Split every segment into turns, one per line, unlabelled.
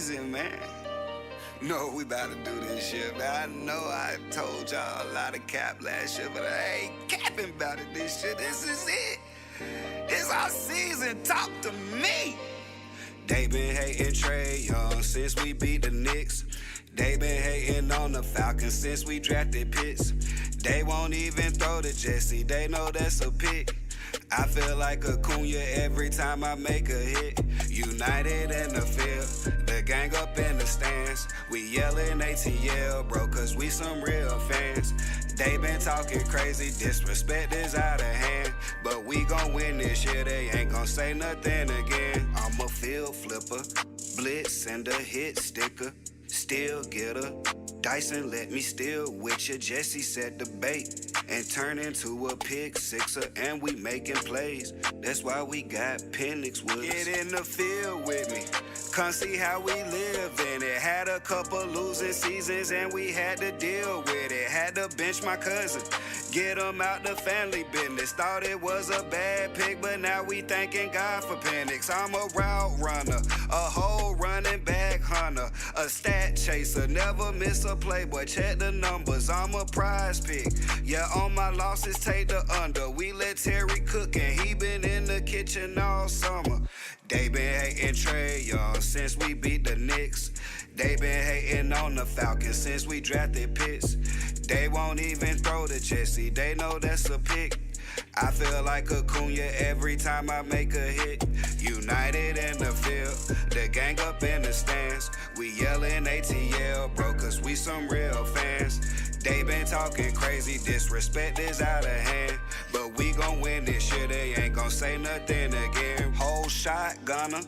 season, man. No, we about to do this shit, man. I know I told y'all a lot of cap last year, but I ain't capping about it this year. This is it. This our season. Talk to me. They been hating Trae Young since we beat the Knicks. They been hating on the Falcons since we drafted Pitts. They won't even throw to Jesse, they know that's a pick. I feel like Acuna every time I make a hit. United in the field, the gang up in the stands. We yelling ATL, bro, cause we some real fans. They been talking crazy, disrespect is out of hand. But we gon' win this year, they ain't gon' say nothing again. I'm a field flipper, blitz and a hit sticker. Still get her. Dyson let me steal with you. Jesse set the bait and turn into a pick sixer, and we making plays. That's why we got Penix with us. Get in the field with me. Come see how we live in it. Had a couple losing seasons and we had to deal with it. Had to bench my cousin, get him out the family business. Thought it was a bad pick, but now we thanking God for Penix. I'm a route runner, a whole running back hunter, a stat chaser, never miss a play, boy, check the numbers. I'm a prize pick. Yeah, on my losses, take the under. We let Terry cook and he been in the kitchen all summer. They been hating Trae Young since we beat the Knicks. They been hating on the Falcons since we drafted Pitts. They won't even throw to Jesse, they know that's a pick. I feel like Acuna every time I make a hit. United in the field, the gang up in the stands. We yelling ATL, bro, cause we some real fans. They been talking crazy, disrespect is out of hand. But we gon' win this year, they ain't gon' say nothing again. Whole shotgunner,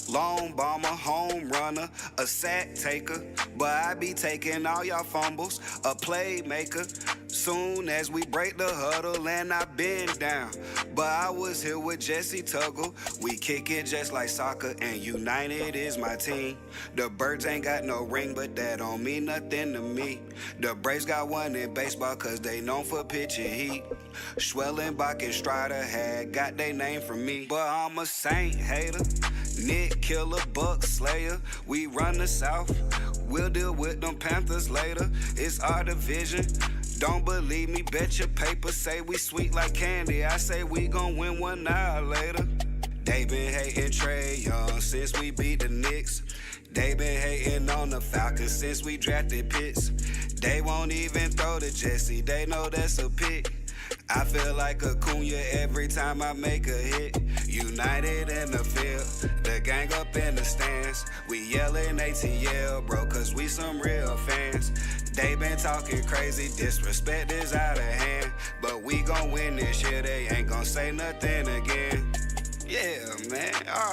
long bomber, home runner, a sack taker. But I be taking all y'all fumbles, a playmaker. Soon as we break the huddle and I bend down. But I was here with Jesse Tuggle. We kick it just like soccer and United is my team. The Birds ain't got no ring, but that don't mean nothing to me. The Braves got one in baseball cause they known for pitching heat. Schwellenbach and Strider had got they name from me. But I'm a Saint hater, Nick Killer, Buck Slayer. We run the South, we'll deal with them Panthers later. It's our division. Don't believe me, bet your paper say we sweet like candy. I say we gon' win one hour later. They been hating Trae Young since we beat the Knicks. They been hating on the Falcons since we drafted Pitts. They won't even throw to Jesse, they know that's a pick. I feel like Acuna every time I make a hit. United in the field, the gang up in the stands. We yelling ATL, bro, cause we some real fans. They been talking crazy, disrespect is out of hand. But we gon' win this year, they ain't gon' say nothing again. Yeah, man.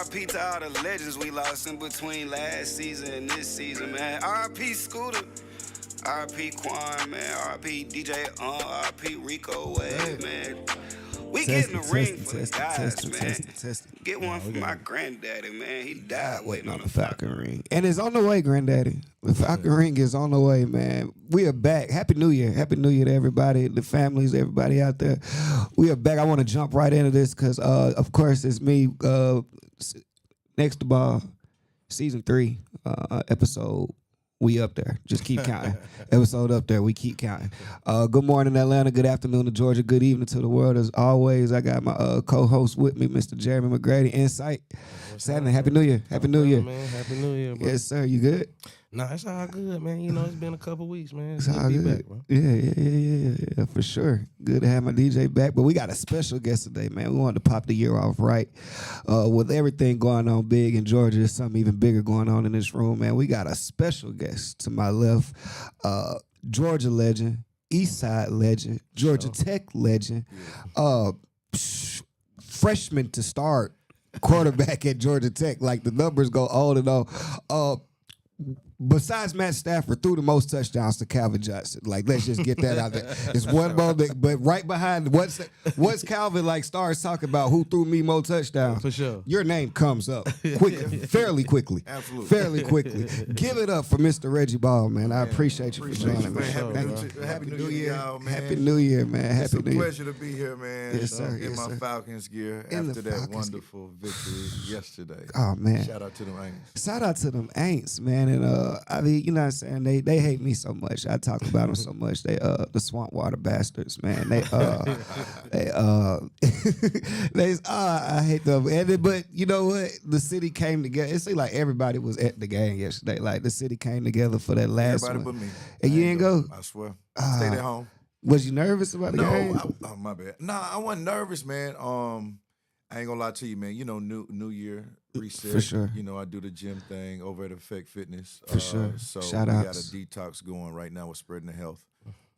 RIP to all the legends we lost in between last season and this season, man. RIP Scooter. RIP Quan, man. RIP DJ RIP Rico Wade, man. We get in the ring for the guys, man. Get one for my granddaddy, man. He died waiting on the Falcon ring.
And it's on the way, granddaddy. The Falcon ring is on the way, man. We are back. Happy New Year. Happy New Year to everybody, the families, everybody out there. We are back. I want to jump right into this because, of course, it's me, Next to Ball, Season 3, episode. We up there. Just keep counting. Episode up there. We keep counting. Good morning, Atlanta. Good afternoon to Georgia. Good evening to the world. As always, I got my co-host with me, Mr. Jeremy McGrady. Insight. Saturday. Happy New Year. Happy New Year.
Man. Happy New Year, bro.
Yes, sir. You good?
Nah, it's all good, man. You know, it's been a couple weeks, man.
It's all good.
Back, bro.
Yeah, for sure. Good to have my DJ back. But we got a special guest today, man. We wanted to pop the year off right. With everything going on big in Georgia, there's something even bigger going on in this room, man. We got a special guest to my left, Georgia legend, East Side legend, Georgia Tech legend, freshman to start quarterback at Georgia Tech. Like the numbers go on and on. besides Matt Stafford, threw the most touchdowns to Calvin Johnson. Like, let's just get that out there. It's one more, but right behind once Calvin like starts talking about who threw me more touchdowns,
For sure.
your name comes up fairly quickly.
Absolutely.
Fairly quickly. Give it up for Mr. Reggie Ball, man. I appreciate you for joining, man.
Happy New Year, y'all, man.
Happy New Year, man.
It's
Happy
a
New Year.
pleasure to be here, man.
Yes, sir.
In
Yes,
my
sir.
Falcons gear
In the
after that
Falcons
wonderful victory yesterday.
Oh, man.
Shout out to them Aints.
Shout out to them Aints, man. And I mean, you know what I'm saying? They hate me so much. I talk about them so much. They the swamp water bastards, man. They I hate them. But you know what? The city came together. It seemed like everybody was at the game yesterday. Like the city came together for that last
Everybody
one.
but me.
And you ain't go?
I swear. Stayed at home.
Was you nervous about the game?
Oh, my bad. Nah, I wasn't nervous, man. I ain't gonna lie to you, man. You know, new year reset.
For sure.
You know, I do the gym thing over at Effect Fitness.
For sure.
So
Shout
we
outs.
got a detox going right now with spreading the health.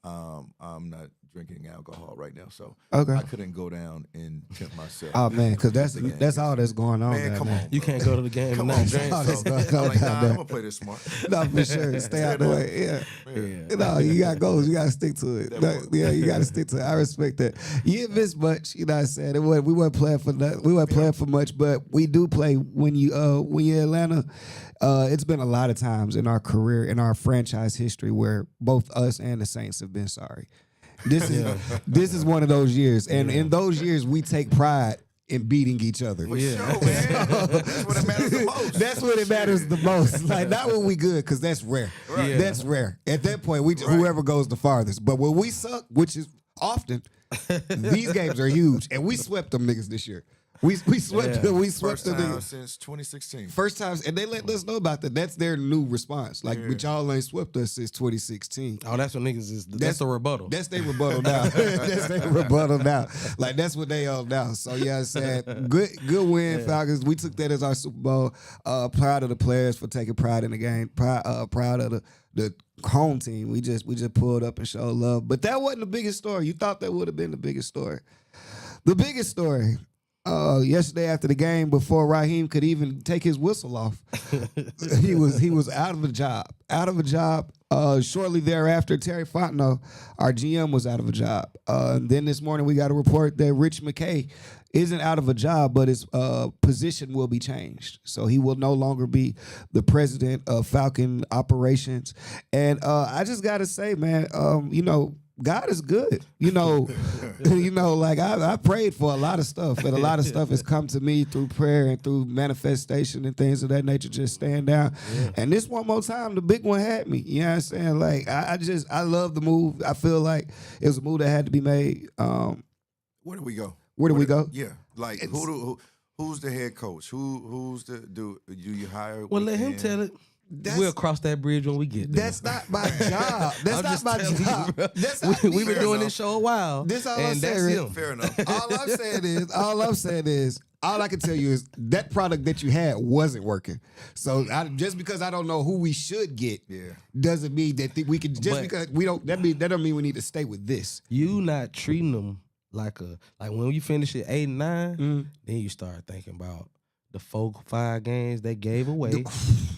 I'm not drinking alcohol right now, so
Okay.
I couldn't go down and tempt myself.
Oh man, because that's all that's going on.
Man,
there,
come
man.
on.
You
bro.
can't go to the game
Come
and
on,
not drink.
man.
That's
So,
going on
I'm like,
down
nah,
there.
I'm gonna play this smart.
No, for sure. Stay out the way. Yeah.
Yeah.
No, you got goals. You got to stick to it. Yeah, you got to stick to it. I respect that. You didn't miss much. You know what I'm saying? We weren't playing for that. We weren't playing for much, but we do play when you're in Atlanta. It's been a lot of times in our career, in our franchise history, where both us and the Saints have been sorry. This is one of those years, and in those years, we take pride in beating each other.
For sure, man. That's what it matters the most.
That's what it matters the most. Like not when we good, because that's rare.
Right.
Yeah.
That's rare. At that point, whoever goes the farthest. But when we suck, which is often, these games are huge, and we swept them niggas this year. We swept them. We swept
First
them
time
niggas.
since 2016.
First times, and they let us know about that. That's their new response. Like, but y'all ain't swept us since 2016.
Oh, that's what niggas is. That's the rebuttal.
That's their rebuttal now. That's their rebuttal now. Like that's what they on now. So yeah, I said good win, Falcons. We took that as our Super Bowl. Proud of the players for taking pride in the game. Proud of the home team. We just pulled up and showed love. But that wasn't the biggest story. You thought that would have been the biggest story. The biggest story. Yesterday after the game, before Raheem could even take his whistle off, he was out of a job. Out of a job. Shortly thereafter, Terry Fontenot, our GM, was out of a job. Then this morning we got a report that Rich McKay isn't out of a job, but his position will be changed. So he will no longer be the president of Falcon operations. And I just got to say, man, God is good. Like I prayed for a lot of stuff, and a lot of stuff has come to me through prayer and through manifestation and things of that nature, just staying down. Yeah. And this one more time, the big one had me. You know what I'm saying? Like I love the move. I feel like it was a move that had to be made.
Where do we go?
Where do we go?
Yeah. Like who's the head coach? Who's the do you hire?
Well, let him tell it. We'll cross that bridge when we get there.
That's not my job. That's not my job.
We've been doing this show a while.
This all
and
I'm
that's
saying.
him.
Fair enough.
All I'm saying is, all I can tell you is that product that you had wasn't working. So just because I don't know who we should get, doesn't mean that we can. Because we don't. That don't mean we need to stay with this.
You not treating them like when you finish at 8 and 9, then you start thinking about the 4-5 games they gave away.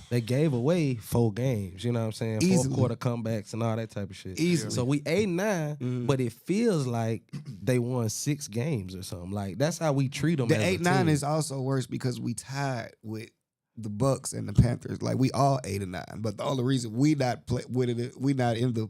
They gave away 4 games. You know what I'm saying?
Easily.
4th quarter comebacks and all that type of shit.
Easily.
So we 8 and 9, but it feels like they won 6 games or something. Like that's how we treat them.
The
as
8-9 is also worse because we tied with the Bucks and the Panthers. Like we all 8 and 9, but the only reason we not in the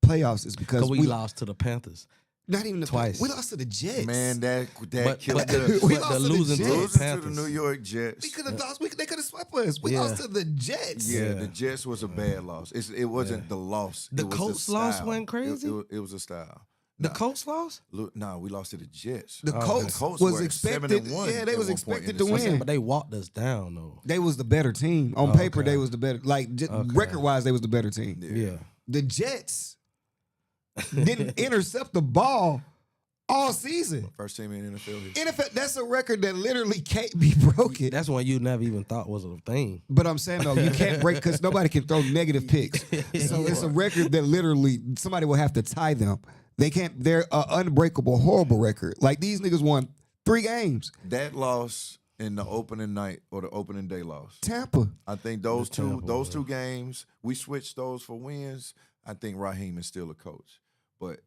playoffs is because
we lost to the Panthers.
Not even
twice.
We lost to the Jets.
Man, that
But
killed
we
us.
lost to the
losing
Jets.
to the
Losing to the
Panthers.
New York Jets.
We could have lost. They could have swept us. We lost to the Jets.
Yeah, the Jets was a bad loss. It wasn't the loss.
The
it was
Colts
the
loss
style.
went crazy?
It was a style.
The Colts lost?
No, we lost to the Jets.
The Colts was
were
expected.
7-1
Yeah, they
at
was
one point
expected
in
to
the
win.
season.
But they walked us down though.
They was the better team. On paper,
okay.
they was the better. Like record wise, they was the better team.
Yeah.
The Jets didn't intercept the ball all season.
First team in NFL history.
NFL, that's a record that literally can't be broken.
That's one you never even thought was a thing.
But I'm saying though, you can't break because nobody can throw negative picks. So it's a record that literally somebody will have to tie them. They can't. They're an unbreakable, horrible record. Like these niggas won 3 games.
That loss in the opening night or the opening day loss.
Tampa.
I think those
Tampa,
two games, we switched those for wins. I think Raheem is still a coach. But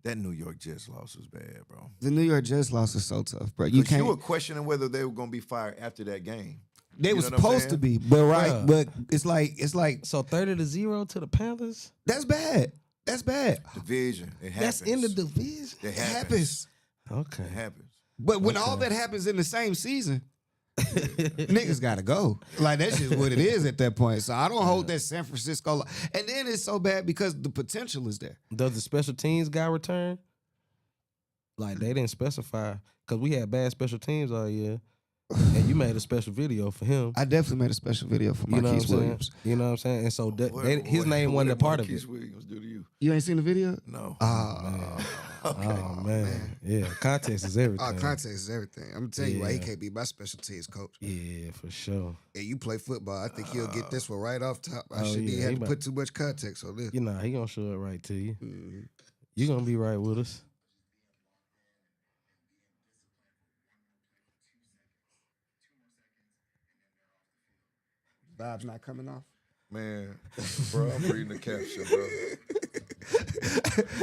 that New York Jets loss was bad, bro.
The New York Jets loss is so tough, bro.
You were questioning whether they were going to be fired after that game.
They
You
were
know what I'm
supposed to
saying?
be, but
Bruh.
but it's like
So 30-0 to the Panthers.
that's bad. That's bad.
Division. It happens.
That's in the division.
It
It
happens.
happens.
Okay.
It happens.
But when all that happens in the same season, niggas gotta go. Like that's just what it is at that point. So I don't hold that San Francisco. And then it's so bad because the potential is there.
Does the special teams guy return? Like they didn't specify because we had bad special teams all year, and you made a special video for him.
I definitely made a special video for
You know what I'm
Marquise
saying?
Williams.
You know what I'm saying? And so his
What-
name
what
wasn't a
did
part of
Marquise
it.
Williams do to you?
You ain't seen the video?
No.
Oh man, yeah. Context is everything.
Context is everything. I'm gonna tell you why he can't be my special teams coach.
Yeah, for sure.
Hey, you play football. I think he'll get this one right off top. I
Oh,
shouldn't
yeah,
even
he
have to
about-
put too much context on this.
You know, he gonna show it right to you.
Mm-hmm.
You gonna be right with us.
Vibes not coming off.
Man, bro, I'm reading the caption, bro.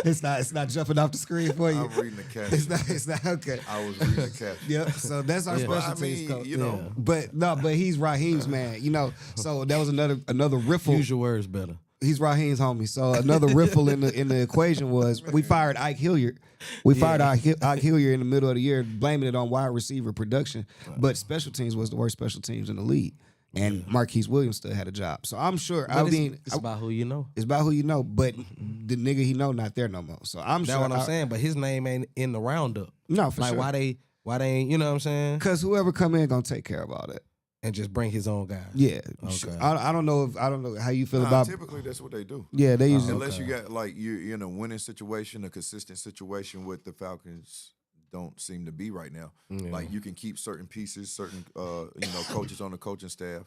It's not jumping off the screen for you.
I'm reading the caption.
It's not okay.
I was reading the caption.
Yep. So that's our
Yeah.
special
But I
teams
mean,
coach.
you know,
But he's Raheem's man. You know, so that was another riffle.
Use your words better.
He's Raheem's homie. So another riffle in the equation was we fired Ike Hilliard. We fired Ike Hilliard in the middle of the year, blaming it on wide receiver production. But special teams was the worst special teams in the league. And Marquise Williams still had a job. So I'm sure.
It's about who you know.
it's about who you know. But the nigga he know not there no more. So I'm
That's
sure.
what I'm saying. But his name ain't in the roundup.
No, for
Like
sure.
why they ain't, you know what I'm saying?
Because whoever come in gonna take care of all that.
And just bring his own guy.
Yeah.
Okay.
Sure. I don't know how you feel
Nah,
about.
typically that's what they do.
Yeah, they usually.
Unless you got like you're in a winning situation, a consistent situation with the Falcons don't seem to be right now.
Yeah.
Like you can keep certain pieces, certain coaches on the coaching staff,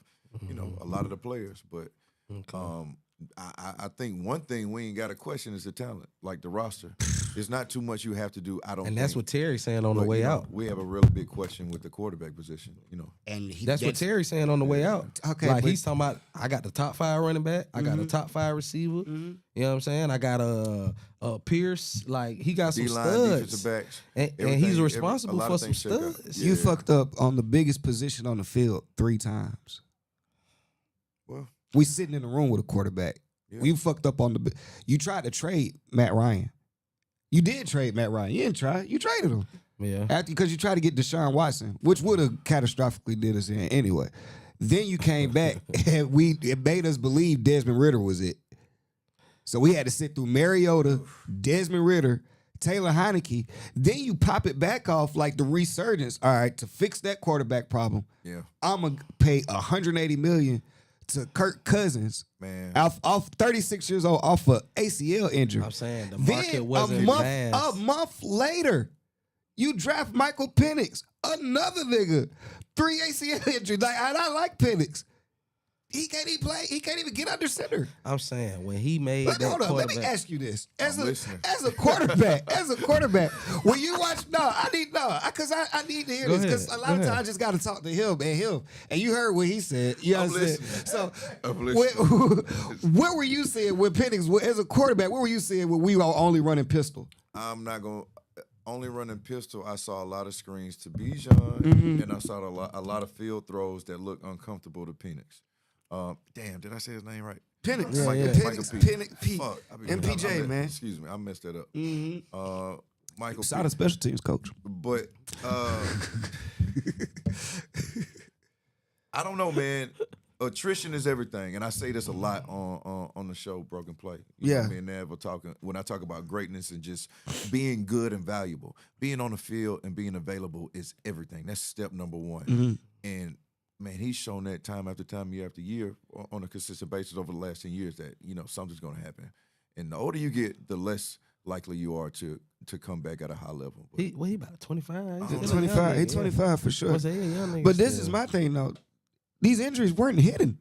a lot of the players. But I think one thing we ain't got to question is the talent, like the roster. There's not too much you have to do. I don't.
And that's
think.
what Terry's saying on the
But,
way
you know,
out.
We have a really big question with the quarterback position.
And
That's what Terry's saying on the way out.
Okay,
like
but-
he's talking about, I got the top 5 running back. I got a top 5 receiver. You know what I'm saying? I got a Pierce. Like he got some
D-line,
studs,
defensive backs,
and
everything-
he's
a
responsible
lot
for
of
some
things check out.
studs.
You
Yeah.
fucked up on the biggest position on the field 3 times.
Well,
We sitting in a room with a quarterback.
Yeah.
You fucked up on the. You tried to trade Matt Ryan. You did trade Matt Ryan. You didn't try. You traded him
Yeah.
because you tried to get Deshaun Watson, which would have catastrophically did us in anyway. Then you came back and it made us believe Desmond Ritter was it. So we had to sit through Mariota, Desmond Ritter, Taylor Heineke. Then you pop it back off like the resurgence. All right, to fix that quarterback problem,
yeah,
I'm gonna pay $180 million to Kirk Cousins,
man.
off 36 years old, off a ACL injury.
I'm saying the
Then
market wasn't
a
vast.
month later, you draft Michael Penix, another nigga, 3 ACL injuries. Like I like Penix. He can't even play. He can't even get under center.
I'm saying when he made
But
that
hold on, let me
quarterback.
ask you this:
I'm listening.
as a quarterback, when you watch, because I need to hear
Go
this because
ahead,
a lot
go
of times
ahead.
I just got to talk to him, and you heard what he said. You know
I'm
what I'm saying?
listening.
So,
I'm listening.
what were you saying with Penix as a quarterback? What were you saying when we were only running pistol?
I'm not going to only running pistol. I saw a lot of screens to Bijan, and I saw a lot of field throws that look uncomfortable to Penix. Damn, did I say his name right?
Penix,
Yeah, yeah.
Penix, P.
Fuck,
MPJ, man.
Excuse me, I messed that up. Michael
Shout out
P.
special teams coach.
But I don't know, man. Attrition is everything, and I say this a lot on the show, Broken Play. You know,
Yeah.
me and Nev are talking when I talk about greatness and just being good and valuable. Being on the field and being available is everything. That's step number one. And man, he's shown that time after time, year after year, on a consistent basis over the last 10 years that something's going to happen. And the older you get, the less likely you are to come back at a high level. But
He about 25. He's
He's
still a young
25.
nigga,
He's 25 for sure.
Was he a young nigga
But this
still?
is my thing though. These injuries weren't hidden.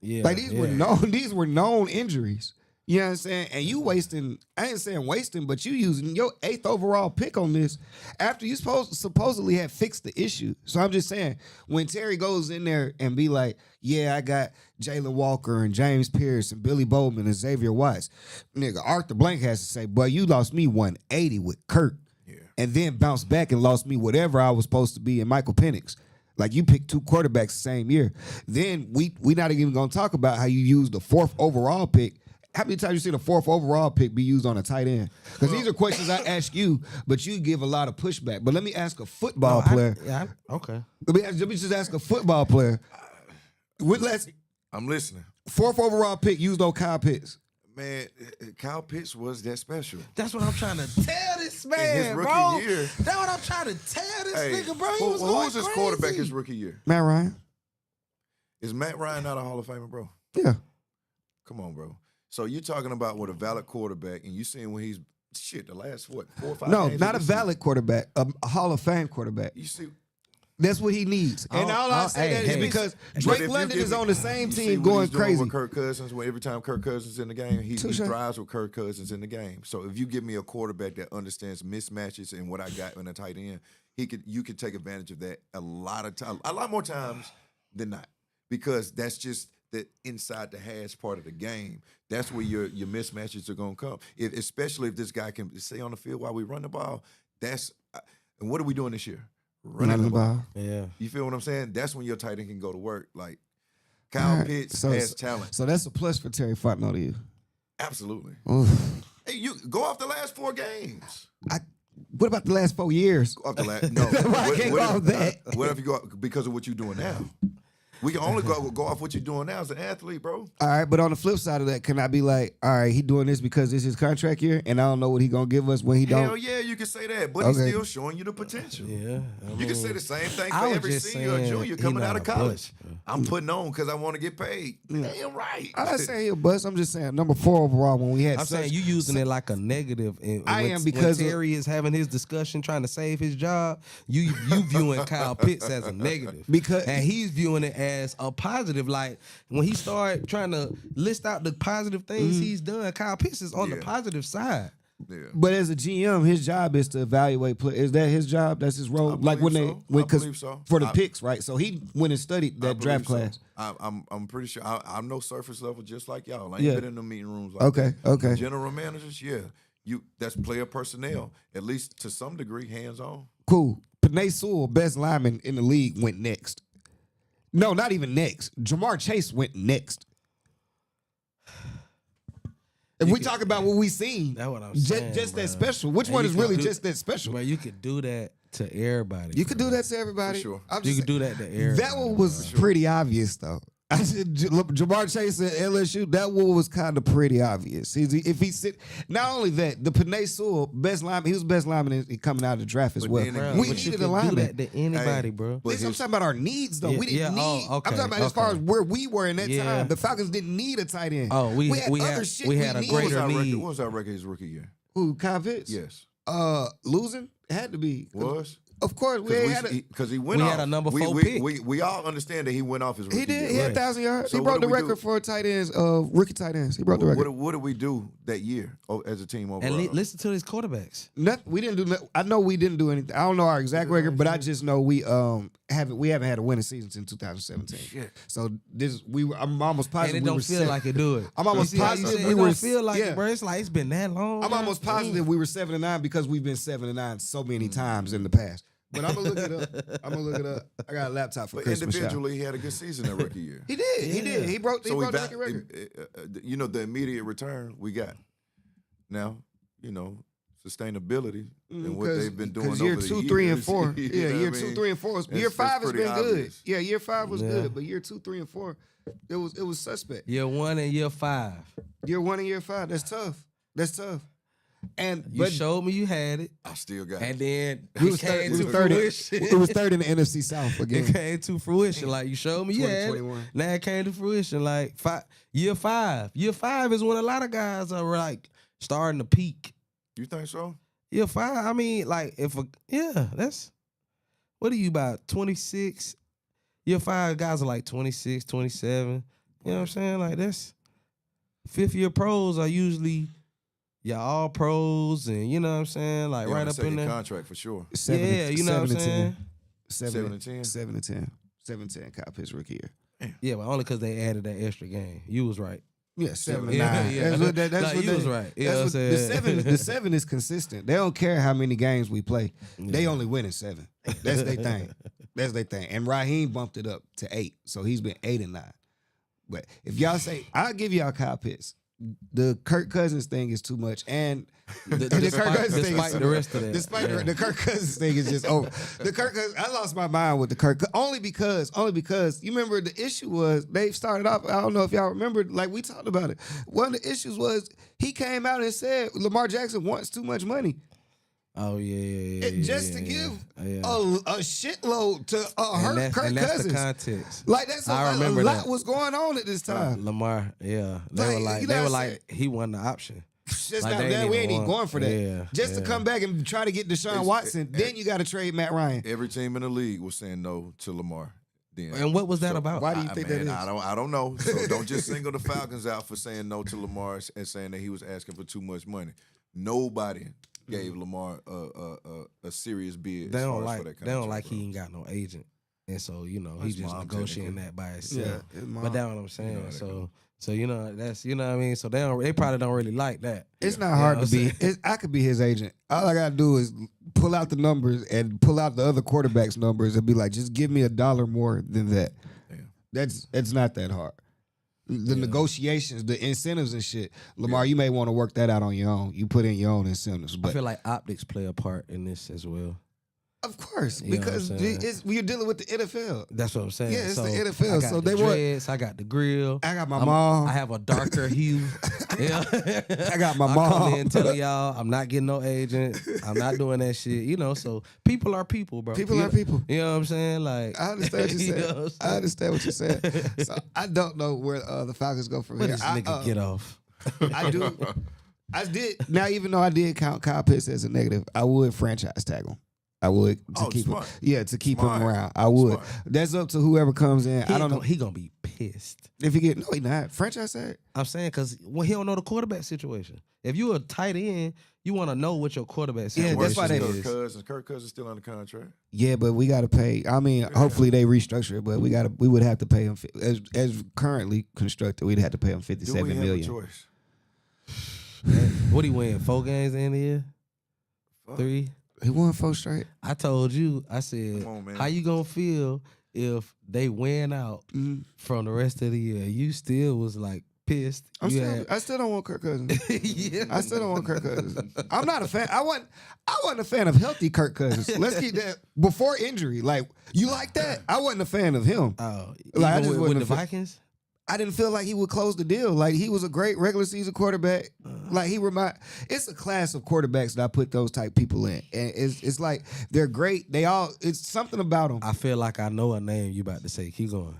Yeah,
Like these were known. These were known injuries. You know what I'm saying? And you wasting, I ain't saying wasting, but you using your 8th overall pick on this after you supposedly had fixed the issue. So I'm just saying, when Terry goes in there and be like, yeah, I got Jalen Walker and James Pierce and Billy Bowman and Xavier Watts, nigga, Arthur Blank has to say, boy, you lost me 180 with Kirk. Yeah. And then bounced back and lost me whatever I was supposed to be in Michael Penix. Like, you picked 2 quarterbacks the same year. Then we not even going to talk about how you used the 4th overall pick. How many times you seen a 4th overall pick be used on a tight end? Because these are questions I ask you, but you give a lot of pushback. But let me ask a football player.
Okay.
Let me just ask a football player.
I'm listening.
4th overall pick used on Kyle Pitts.
Man, Kyle Pitts was that special.
That's what I'm trying to tell this man,
his rookie
bro.
year.
That's what I'm trying to tell this nigga, bro. He
Who was his quarterback his rookie year?
Matt Ryan.
Is Matt Ryan not a Hall of Famer, bro?
Yeah.
Come on, bro. So you're talking about with a valid quarterback, and you seeing when he's the last 4 or 5
No,
games
not a
of the
valid quarterback, a Hall of Fame quarterback.
You see,
that's what he needs. And all I say is because Drake London is on the same team going crazy.
With Kirk Cousins, every time Kirk Cousins is in the game, he thrives with Kirk Cousins in the game. So if you give me a quarterback that understands mismatches and what I got in a tight end, you could take advantage of that a lot more times than not, because that's just the inside the hash part of the game. That's where your mismatches are gonna come. Especially if this guy can stay on the field while we run the ball. And what are we doing this year? Running the ball.
Yeah.
You feel what I'm saying? That's when your tight end can go to work. Like, Kyle Pitts has talent.
So that's a plus for Terry Fontenot to you.
Absolutely.
Oof.
Hey, you go off the last 4 games.
What about the last 4 years?
Go off the last no.
I can't go off that.
What if you go because of what you're doing now? We can only go off what you're doing now as an athlete, bro.
All right, but on the flip side of that, can I be like, all right, he doing this because it's his contract year, and I don't know what he gonna give us when he don't?
Hell yeah, you can say that, but he's still showing you the potential.
Yeah,
you can say the same thing for every senior or junior coming out of college. I'm putting on because I want to get paid. Damn right.
I'm not saying he'll bust. I'm just saying number 4 overall when we had.
I'm saying you using it like a negative. And
I am because
when Terry is having his discussion trying to save his job, you viewing Kyle Pitts as a negative and he's viewing it as a positive. Like when he started trying to list out the positive things he's done, Kyle Pitts is on the positive side.
Yeah.
But as a GM, his job is to evaluate play. Is that his job? That's his role. Like when they for the picks, right? So he went and studied that draft class.
I'm pretty sure. I'm no surface level, just like y'all. I ain't been in the meeting rooms. Like
okay.
General managers, that's player personnel. At least to some degree, hands on.
Cool. Panay Sewell, best lineman in the league, went next. No, not even next. Jamar Chase went next. If we talk about what we seen,
that's what I'm saying.
Just that special. Which one is really just that special?
Bro, you could do that to everybody.
You could do that to everybody.
For sure.
You could do that to everybody.
That one was pretty obvious, though. I said Jamar Chase at LSU, that one was kind of pretty obvious. If he sit, not only that, the Panay Sewell, best lineman, he was best lineman coming out of the draft as well. We needed a lineman.
Do that to anybody, bro.
I'm talking about our needs, though. We didn't need. I'm talking about as far as where we were in that time. The Falcons didn't need a tight end.
Oh, we had a greater need.
What was our record his rookie year?
Who, Kyle Pitts?
Yes.
Losing? It had to be.
Was?
Of course,
because he went off.
We had a number 4 pick.
We all understand that he went off his rookie.
He did.
Year.
He had 1,000 yards.
So
he broke the record for tight ends rookie tight ends. He broke the record.
What did we do that year as a team overall?
And listen to his quarterbacks.
We didn't do. I know we didn't do anything. I don't know our exact record, but I just know we haven't had a winning season since 2017.
Shit.
So I'm almost positive.
And it don't feel like it do it.
I'm almost positive
we don't feel like it, bro. It's like it's been that long.
I'm almost positive we were 7-9 because we've been 7-9 so many times in the past. But I'm gonna look it up. I got a laptop for Christmas.
Individually, he had a good season that rookie year.
He did. He did. He broke the rookie record.
The immediate return we got. Now, sustainability and what they've been doing over
year
the
2, 3, and 4.
years.
Year 2, 3, and 4. Year 5 has been
obvious.
good. Yeah, year 5 was good, but year 2, 3, and 4, it was suspect.
Year 1 and year 5.
Year 1 and year 5. That's tough. And
you showed me you had it.
I still got it.
And then
we was third in the NFC South again.
It came to fruition. Like you showed me you had it. Now it came to fruition. Like year 5. Year 5 is when a lot of guys are like starting to peak.
You think so?
Year 5. I mean, like that's what are you about 26? Year 5 guys are like 26, 27. You know what I'm saying? Like that's. fifth-year pros are usually all pros, and you know what I'm saying, like
They on
right
the
up in
second
there.
contract for sure.
Yeah, you know what I'm saying.
7 and 10.
7 and 10. 7 and 10 Kyle Pitts rookie year.
Yeah, but only because they added that extra game. You was right.
Yeah, 7 and
Yeah,
9.
yeah.
That's what
Nah, you was right. You know
That's
what
what
I'm saying?
the 7 is consistent. They don't care how many games we play. They only win in 7. That's their thing. That's their thing. And Raheem bumped it up to 8, so he's been 8 and 9. But if y'all say, I'll give y'all Kyle Pitts. The Kirk Cousins thing is too much, and the Kirk Cousins thing is
the rest of that.
Despite the Kirk Cousins thing is just over. The Kirk Cousins, I lost my mind with the Kirk only because you remember the issue was they started off. I don't know if y'all remember, like we talked about it. One of the issues was he came out and said Lamar Jackson wants too much money.
Oh yeah.
Just to give a shitload to hurt Kirk
and that's
Cousins.
the context.
Like that's
I
a
remember
lot
that.
was going on at this time.
Lamar, yeah, they
Like,
were like
you know
they were
what I'm
like he won the option.
Just
Like,
not
they
that
ain't
we
even
ain't even
want-
going for that.
Yeah,
Just to
yeah.
come back and try to get Deshaun Watson, then you got to trade Matt Ryan.
Every team in the league was saying no to Lamar. Then.
And what was that about?
Why do you think that is?
I don't know. So don't just single the Falcons out for saying no to Lamar and saying that he was asking for too much money. Nobody gave Lamar a serious bid.
They
as
don't
far as
like
for that
they don't
contract,
like he ain't got no agent, and so you know
His
he's just
mom,
negotiating
technically.
that by himself.
Yeah, his mom.
But that's what I'm saying.
know how that go.
So you know that's you know what I mean. So they probably don't really like that.
It's not
You
hard
know
to
what I'm
be. I could be his agent. All I gotta do is pull out the numbers and pull out the other quarterbacks' numbers and be like, just give me $1 more than that.
Yeah.
It's not that hard. The negotiations, the incentives and shit. Lamar, you may want to work that out on your own. You put in your own incentives,
I
but
feel like optics play a part in this as well.
of course,
You know what I'm
because
saying?
we're dealing with the NFL.
That's what I'm saying.
Yeah, it's
so
the NFL,
I got
so
the
they want-
dreads, I got the grill.
I got my mom.
I have a darker hue. Yeah.
I got my
I
mom.
come in telling y'all I'm not getting no agent. I'm not doing that shit. You know, so people are people, bro.
People
You
are
know-
people.
You know what I'm saying? Like
I understand what
you
you're
know
saying.
what I'm saying?
I understand what you're saying. So I don't know where the Falcons go from
Where
here.
does this nigga get off?
I do. I did. Now, even though I did count Kyle Pitts as a negative, I would franchise tag him. I would to keep
smart.
him. Yeah, to keep
Smart.
him around. I would.
Smart.
That's up to whoever comes in. I don't know
He gonna be pissed.
if he get. No, he not franchise tag.
I'm saying because when he don't know the quarterback situation. If you a tight end, you want to know what your quarterback
Yeah,
situation
that's why they-
is.
Kirk Cousins still under contract.
Yeah, but we got to pay. I mean, hopefully they restructure it, but we would have to pay him as currently constructed. We'd have to pay him
Do we
$57
have a
million.
choice?
What he win? 4 games in the year?
Fuck.
3?
He won 4 straight.
I told you. I said,
Come on, man.
how you gonna feel if they win out
Mhm.
from the rest of the year? You still was like pissed.
I
You
still don't want Kirk Cousins.
yeah.
I still don't want Kirk Cousins. I'm not a fan. I wasn't a fan of healthy Kirk Cousins. Let's keep that before injury. Like you like that? I wasn't a fan of him.
Oh,
Like, I
even
just
with
wasn't
the
a fan.
Vikings.
I didn't feel like he would close the deal. Like he was a great regular season quarterback. Like it's a class of quarterbacks that I put those type people in, and it's like they're great. It's something about them.
I feel like I know a name you about to say. Keep going.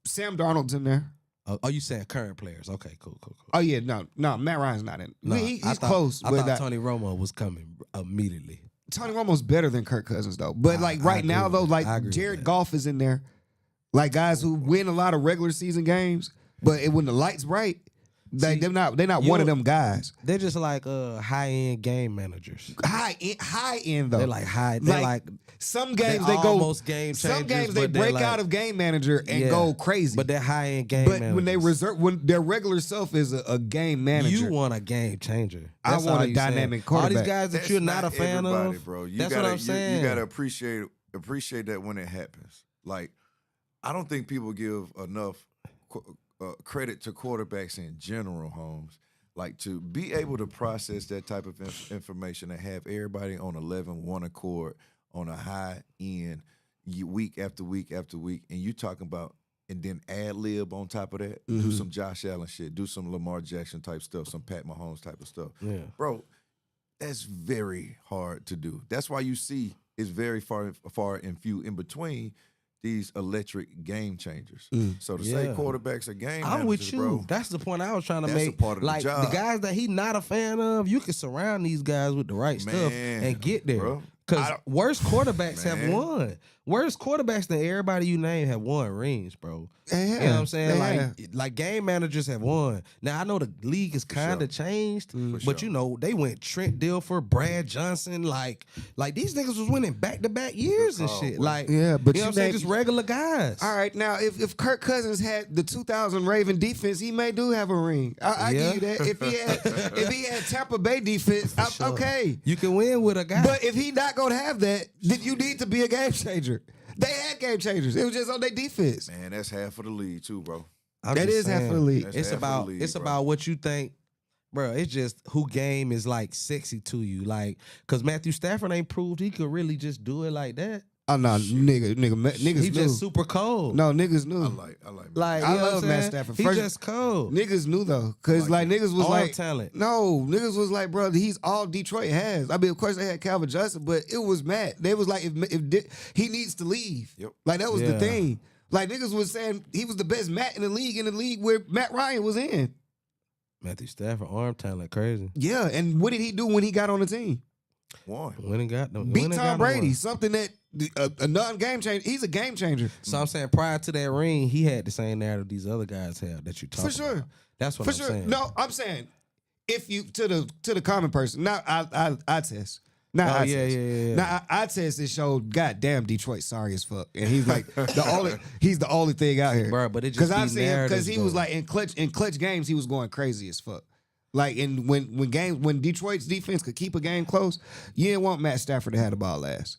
Sam Darnold's in there.
Oh, you saying current players? Okay, cool.
Oh yeah, no, Matt Ryan's not in.
No,
He's
I thought,
close,
I
but
thought Tony Romo was coming immediately.
Tony Romo's better than Kirk Cousins though. But
I
like right
agree
now
with
though,
that.
like
I agree with
Jared
that.
Goff is in there, like guys who win a lot of regular season games, but when the lights bright,
See,
they're not one of them guys.
They're just like high end game managers.
High end though.
They're like high. They're like
some games
they're
they go
almost game
Some
changers,
games they
but they're
break
like-
out of game manager and
Yeah,
go crazy.
but they're high end game.
But
managers.
when their regular self is a game manager,
You want a game changer.
I
That's
want
all
a
you
dynamic
saying. All these
quarterback.
guys that
That's
you're not a fan
everybody,
of,
bro.
that's what I'm saying.
You gotta appreciate that when it happens. Like, I don't think people give enough credit to quarterbacks in general, Holmes. Like to be able to process that type of information and have everybody on 11, one accord on a high end, week after week after week, and you talking about and then ad lib on top of that, do some Josh Allen shit, do some Lamar Jackson type stuff, some Pat Mahomes type of stuff,
Yeah.
bro. That's very hard to do. That's why you see it's very far and few in between these electric game changers. So to say
Yeah.
quarterbacks are game
I'm with
managers,
you.
bro.
That's the point I was trying to
That's a
make.
part of the
like
job.
the guys that he not a fan of, you can surround these guys with the right stuff
Man,
and get there.
bro.
Because worst quarterbacks have
Man.
won. Worst quarterbacks than everybody you name have won rings, bro.
Yeah,
You know what I'm saying?
yeah.
Like game managers have won. Now I know the league is kind of changed, but
sure.
you know they went Trent Dilfer, Brad Johnson, like these niggas was winning back-to-back years and
call,
shit.
boy.
Like
Yeah, but
you know what I'm saying?
name-
Just regular guys.
All right, now if Kirk Cousins had the 2000 Raven defense, he may do have a ring. I
Yeah.
give you that. If he had Tampa Bay defense,
Sure.
okay.
You can win with a guy.
But if he not gonna have that, then you need to be a game changer. They had game changers. It was just on their defense.
Man, that's half of the league too, bro.
I'm
That
just
is half of the
saying,
league.
That's
It's
half of the
about
league,
it's
bro.
about what you think, bro. It's just who game is like sexy to you, like because Matthew Stafford ain't proved he could really just do it like that.
Oh no, niggas
He
knew.
just super cold.
No, niggas knew.
I like.
Like
I
you know what
love
I'm
Matt
saying?
Stafford.
He
First-
just cold.
Niggas knew though, cause like niggas was
Arm
like
talent.
No, niggas was like, bro, he's all Detroit has. I mean, of course they had Calvin Johnson, but it was Matt. They was like, he needs to leave.
Yep.
Like that was
Yeah.
the thing. Like niggas was saying he was the best Matt in the league where Matt Ryan was in.
Matthew Stafford arm talent crazy.
Yeah, and what did he do when he got on the team?
One.
When it got them,
Beat Tom Brady, something that a non-game changer. He's a game changer
So I'm saying prior to that ring, he had the same narrative these other guys have that you talk
for sure.
about. That's what
For
I'm
sure.
saying.
No, I'm saying if you to the common person. Now I test. Now
Oh,
I
yeah,
test.
yeah.
Now I test and showed goddamn Detroit sorry as fuck, and he's like he's the only thing out here,
Bro, but it just
because
be
I see him because
narratives,
he was
though.
like in clutch games he was going crazy as fuck. Like in when Detroit's defense could keep a game close, you didn't want Matt Stafford to have the ball last.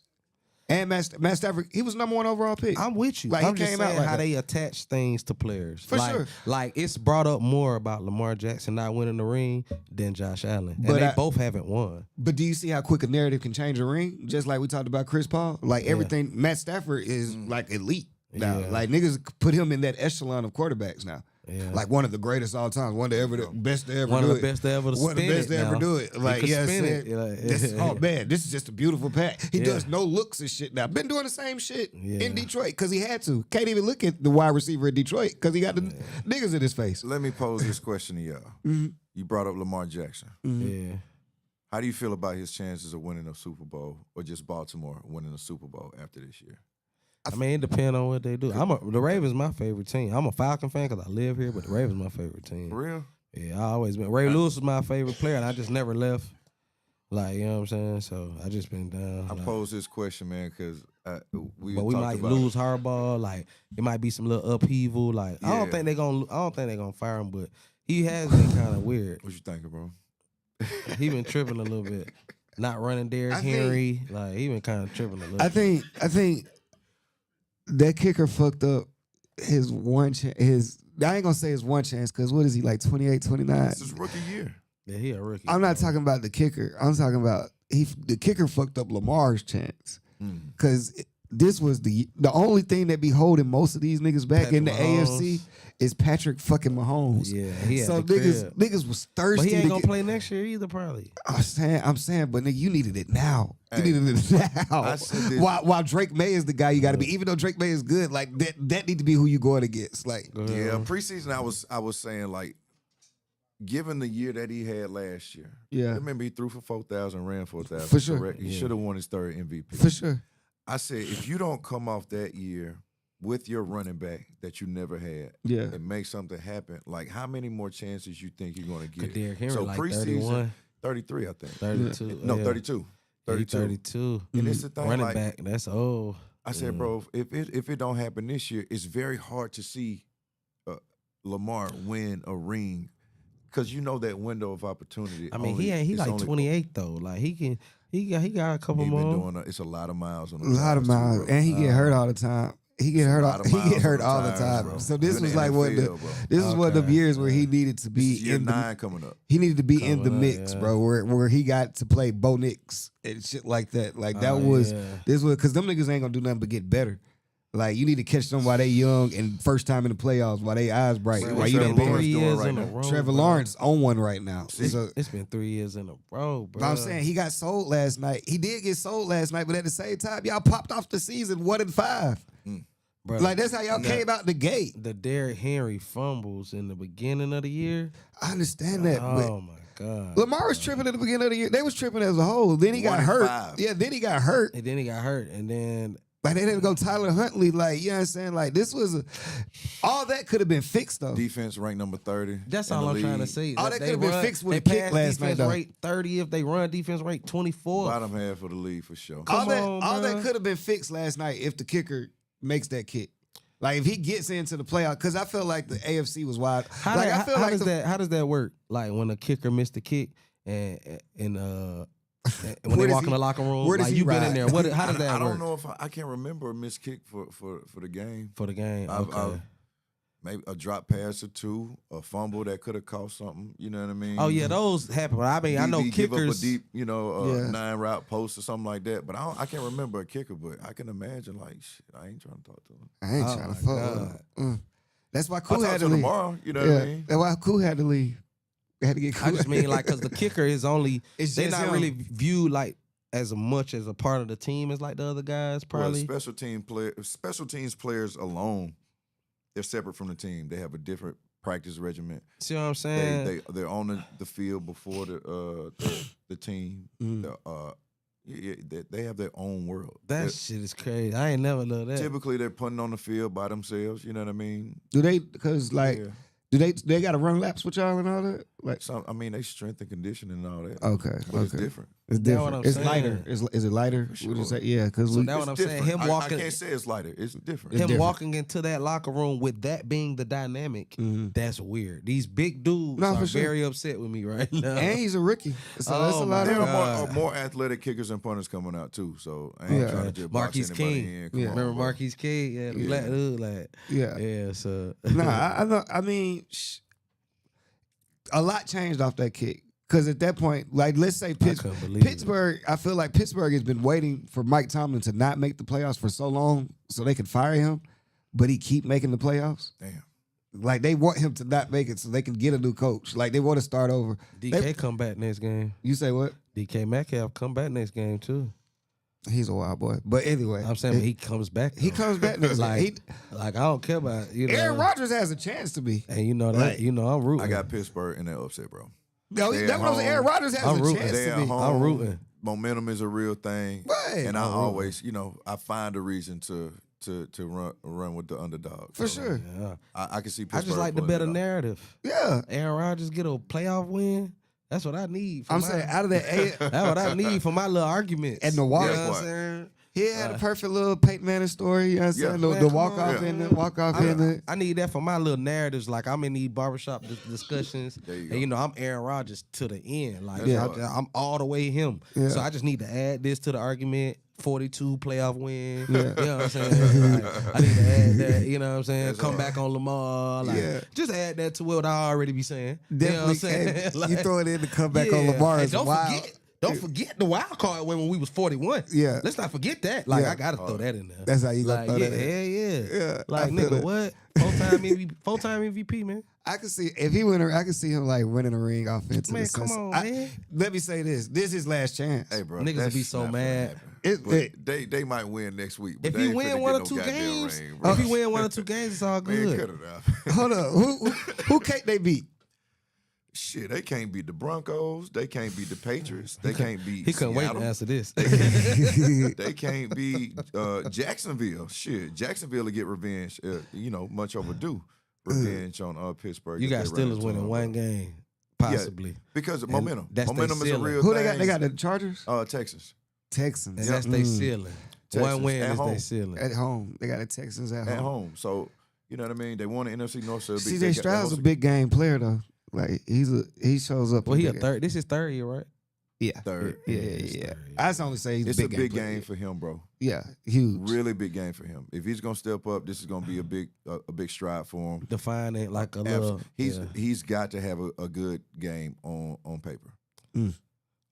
And Matt Stafford, he was number 1 overall pick.
I'm with you.
Like, he
I'm just
came
saying
out like
how
that.
they attach things to players.
For
like,
sure.
Like it's brought up more about Lamar Jackson not winning the ring than Josh Allen, and
But
they
I-
both haven't won.
But do you see how quick a narrative can change a ring? Just like we talked about Chris Paul. Like everything, Matt Stafford is like elite now.
Yeah.
Like niggas put him in that echelon of quarterbacks now.
Yeah.
Like one of the greatest all time. One of the best to ever
One
do
of
it.
the best to ever
One of the
spin
best
it
to ever
now.
do it.
He
Like
could
yeah,
spin
said,
it. Like,
this, oh man, this is just a beautiful pack. He
Yeah.
does no looks and shit now. Been doing the same shit
Yeah.
in Detroit because he had to. Can't even look at the wide receiver in Detroit because he got the niggas in his face.
Let me pose this question to y'all.
Mm-hmm.
You brought up Lamar Jackson.
Yeah.
How do you feel about his chances of winning a Super Bowl or just Baltimore winning a Super Bowl after this year?
I mean, it depends on what they do. The Ravens my favorite team. I'm a Falcon fan because I live here, but the Ravens my favorite team.
For real?
Yeah, I always been. Ray Lewis was my favorite player, and I just never left. Like, you know what I'm saying? So I just been down.
I
like,
pose this question, man, because we
but we
talked
might
about
lose Harbaugh. Like, it might be some little upheaval. Like, I don't
Yeah.
think they're gonna fire him, but he has been kind of weird.
What you thinking, bro?
He been tripping a little bit. Not running Derrick
I think-
Henry. Like, he been kind of tripping a little.
I think that kicker fucked up his one chance. I ain't gonna say his one chance because what is he like 28, 29?
This is rookie year.
Yeah, he a rookie.
I'm not
bro.
talking about the kicker. I'm talking about the kicker fucked up Lamar's chance because this was the only thing that be holding most of these niggas back in the
Patrick Mahomes.
AFC is Patrick fucking Mahomes.
Yeah, he had
so
the crib.
niggas was thirsty.
But he ain't
to
gonna
get,
play next year either, probably.
I'm saying, but nigga, you needed it now.
Hey,
You needed it now.
I said this-
While Drake May is the guy you got to be, even though Drake May is good, like that need to be who you going against. Like,
Yeah, preseason I was saying like, given the year that he had last year,
Yeah.
remember he threw for 4,000, ran 4,000.
For sure.
Correct? He
Yeah.
should have won his third MVP.
for sure.
I said if you don't come off that year with your running back that you never had,
Yeah.
and make something happen, like how many more chances you think you're going to get?
Derrick Henry
so
like
preseason,
31,
33, I think.
32.
No,
yeah.
32.
He
32.
32.
And it's the thing,
Running
like,
back, that's old.
I said, bro, if it don't happen this year, it's very hard to see Lamar win a ring because you know that window of opportunity.
I mean,
only-
he
it's
like
only-
28 though. Like he got a couple
He been
more.
doing it's a lot of miles on
A lot of miles, and he get hurt all the time. He get hurt.
a lot of
He
miles
get hurt
on
all the
tires,
time.
bro.
So this
In
was
the
like one of the.
NFL, bro.
This was one of the
Okay.
years where he needed to
This
be
is year
in the.
9 coming up.
He needed to be in the
Coming up,
mix,
yeah.
bro. Where he got to play Bo Nix and shit like that. Like that
Oh,
was
yeah.
this was because them niggas ain't gonna do nothing but get better. Like you need to catch them while they young and first time in the playoffs while they eyes bright.
Bro,
While
what
you
Trevor
done
Lawrence
been.
doing
3 years
right
in a
now?
row.
Trevor
bro.
Lawrence on one right now. So,
It's been 3 years in a row, bro.
but I'm saying he got sold last night. He did get sold last night, but at the same time, y'all popped off the season 1-5.
bro,
Like that's how y'all came out the gate.
the Derrick Henry fumbles in the beginning of the year.
I understand that,
Oh
but
my God.
Lamar was tripping at the beginning of the year. They was tripping as a whole. Then he got
1-5.
hurt. Yeah, then he got hurt.
And then he got hurt. And then
Like they didn't go Tyler Huntley. Like, you know what I'm saying? Like this was all that could have been fixed though.
Defense ranked number 30.
that's
in
all
the
I'm trying to
league.
say.
All that could have been fixed with a
they
kick
pass
last night,
defense
though.
rate 30th. They run defense rate 24.
Bottom half of the league for sure.
all
Come
that,
on,
all that
bruh.
could have been fixed last night if the kicker makes that kick. Like if he gets into the playoff, because I felt like the AFC was wide.
How,
like
that-
I feel
how
like
does that? How does that work? Like when a kicker missed the kick and when
Where
they
does
walk in
he-
the locker room,
where does
like
he
you been in
ride?
there. How does that
I
work
don't know if I can't remember a missed kick for the game.
for the game?
I've-
Okay.
Maybe a drop pass or two, a fumble that could have cost something. You know what I mean?
Oh yeah, those happen. But I mean, I know
DB give up a
kickers.
deep,
Yeah.
9-route post or something like that. But I can't remember a kicker. But I can imagine like, shit, I ain't trying to talk to him.
I ain't
Oh,
trying
my
to fuck with
God.
him. That's why
I'll
Cool
talk
had
to
to
him
leave.
tomorrow. You know
Yeah,
what I mean?
that's why Cool had to leave. They had to get Cool.
I just mean like because the kicker is only
It's
they're
just
not
him.
really viewed like as much as a part of the team as like the other guys
Well,
probably.
special teams players alone, they're separate from the team. They have a different practice regimen.
See what I'm saying?
They're on the field before the team.
Mm.
They have their own world.
That shit is crazy. I ain't never know that.
Typically, they're putting on the field by themselves. You know what I mean?
Do they? Because like,
Yeah.
do they got to run laps with y'all and all that? Like,
So I mean, they strength and conditioning and all that.
okay,
But it's
okay.
different.
It's
That's what
different.
I'm
It's
saying.
lighter. Is it lighter?
For
Would you
sure.
say? Yeah, because
So
we.
that what I'm
It's
saying.
different.
Him walking,
I can't say it's lighter. It's different.
It's
him
different.
walking into that locker room with that being the dynamic, that's weird. These big dudes
No,
are
for sure.
very upset with me right now.
And he's a rookie, so that's a
Oh,
lot
my
There
of.
God.
are more athletic kickers and punters coming out too. So I ain't
Yeah.
trying to just
Marquise
box anybody
King.
in. Come
Yeah.
on,
Remember
bro.
Marquise King? Yeah, the black dude, like
Yeah.
So
Nah, I know. I mean, a lot changed off that kick. Because at that point, like, let's say
couldn't believe it.
Pittsburgh, I feel like Pittsburgh has been waiting for Mike Tomlin to not make the playoffs for so long so they could fire him, but he keep making the playoffs.
Damn.
Like, they want him to not make it so they can get a new coach. Like, they want to start over.
DK come back next game.
You say what?
DK Metcalf come back next game too.
He's a wild boy. But anyway.
I'm saying but he comes back.
he
though.
comes back next
like,
week.
like I don't care about
Aaron Rodgers has a chance to be.
And you know that.
Like,
I'm rooting.
I got Pittsburgh in that upset, bro.
No,
They
that's
at
what I'm saying.
home.
Aaron Rodgers has
I'm
a
rooting.
chance
They
to
at
be.
home.
I'm rooting.
Momentum is a real thing,
Right.
and I
I'm
always, I find a reason to run with the underdog.
For
So,
sure.
Yeah.
I can see.
I
Pittsburgh
just like the
pulling
better
it off.
narrative.
Yeah.
Aaron Rodgers get a playoff win. That's what I need. For
I'm
my,
saying out of that
that's what I need for my little arguments.
And the walk-
You know what
Guess
I'm
what?
saying?
He had a perfect little Peyton Manning story, you know what I'm saying?
Yeah.
The,
Man,
the
come
walk
on.
off
Yeah.
in the walk off in the
I need that for my little narratives. Like I'm in these barbershop discussions,
There you
and
go.
I'm Aaron Rodgers to the end. Like
Yeah.
I'm all the way him.
Yeah.
So I just need to add this to the argument. 42 playoff win.
Yeah.
You know what I'm saying? Like, I need to add that. You know what I'm saying?
That's
Come
all
back on Lamar. Like,
Yeah.
just add that to what I already be saying.
definitely
You know what I'm saying?
came,
Like,
you throw it in to come back on
yeah.
Lamar
And
is wild.
Don't forget the wild card when we was 41.
Yeah.
Let's not forget that. Like
Yeah.
I gotta throw that in there.
That's how you gonna
like,
throw
yeah,
that in.
Yeah.
Yeah, I
Like
feel
nigga,
it.
what? Full-time MVP, man.
I can see if he win, I can see him like winning a ring offensive.
Man, come on, man.
Let me say this: this is his last chance.
Hey, bro,
Niggas
that's
be so
not gonna
mad.
happen.
It-
But
it-
they might win next week. But
If
they
he
ain't
win
finna
one
get
or
no
two
goddamn
games,
ring, bro.
if he win one or two games, it's all
Man, cut
good.
it out.
Hold up, who can't they beat?
Shit, they can't beat the Broncos. They can't beat the Patriots. They can't beat
He couldn't wait
Seattle.
to answer this.
They can't beat Jacksonville. Shit, Jacksonville will get revenge. Much overdue revenge on Pittsburgh.
You
if
got
they ran
Steelers
into
winning
them,
one
bro.
game, possibly.
Because of
And
momentum.
that's they
Momentum is a
ceiling.
real
Who
thing.
they got? They got the Chargers,
Texas
Texans.
And that's their ceiling.
Texans
One win
at
is
home.
their ceiling.
At home. They got the Texans at
at
home.
home. So you know what I mean. They won the NFC North. So
CJ Stroud's a big game player though. Like he shows up.
Well,
in
he a
big
third. This is third year, right?
Yeah.
third.
Yeah.
it's third, yeah.
I just only say he's
It's
a
a
big
big
player.
game for him, bro.
Yeah, huge.
Really big game for him. If he's gonna step up, this is gonna be a big stride for him.
Define it like a little.
He's got to have a good game on paper.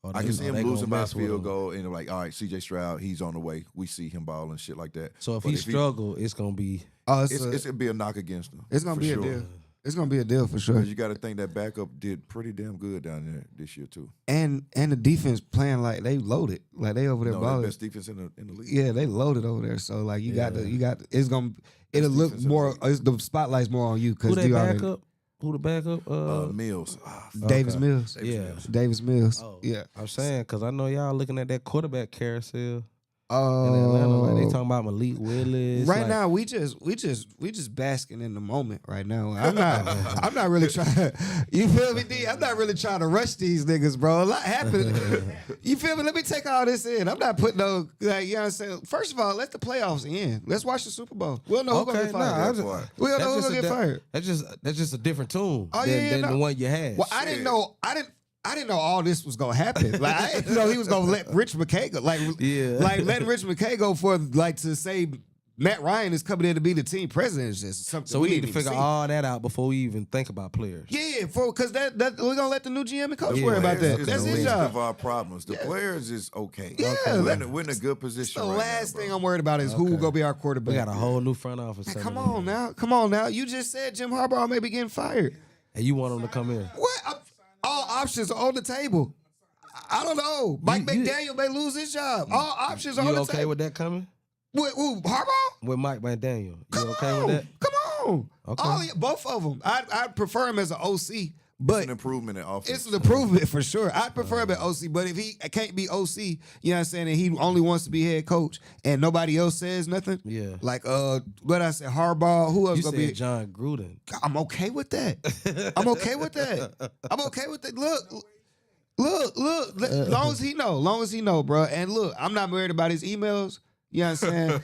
Oh,
I
they-
can see
oh,
him
they gonna
losing by a
mess with
field
him.
goal, and they're like, all right, CJ Stroud, he's on the way. We see him ball and shit like that.
So if
But
he struggle, it's gonna be.
Oh,
it's gonna be a knock against him.
it's gonna
for
be
sure.
a deal. It's gonna be a deal for sure.
Because you got to think that backup did pretty damn good down there this year too.
And the defense playing like they loaded, like they over there
No, the
balling.
best defense in the league.
Yeah, they loaded over there. So like you got it's gonna it'll
Best
look
defense in the
more.
league.
The spotlight's more on you
Who
because
they back up? Who the backup?
Mills.
Davis Mills.
Yeah.
Davis Mills.
Oh,
Yeah.
I'm saying because I know y'all looking at that quarterback carousel in Atlanta. Like they talking about Malik Willis.
Right
like,
now, we just basking in the moment. Right now, I'm not really trying. You feel me, D? I'm not really trying to rush these niggas, bro. A lot happened. You feel me? Let me take all this in. I'm not putting no, like, you know what I'm saying. First of all, let the playoffs end. Let's watch the Super Bowl. We'll know who's gonna get fired. We'll know who's gonna get fired.
That's just a different tune
Oh,
than the one you had.
Well, I didn't know all this was gonna happen. Like I didn't know he was gonna let Rich McKay go. Like letting Rich McKay go for to say Matt Ryan is coming in to be the team president is just something.
So we need to figure all that out before we even think about players.
Yeah, because that we're gonna let the new GM and coach
Yeah.
worry about that.
It's
That's
the
his
least
job.
of our problems. The players is okay.
Yeah,
we're in a good position.
The
right
last
now,
thing
bro.
I'm worried about is who gonna be our quarterback.
We got a whole new front office.
Man,
coming
come on now. You just said Jim Harbaugh may be getting fired.
And you want him to come in.
What? All options are on the table. I don't know. Mike McDaniel may lose his job. All options are on
You
the
okay
table.
with that coming?
With Harbaugh?
With Mike McDaniel. You
Come
okay
on.
with that?
Come on.
Okay.
Both of them. I'd prefer him as an OC,
It's
but
an improvement in offense.
it's an improvement for sure. I'd prefer him at OC, but if he can't be OC, you know what I'm saying, and he only wants to be head coach and nobody else says nothing.
Yeah.
Like what I said, Harbaugh, who else
You
gonna
said
be?
John Gruden.
I'm okay with that. I'm okay with that. I'm okay with that. Look. Long as he know, bro. And look, I'm not worried about his emails. You know what I'm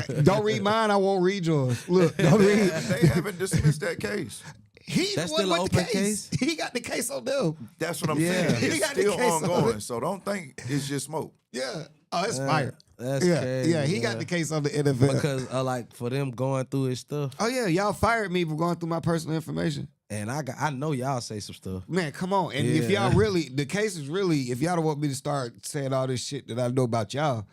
saying? Don't read mine, I won't read yours. Look, don't read.
They haven't dismissed that case.
He's
That's
the one
still an
with the
open
case. He got the case on them.
That's what I'm
Yeah.
saying.
He
It's
got the
still
case on
ongoing.
it.
So don't think it's just smoke.
Yeah. Oh, it's fire.
That's
yeah,
crazy.
yeah. He got the case on the NFL.
Because like for them going through his stuff,
Oh yeah, y'all fired me for going through my personal information.
and I know y'all say some stuff.
Man, come on. And if
Yeah.
y'all really, the case is really, if y'all don't want me to start saying all this shit that I know about y'all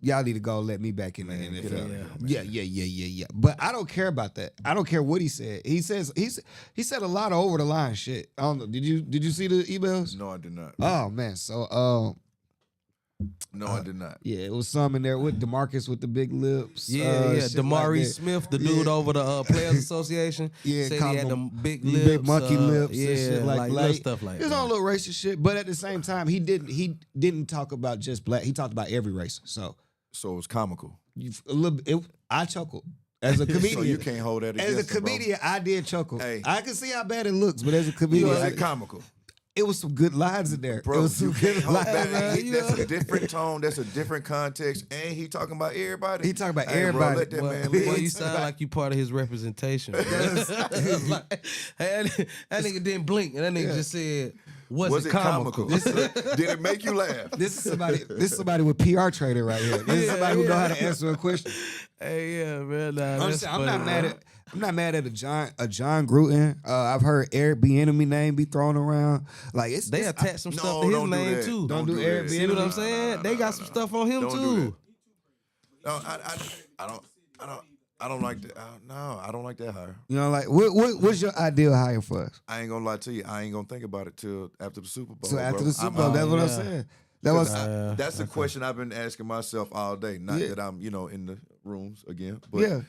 need to go let me back in the
get
NFL.
out of
Yeah. But I don't care about that. I don't care what he said. He said a lot of over the line shit. I don't know. Did you see the emails?
No, I did not.
Oh man. So
No, I did not.
yeah, it was some in there with DeMarcus with the big lips.
Yeah,
shit like
Damari
that.
Smith, the dude over the Players Association,
Yeah,
said he
called
had
them
them big
Big
lips,
monkey lips
yeah,
and shit like
little stuff like
There's
that.
all little racist shit, but at the same time, he didn't talk about just black. He talked about every race. So
So it was comical.
I chuckled as a comedian.
So you can't hold that against
As a
him, bro.
comedian, I did chuckle.
Hey.
I can see how bad it looks, but as a comedian,
Was it comical?
it was some good lines in there.
Bro,
it was some
you can't
good
hold
lines.
that.
man,
That's a different tone. That's a different context. And he talking about everybody.
He talking about
Hey, bro,
everybody.
let that
Well,
man
well,
live.
you sound like you part of his representation. Bro. Like, that nigga didn't blink, and that nigga just said, "Was it comical?"
Did it make you laugh?
This is somebody with PR training right here. This is somebody who know how to answer a question.
Hey, yeah, man. Nah,
I'm
that's
not
funny,
mad
bro.
at. I'm not mad at a John Gruden. I've heard Eric Bieniemy name be thrown around. Like
They attach some stuff to his
don't do
name
that.
too.
Don't do
that.
Airbnb.
See what I'm
No,
saying? They got some stuff on him
Don't do
too.
that. No, I don't like that. No, I don't like that hire.
You know, like what's your ideal hire for us?
I ain't gonna lie to you. I ain't gonna think about it till after the Super Bowl.
So after
bro.
the Super
I'm
Bowl,
out.
that's what I'm
yeah.
saying. That was
That's the question I've been asking myself all day. Not
Yeah.
that I'm, in the rooms again, but
yeah.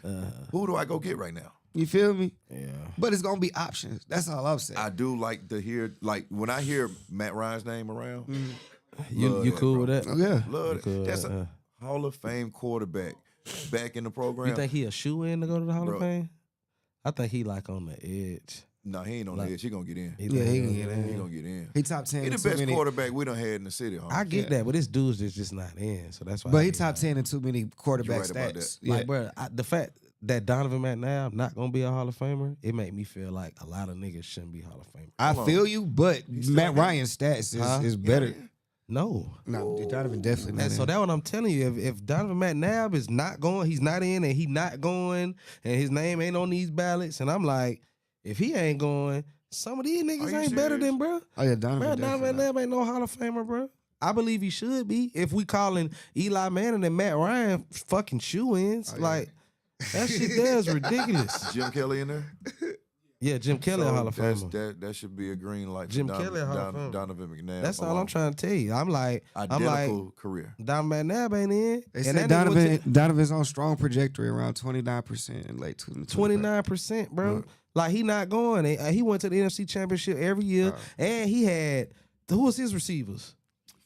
who do I go get right now?
You feel me?
Yeah.
But it's gonna be options. That's all I'm saying.
I do like to hear, like when I hear Matt Ryan's name around.
You
love
cool
bro.
with that?
Oh, yeah.
Love it.
Cool,
That's a Hall of Fame quarterback back in the program.
You think he a shoe in to go to the Hall
Bro.
of Fame? I think he like on the edge.
No, he ain't on the edge. He gonna get in.
Yeah, he can get
He
in.
gonna get in.
He top 10
He
in
the
too
best
many.
quarterback we done had in the city. Homie.
I get that, but this dude's just not in, so that's why.
But
I
he
ain't
top
like-
10 in too many quarterback
right about
stats.
that.
Yeah.
Like, bro, the fact that Donovan McNabb not gonna be a Hall of Famer, it make me feel like a lot of niggas shouldn't be Hall of Famers.
I
Hold on.
feel you, but
still
Matt
in there?
Ryan's stats
Huh?
is better.
No.
No, Donovan definitely not.
And so
in.
that's what I'm telling you. If Donovan McNabb is not going, he's not in, and he not going, and his name ain't on these ballots, and I'm like, if he ain't going, some of these niggas
you
ain't better
serious?
than bro.
Oh yeah,
Bro,
Donovan.
Donovan
definitely not.
McNabb ain't no Hall of Famer, bro. I believe he should be. If we calling Eli Manning and Matt Ryan fucking shoe-ins, like that shit there is ridiculous.
Jim Kelly in there.
Yeah, Jim Kelly
So
Hall of Famer.
that should be a green light.
Jim
for
Kelly Hall of Famer.
Donovan McNabb.
That's all I'm trying to tell you. I'm like,
Identical career.
Donovan McNabb ain't in.
They
And
said
that nigga went to
Donovan's on strong trajectory around 29% in late 2025.
29%, bro. Like he not going. He went to the NFC Championship every year, and he had who was his receivers?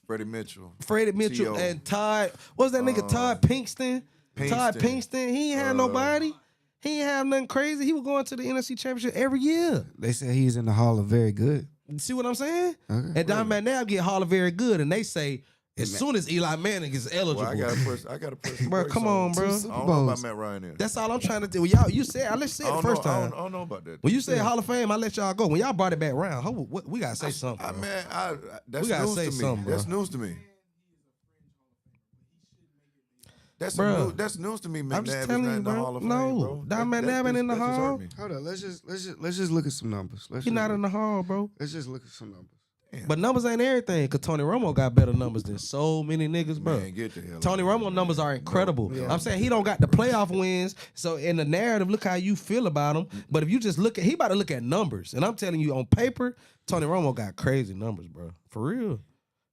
Freddie Mitchell.
Freddie Mitchell
T.O.
and Todd. What's that nigga? Todd Pinkston. Todd Pinkston. He ain't had nobody. He ain't have nothing crazy. He was going to the NFC Championship every year.
They said he's in the Hall of Very Good.
See what I'm saying?
Okay.
And Don McNabb get Hall of Very Good, and they say as soon as Eli Manning is eligible.
Well, I got a person.
Bro, come on, bro.
I don't know about Matt Ryan there.
That's all I'm trying to do. Y'all, you said, let's say it the first time.
I don't know about that.
When you say Hall of Fame, I let y'all go. When y'all brought it back around, we gotta say something. Bro.
That's
We gotta
news
say
to me.
something, bro.
That's news to me. That's news to me.
I'm just
McNabb is
telling
not
you,
in the
bro.
Hall of Fame,
No,
bro.
Don McNabb ain't in the
that just hurt
Hall.
me.
Hold on, let's just look at some numbers.
He not in the Hall, bro.
Let's just look at some numbers.
Damn.
But numbers ain't everything, because Tony Romo got better numbers than so many niggas, bro.
Man, get the hell
Tony
out of
Romo
here.
numbers are incredible.
No.
I'm saying he don't got the playoff wins. So in the narrative, look how you feel about him. But if you just look at, he about to look at numbers. And I'm telling you, on paper, Tony Romo got crazy numbers, bro. For real.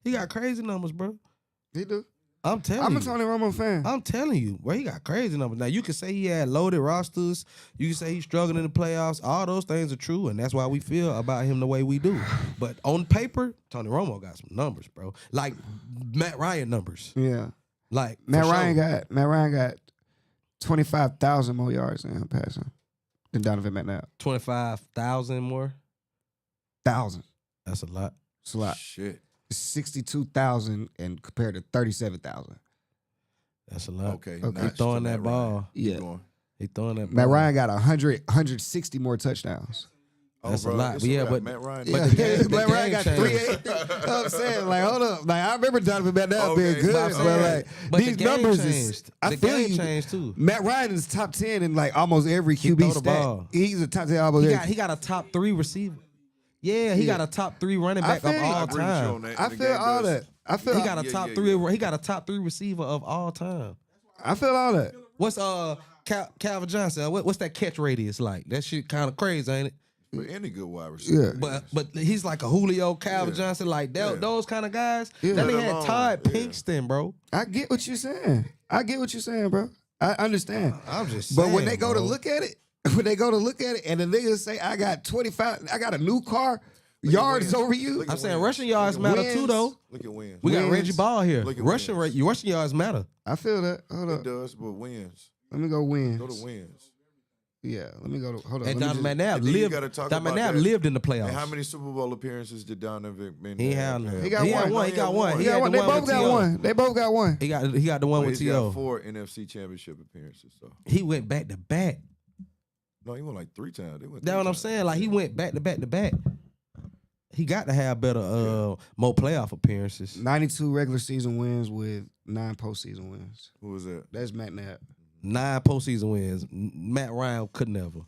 He got crazy numbers, bro.
He do.
I'm telling
I'm
you.
a Tony Romo fan.
I'm telling you, bro, he got crazy numbers. Now, you can say he had loaded rosters. You can say he's struggling in the playoffs. All those things are true, and that's why we feel about him the way we do. But on paper, Tony Romo got some numbers, bro. Like Matt Ryan numbers.
Yeah.
Like
Matt
for
Ryan
sure.
got 25,000 more yards than him passing than Donovan McNabb.
25,000 more.
1,000.
That's a lot.
It's a lot.
Shit.
62,000 and compared to 37,000.
That's a lot.
Okay.
Okay.
He
nice
throwing
to
that
Matt
ball.
Ryan. Keep
Yeah.
going.
He throwing that ball.
Matt Ryan got 160 more touchdowns.
That's
bro,
a lot.
it's
But yeah,
alright.
but
Matt Ryan.
But the game- the
Matt Ryan
game
got
changed.
380. You know what I'm saying? Like, hold up. Like, I remember Donovan McNabb
Okay,
being good,
but I'm
but
saying-
like
But
these
the game
numbers
changed.
is. I
The
feel
game
you.
changed too.
Matt Ryan is top 10 in like almost every
throw
QB
the
stat.
ball.
He's a top 10 almost every.
He got a top 3 receiver. Yeah, he got a top 3 running back
I
of
feel you.
all
I agree with you on
time.
that.
I
The
feel
game
all
does-
that. I feel.
He got a
Yeah,
top
yeah,
3.
yeah.
He got a top 3 receiver of all time.
I feel all that.
What's Calvin Johnson? What's that catch radius like? That shit kind of crazy, ain't it?
But any good wide receiver.
Yeah.
But he's like a Julio, Calvin
Yeah.
Johnson, like
Yeah.
those kind of guys.
Yeah.
That
Let
nigga had
alone-
Todd
yeah.
Pinkston, bro.
I get what you're saying. Bro. I understand.
I'm just
But
saying,
when they go to
bro.
look at it, and the niggas say I got 25, I got a new car, yards
wins.
over you.
Look at
I'm saying
wins.
rushing yards matter
Wins.
too, though.
Look at wins.
We got
Wins.
Reggie Ball here.
Look at
Rushing
wins.
yards matter.
I feel that. Hold
It
up.
does, but wins.
Let me go wins.
Go to wins.
Yeah, let me go to. Hold on.
And
let
Don
me just-
McNabb
and then you
lived.
gotta talk
Don
about
McNabb
that.
lived in the playoffs.
And how many Super Bowl appearances did Donovan McNabb
He had
have?
none.
He got one.
He got one.
They
He had the
both
one with
got
T.O.
one. They both got one.
He got the one
Well,
with
he's got
T.O.
4 NFC Championship appearances. So
He went back to back.
no, he went like 3 times. They went
That's
3
what I'm
times.
saying. Like he went back to back to back. He got to have better, more playoff appearances.
92 regular season wins with 9 postseason wins.
Who was that?
That's Matt Knapp.
9 postseason wins. Matt Ryan could never.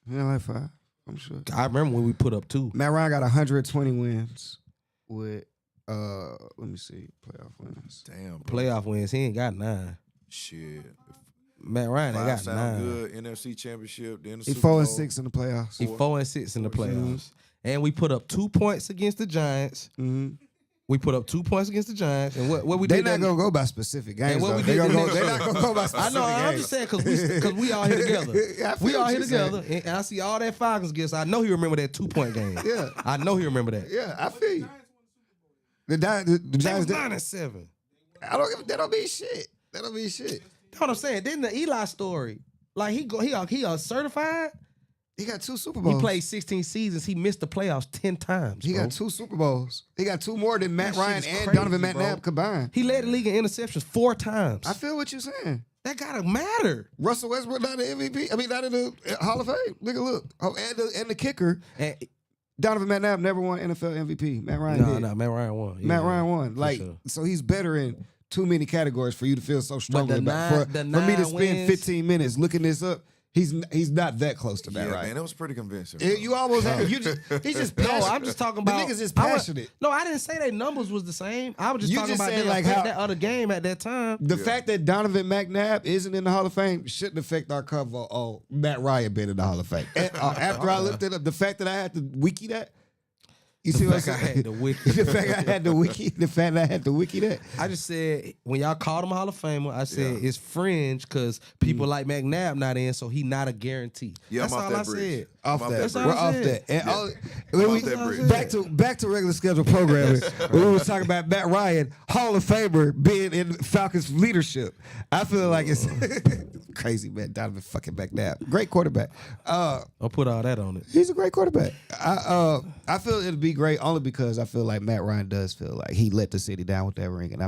Yeah, like 5. I'm sure.
I remember when we put up 2.
Matt Ryan got 120 wins with let me see, playoff wins.
Damn. Bro.
Playoff wins. He ain't got 9.
Shit.
Matt Ryan ain't
5
got
sound
9.
good. NFC Championship. Then the
He
Super
4
Bowl.
and 6 in the playoffs.
He 4 and 6 in the playoffs. And we put up 2 points against the Giants.
Mm-hmm.
We put up 2 points against the Giants. And what we
They're
did
not
that-
gonna go by specific games.
what
though.
we
They're
did the
not gonna go by
I
specific
know. I'm
games.
just saying because we all here together.
I feel
We all
what
here
you're saying.
together, and I see all that Falcons gifts. I know he remember that 2-point game.
Yeah.
I know he remember that.
Yeah, I feel you. The
They
Giants.
was 9-7.
I don't. That don't mean shit. That don't mean shit.
That's what I'm saying. Then the Eli story, like he certified.
He got 2 Super
He
Bowls.
played 16 seasons. He missed the playoffs 10 times.
He
bro.
got 2 Super Bowls. He got 2 more than Matt
That shit
Ryan
is
and
crazy,
Donovan
bro.
McNabb combined.
He led the league in interceptions 4 times.
I feel what you're saying.
That gotta matter.
Russell Westbrook not the MVP. I mean, not in the Hall of Fame. Look. Oh, and the kicker,
And,
Donovan McNabb never won NFL MVP. Matt Ryan did.
no, Matt Ryan won. Yeah,
Matt Ryan won.
for
Like,
sure.
so he's better in too many categories for you to feel so strongly
the
about. For me to
nine
spend
wins-
15 minutes looking this up He's not that close to Matt
Yeah,
Ryan.
man, it was pretty convincing.
You almost he's just passionate.
No, I'm just talking about
the niggas is passionate.
I didn't say their numbers was the same. I was just
You
talking
just
about
said,
that,
like,
affect
how-
that other game at that time.
The fact that Donovan McNabb isn't in the Hall of Fame shouldn't affect our cover on Matt Ryan being in the Hall of Fame. And, after I looked it up, the fact that I had to wiki that, you see what I'm
fact I
saying?
had to wiki.
The fact I had to wiki, the fact that I had to wiki that.
I just said when y'all called him a Hall of Famer, I said it's fringe because people like McNabb not in, so he not a guarantee.
Yeah,
That's
I'm off
all
that
I
bridge.
said.
Off
I'm
that.
That's all
We're
I
off
said.
that. And
I'm off that bridge.
back to regular schedule programming. When we were talking about Matt Ryan, Hall of Famer being in Falcons leadership. I feel like it's crazy, man. Donovan fucking McNabb. Great quarterback.
I'll put all that on it.
He's a great quarterback. I feel it'd be great only because I feel like Matt Ryan does feel like he let the city down with that ring, and I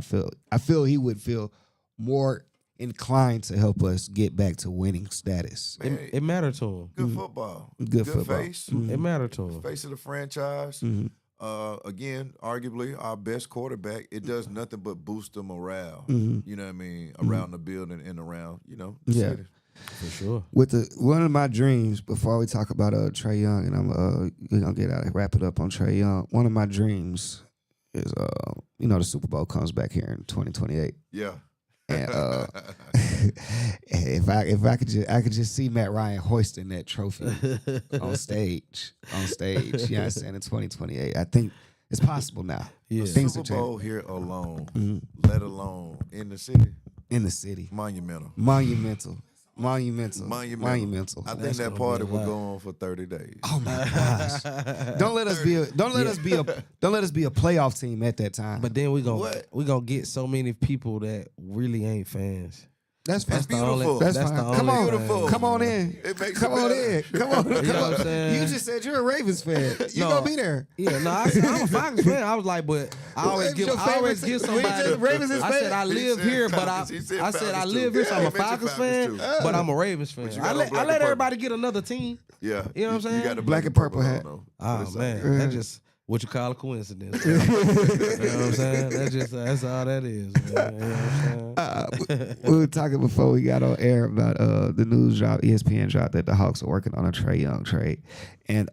feel he would feel more inclined to help us get back to winning status.
Man,
It mattered to him.
good football.
Good football.
Face.
It mattered to him.
Face of the franchise. Again, arguably our best quarterback. It does nothing but boost the morale. You know what I mean? Around the building and around, the
Yeah.
city.
For sure.
With one of my dreams, before we talk about Trey Young, and I'm gonna wrap it up on Trey Young. One of my dreams is the Super Bowl comes back here in 2028.
Yeah.
And if I could just see Matt Ryan hoisting that trophy on stage. You know what I'm saying? In 2028. I think it's possible now.
Yeah.
Things
Super
have changed.
Bowl here alone, let alone in the city,
In the city.
monumental.
Monumental.
I think that party will go on for 30 days.
Oh my gosh! Don't let us be a playoff team at that time.
But then we
What?
gonna get so many people that really ain't fans.
that's
That's
fine.
beautiful.
That's
That's
fine.
the
Come
only
on,
thing.
come on in.
It makes
Come
it
on
better.
in. Come on.
You know
Come
what I'm
on.
saying?
You just said you're a Ravens fan. You
No.
gonna be there.
Yeah, no, I'm a Falcons fan. I was like, but I always
What's
give
your favorite team?
somebody.
Ravens is
I said
fan?
I
He
live
said
here, but
Falcons. He said
I said I
Falcons
live
too.
here, so I'm
Yeah,
a
he mentioned
Falcons
Falcons
fan,
too.
but I'm a Ravens fan.
But you
I
got
let
on black and
everybody get another team.
Yeah.
You know what I'm saying?
You got the
Black and purple hat.
on, though.
Oh
But it's
man, that just what you call a coincidence. You know what I'm saying? That's all that is. Man. You know what I'm saying?
We were talking before we got on air about the news drop, ESPN drop that the Hawks are working on a Trey Young trade, and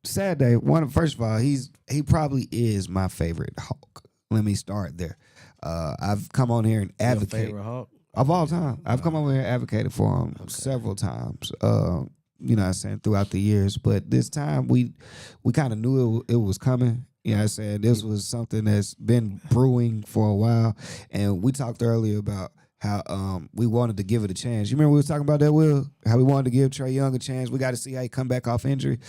sad day. First of all, he probably is my favorite Hawk. Let me start there. I've come on here and
Your
advocate
favorite Hawk?
of all time. I've come over here and advocated for him several times. You know what I'm saying, throughout the years. But this time we kind of knew it was coming. You know what I'm saying? This was something that's been brewing for a while. And we talked earlier about how we wanted to give it a chance. You remember we was talking about that, Will? How we wanted to give Trey Young a chance. We got to see how he come back off injury.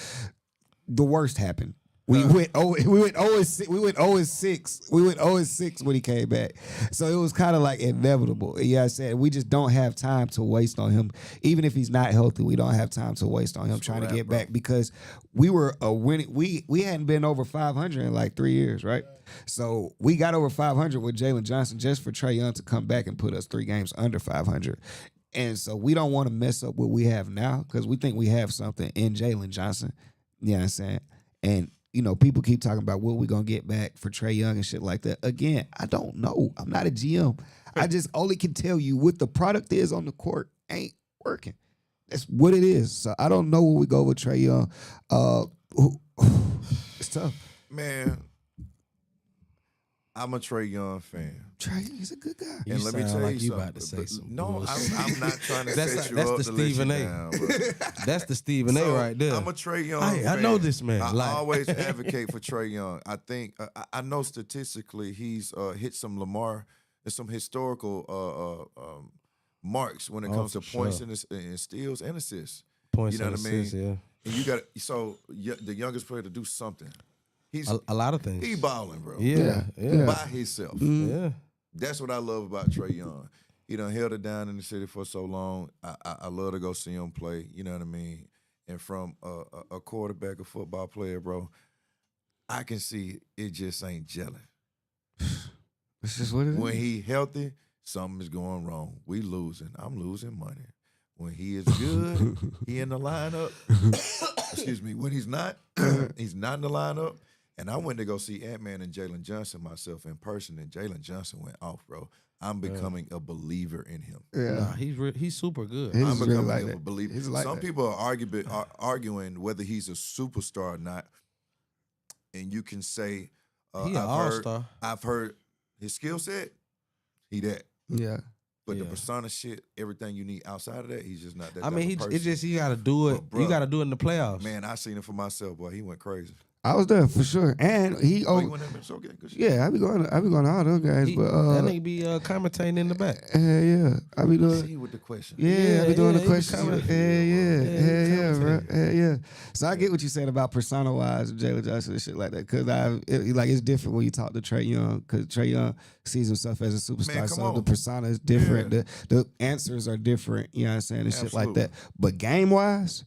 The worst happened. We went 0-6. We went 0-6. We went 0-6 when he came back. So it was kind of like inevitable. Yeah, I said we just don't have time to waste on him. Even if he's not healthy, we don't have time to waste on him trying to get back because we were a winning. We hadn't been over 500 in like 3 years, right? So we got over 500 with Jalen Johnson just for Trey Young to come back and put us 3 games under 500. And so we don't want to mess up what we have now because we think we have something in Jalen Johnson. You know what I'm saying? And people keep talking about what we're going to get back for Trey Young and shit like that. Again, I don't know. I'm not a GM. I just only can tell you what the product is on the court ain't working. That's what it is. So I don't know where we go with Trey Young. It's tough.
Man, I'm a Trey Young fan.
Trey, he's a good guy.
You
And let me
sound
tell
like
you
you about to
something.
say some
No,
bullshit.
I'm not trying to
That's
set you
the
up to
Stephen
let you
A.
down. But
That's the Stephen A.
So,
right there.
I'm a Trey Young
I
fan.
know this man.
I
Like-
always advocate for Trey Young. I think I know statistically he's hit some some historical marks when it comes to
for
points
sure.
and steals and assists.
Points
You know
and
what I mean?
assists, yeah.
And you got the youngest player to do something. He's
A lot of things.
he balling, bro.
Yeah, yeah.
By himself.
Yeah.
That's what I love about Trey Young. He done held it down in the city for so long. I love to go see him play. You know what I mean? And from a quarterback, a football player, bro, I can see it just ain't gelling.
This is what it is.
When he healthy, something is going wrong. We losing. I'm losing money. When he is good, he in the lineup. Excuse me. When he's not in the lineup. And I went to go see Ant-Man and Jalen Johnson myself in person, and Jalen Johnson went off, bro. I'm becoming a believer in him.
Yeah.
Nah, he's super good.
He's
I'm
really
becoming
like
a
that.
believer.
He's like
Some
that.
people are arguing whether he's a superstar or not, and you can say,
He an all-star.
I've heard his skill set. He that.
Yeah.
But the
Yeah.
persona shit, everything you need outside of that, he's just not that.
I mean,
type of
it's
person.
just he got to do it.
But, bruh,
You got to do it in the playoffs.
Man, I seen it for myself, boy. He went crazy.
I was there for sure. And he
Oh, you went there, so okay, good shit.
yeah, I be going to all those guys,
He-
but
that nigga be commentating in the back.
yeah. I be doing
See with the question.
Yeah, I be doing
yeah,
the
he
questions.
commentating.
Yeah, bro.
commentating.
Yeah. So I get what you said about persona wise, Jalen Johnson and shit like that. Cause it's different when you talk to Trae Young, cause Trae Young sees himself as a superstar.
Man, come
So
on.
the persona is different.
Yeah.
The answers are different. You know what I'm saying? And shit like
Absolutely.
that. But game wise,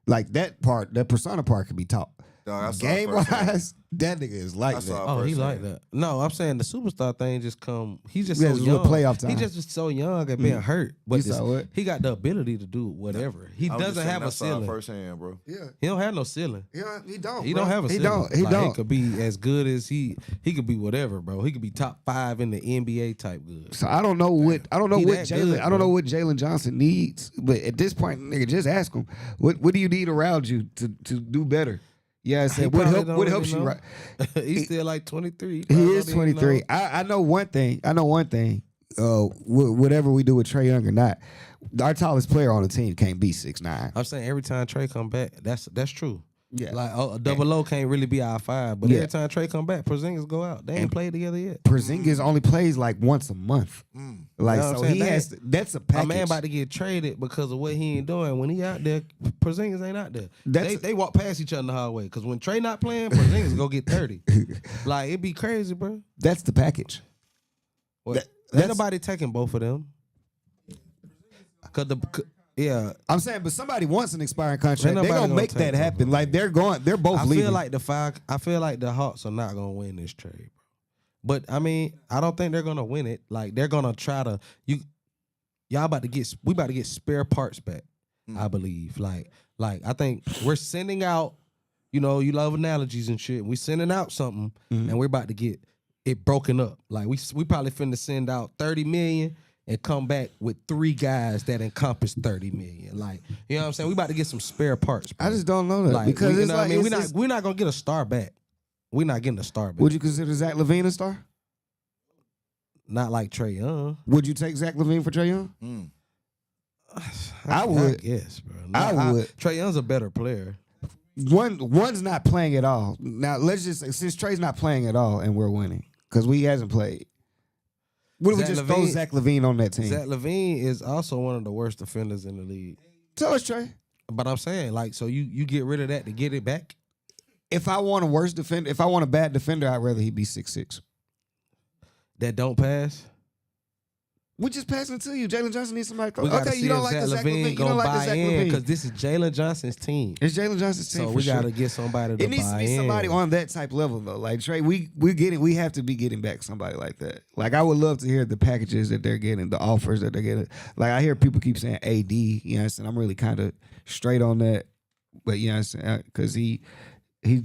like that persona part can be taught.
Dog, I saw it
Game
firsthand.
wise, that nigga is like
I
that.
saw it
Oh, he
firsthand.
like that. No, I'm saying the superstar thing just come. He's just
Yeah,
so
it's
young.
with playoff time.
He just was so young and being hurt, but
You saw what?
he got the ability to do whatever. He
I was just
doesn't
saying,
have
I
a
saw it
ceiling.
firsthand, bro.
Yeah.
He don't have no ceiling.
Yeah, he don't.
He
bro.
don't have a
He
ceiling.
don't. He
Like,
don't.
He could be as good as he could be whatever, bro. He could be top 5 in the NBA type good.
So I don't know what
He that
Jalen
good,
I don't know
bro.
what Jalen Johnson needs, but at this point, nigga, just ask him what do you need around you to do better? Yeah, I said what helps you right.
He's still like 23.
He is 23. I know one thing. Whatever we do with Trae Young or not, our tallest player on the team can't be 6'9".
I'm saying every time Trey come back, that's true.
Yeah.
Like a double O can't really be our 5, but
Yeah.
every time Trey come back, Porzingis go out. They ain't played together yet.
Porzingis only plays like once a month. Like
You know what
so
I'm saying?
he has to, that's a
My
package.
man about to get traded because of what he ain't doing. When he out there, Porzingis ain't out there.
That's-
They walk past each other in the hallway because when Trey not playing, Porzingis go get 30. Like it be crazy, bro.
That's the package.
What? Ain't
that's-
nobody taking both of them. Yeah.
I'm saying, but somebody wants an expiring contract.
Ain't
They're
nobody
gonna
gonna
make
take
that
both
happen.
of
Like they're both
I
leaving.
feel like the Hawks are not gonna win this trade, bro. But I mean, I don't think they're gonna win it. Like they're gonna try to we about to get spare parts back. I believe. Like I think we're sending out. You know, you love analogies and shit. We sending out something, and we're about to get it broken up. Like we probably finna send out 30 million. And come back with 3 guys that encompass 30 million. Like, you know what I'm saying? We about to get some spare parts, bro.
I just don't know that
Like,
because
you
it's
know what
like
I mean? We're not gonna get a star back. We're not getting a star back.
Would you consider Zach LaVine a star?
Not like Trey Young.
Would you take Zach LaVine for Trae Young? I would.
Yes, bro.
I would.
Trey Young's a better player.
One's not playing at all. Now let's just say since Trey's not playing at all and we're winning because he hasn't played. What if we
Zach
just throw
LaVine-
Zach LaVine on that team?
Zach LaVine is also one of the worst defenders in the league.
So is Trey.
But I'm saying, like, so you get rid of that to get it back?
If I want a bad defender, I'd rather he be 6'6".
That don't pass?
We just passing it to you. Jalen Johnson needs somebody close.
We gotta
Okay,
see
you don't
if
like
Zach
the Zach
LaVine
LaVine. You
gonna
don't like the
buy
Zach
in because
LaVine.
this is Jalen Johnson's team.
It's Jalen Johnson's team
So
for
we
sure.
gotta get somebody to
It needs to
buy
be
in.
somebody on that type level though. Like Trey, we have to be getting back somebody like that. Like I would love to hear the packages that they're getting, the offers that they're getting. Like I hear people keep saying AD, you know what I'm saying? I'm really kind of straight on that. But you know what I'm saying? Because he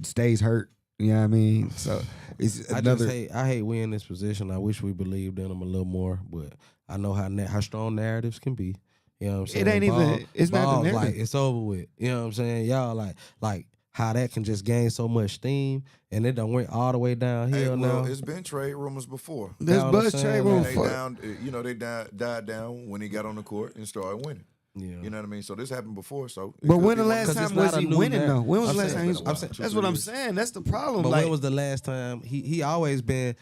stays hurt. You know what I mean? So it's another.
I hate we in this position. I wish we believed in them a little more, but I know how strong narratives can be. You know what I'm saying?
It ain't even. It's not the
Ball's
narrative.
like it's over with. You know what I'm saying? Y'all like how that can just gain so much steam and it done went all the way downhill now.
It's been trade rumors before.
There's
Know what I'm
buzz
saying?
trade
Like,
room
They
for.
died down when he got on the court and started winning.
Yeah.
You know what I mean? So this happened before. So, it
But
could
when
be
the
one
last
of
Because
time
it's
was
not a
he
new
winning
narrative.
though? When was
I'm
the last
saying-
time he
I'm
was?
saying-
That's what I'm saying. That's the problem.
But
Like
when was the last time he always been?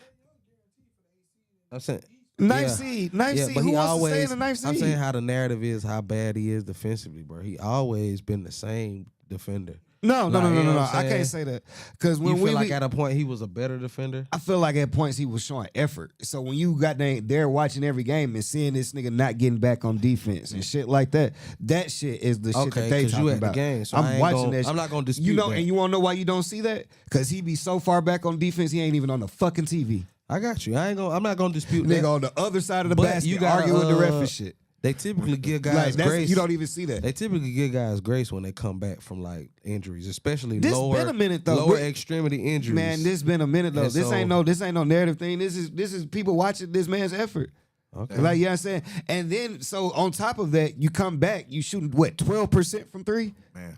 I'm saying
ninth seed. Ninth
Yeah,
seed.
but
Who
he
wants
always.
to stay in the ninth seed?
I'm saying how the narrative is how bad he is defensively, bro. He always been the same defender.
No.
Like, you know what I'm
I can't
saying?
say that because
You
when
feel
we
like at a point he was a better defender?
I feel like at points he was showing effort. So when you got there watching every game and seeing this nigga not getting back on defense and shit like that, that shit is the shit
Okay,
that they
'cause
talking
you at the
about.
game, so I
I'm
ain't
watching
gon-
that.
I'm not gonna dispute
You know,
that.
and you want to know why you don't see that? Because he be so far back on defense, he ain't even on the fucking TV.
I got you. I'm not gonna dispute
Nigga
that.
on the other side of the
But
basket,
you gotta,
arguing with the ref and shit.
They typically give guys
Like that's,
grace.
you don't even see that.
They typically give guys grace when they come back from like injuries, especially
This
lower,
been a minute, though.
lower
We're-
extremity injuries.
Man, this been a minute though.
And
This
so-
ain't no narrative thing. This is people watching this man's effort.
Okay.
Like, you know what I'm saying? And then, so on top of that, you come back, you shooting, what, 12% from three?
Man.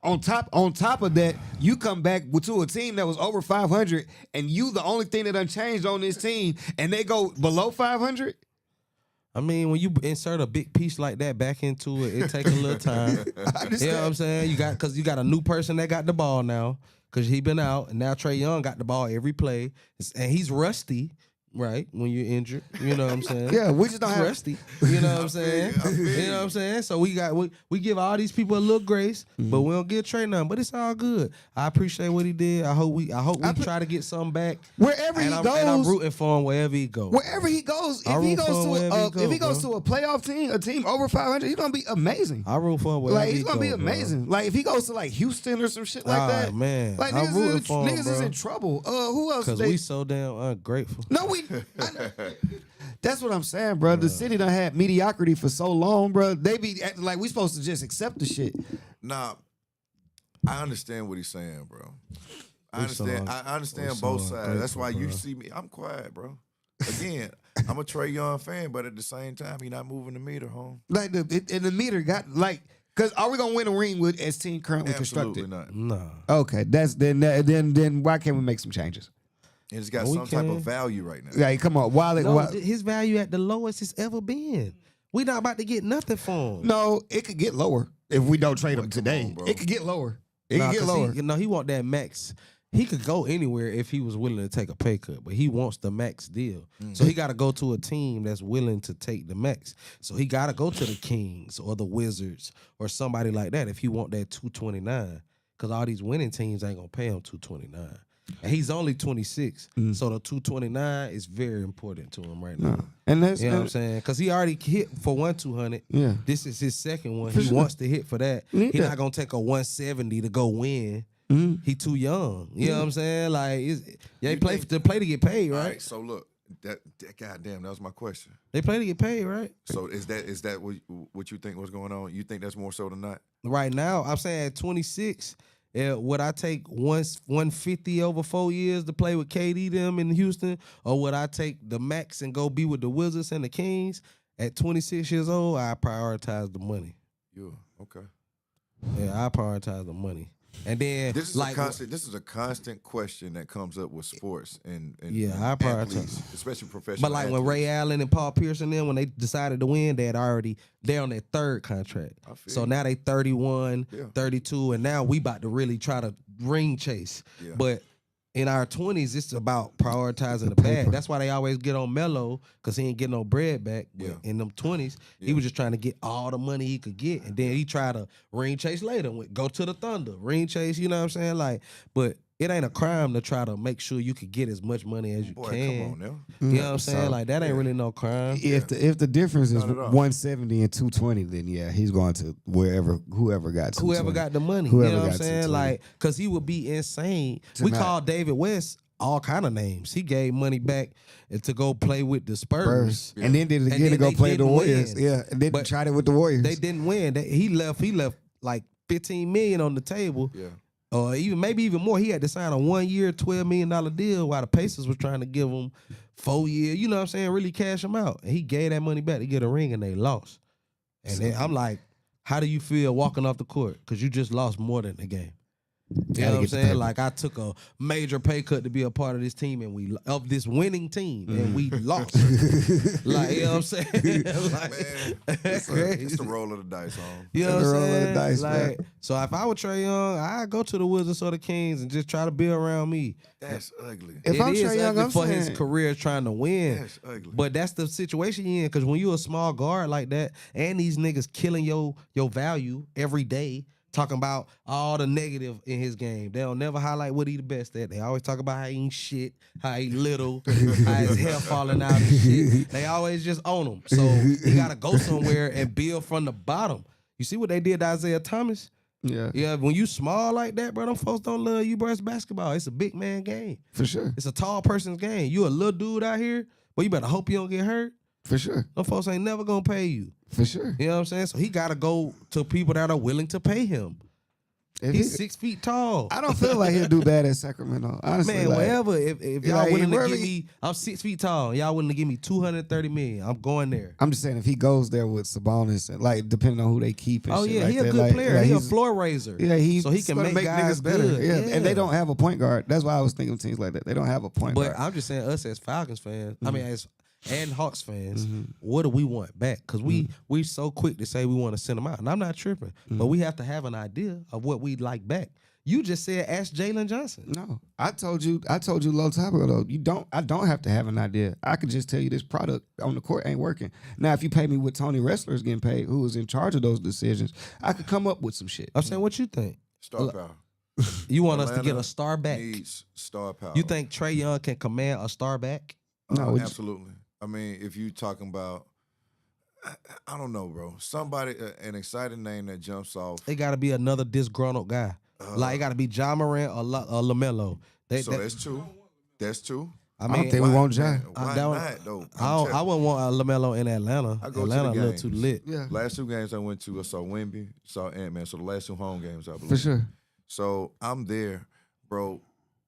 On top of that, you come back to a team that was over 500, and you the only thing that done changed on this team, and they go below 500?
I mean, when you insert a big piece like that back into it, it takes a little time.
I understand.
You know what I'm saying? Because you got a new person that got the ball now, because he been out, and now Trae Young got the ball every play, and he's rusty. Right, when you're injured, you know what I'm saying?
Yeah, we just don't have
rusty. You know what I'm saying? You know what I'm saying? So we give all these people a little grace, but we don't give Trey nothing. But it's all good. I appreciate what he did. I hope we try to get something back.
Wherever he goes,
and I'm rooting for him wherever he goes.
Wherever he goes, if he goes to a playoff team, a team over 500, he's gonna be amazing.
I root for him wherever
Like, he's
he
gonna be amazing. Bro. Like, if he goes to like Houston or some shit like that,
man,
like
I'm rooting for him,
niggas
bro.
is in trouble. Who else?
Because we so damn ungrateful.
No, that's what I'm saying, bro. The city done had mediocrity for so long, bro. They be acting like we supposed to just accept the shit.
Nah, I understand what he's saying, bro. I understand both sides. That's why you see me. I'm quiet, bro. Again, I'm a Trae Young fan, but at the same time, he not moving the meter home.
Like the meter got like. Cause are we gonna win a ring with as team currently
Absolutely
constructed?
not.
No.
Okay, then why can't we make some changes?
And it's got some type of value right now.
Like, come on,
his value at the lowest it's ever been. We not about to get nothing for him.
No, it could get lower if we don't trade him today.
On,
it could get lower. It could get lower.
He want that max. He could go anywhere if he was willing to take a pay cut, but he wants the max deal. So he got to go to a team that's willing to take the max. So he got to go to the Kings or the Wizards or somebody like that if he want that 229. Because all these winning teams ain't gonna pay him 229. And he's only 26, so the 229 is very important to him right now.
And that's,
you know what I'm saying? Because he already hit for 200.
Yeah.
This is his second one. He wants to hit for that. He's not going to take a 170 to go win. He too young. You know what I'm saying? Like, they play to get paid, right?
All right, so look, that goddamn, that was my question.
They play to get paid, right?
So is that what you think was going on? You think that's more so than not?
Right now, I'm saying at 26, would I take 150 over 4 years to play with KD them in Houston, or would I take the max and go be with the Wizards and the Kings? At 26 years old, I prioritize the money.
Yeah, okay.
Yeah, I prioritize the money. And then
this is a constant question that comes up with sports and
I prioritize,
athletes, especially professional.
But like
athletes.
when Ray Allen and Paul Pierce and them, when they decided to win, they're on their third contract. So now they 31, 32, and now we about to really try to ring chase. Yeah. But in our 20s, it's about prioritizing the bag. That's why they always get on Melo, because he ain't getting no bread back. But in them 20s, he was just trying to get all the money he could get. And then he tried to ring chase later. Go to the Thunder, ring chase, you know what I'm saying? Like, but it ain't a crime to try to make sure you could get as much money as you can.
Come on now.
You know what I'm saying? Like, that ain't really no crime.
If the difference is 170 and 220, then he's going to whoever got
the money.
Whoever
you know what I'm
got
saying? Like, because he would be insane. We called David West all kind of names. He gave money back to go play with the Spurs.
And then did it again to go play the Warriors.
Win.
Yeah, and then tried it with the Warriors.
They didn't win. He left like $15 million on the table. Yeah. Or maybe even more. He had to sign a 1 year, $12 million deal while the Pacers was trying to give him 4 years. You know what I'm saying? Really cash him out. And he gave that money back to get a ring, and they lost. And then I'm like, how do you feel walking off the court? Because you just lost more than the game. You know what I'm saying? Like, I took a major pay cut to be a part of this team, and of this winning team, and we lost. Like, you know what I'm saying? Like,
man, it's the roll of the dice, on.
You know what I'm saying?
Of the dice,
like, so if I were Trae Young, I'd go to the Wizards or the Kings and just try to build around me.
That's ugly.
If I'm Trae Young, I'm
for
saying,
his career trying to win.
That's ugly.
But that's the situation you're in, because when you're a small guard like that, and these niggas killing your value every day, talking about all the negative in his game. They'll never highlight what he the best at. They always talk about how he ain't shit, how he little, how his hair falling out and shit. They always just own him. So he got to go somewhere and build from the bottom. You see what they did to Isaiah Thomas?
Yeah.
Yeah, when you small like that, bro, them folks don't love you, bro. It's basketball. It's a big man game.
For sure.
It's a tall person's game. You a little dude out here, but you better hope you don't get hurt.
For sure.
Them folks ain't never going to pay you.
For sure.
You know what I'm saying? So he got to go to people that are willing to pay him.
If
He's
he-
6 feet tall.
I don't feel like he'll do bad at Sacramento. Honestly,
Man,
like,
wherever. If y'all
like,
willing to
wherever
give me, I'm 6 feet tall. Y'all willing to give me $230 million. I'm going there.
I'm just saying if he goes there with Sabonis and like depending on who they keep. And
Oh
shit
yeah,
like
he a
that,
good
like,
player.
yeah,
He a
he's-
floor raiser.
Yeah,
so he can
gonna
make guys better.
Yeah. and they don't have a point guard. That's why I was thinking of teams like that. They don't have a point
But
guard.
I'm just saying, us as Falcons fans, I mean, as and Hawks fans,
Mm-hmm.
what do we want back? Because we so quick to say we want to send them out, and I'm not tripping, but we have to have an idea of what we'd like back. You just said ask Jalen Johnson.
No, I told you a long time ago though. I don't have to have an idea. I could just tell you this product on the court ain't working. Now, if you pay me what Tony Wrestler is getting paid, who was in charge of those decisions, I could come up with some shit.
I'm saying, what you think?
Star power.
You want us to get
Atlanta
a star back?
Needs star power.
You think Trae Young can command a star back?
No, it's-
absolutely. I mean, if you talking about, I don't know, bro. Somebody, an exciting name that jumps off.
It got to be another disgruntled guy. Like it got to be John Morant or LaMelo.
So that's two. That's two.
I
I
mean,
don't think we want John.
Why
that one-
not though?
I wouldn't want LaMelo in Atlanta.
I go
Atlanta a
to the
little
games.
too lit.
Yeah,
Last two games I went to, I saw Wemby, saw Ant-Man. So the last two home games, I believe.
for sure.
So I'm there, bro.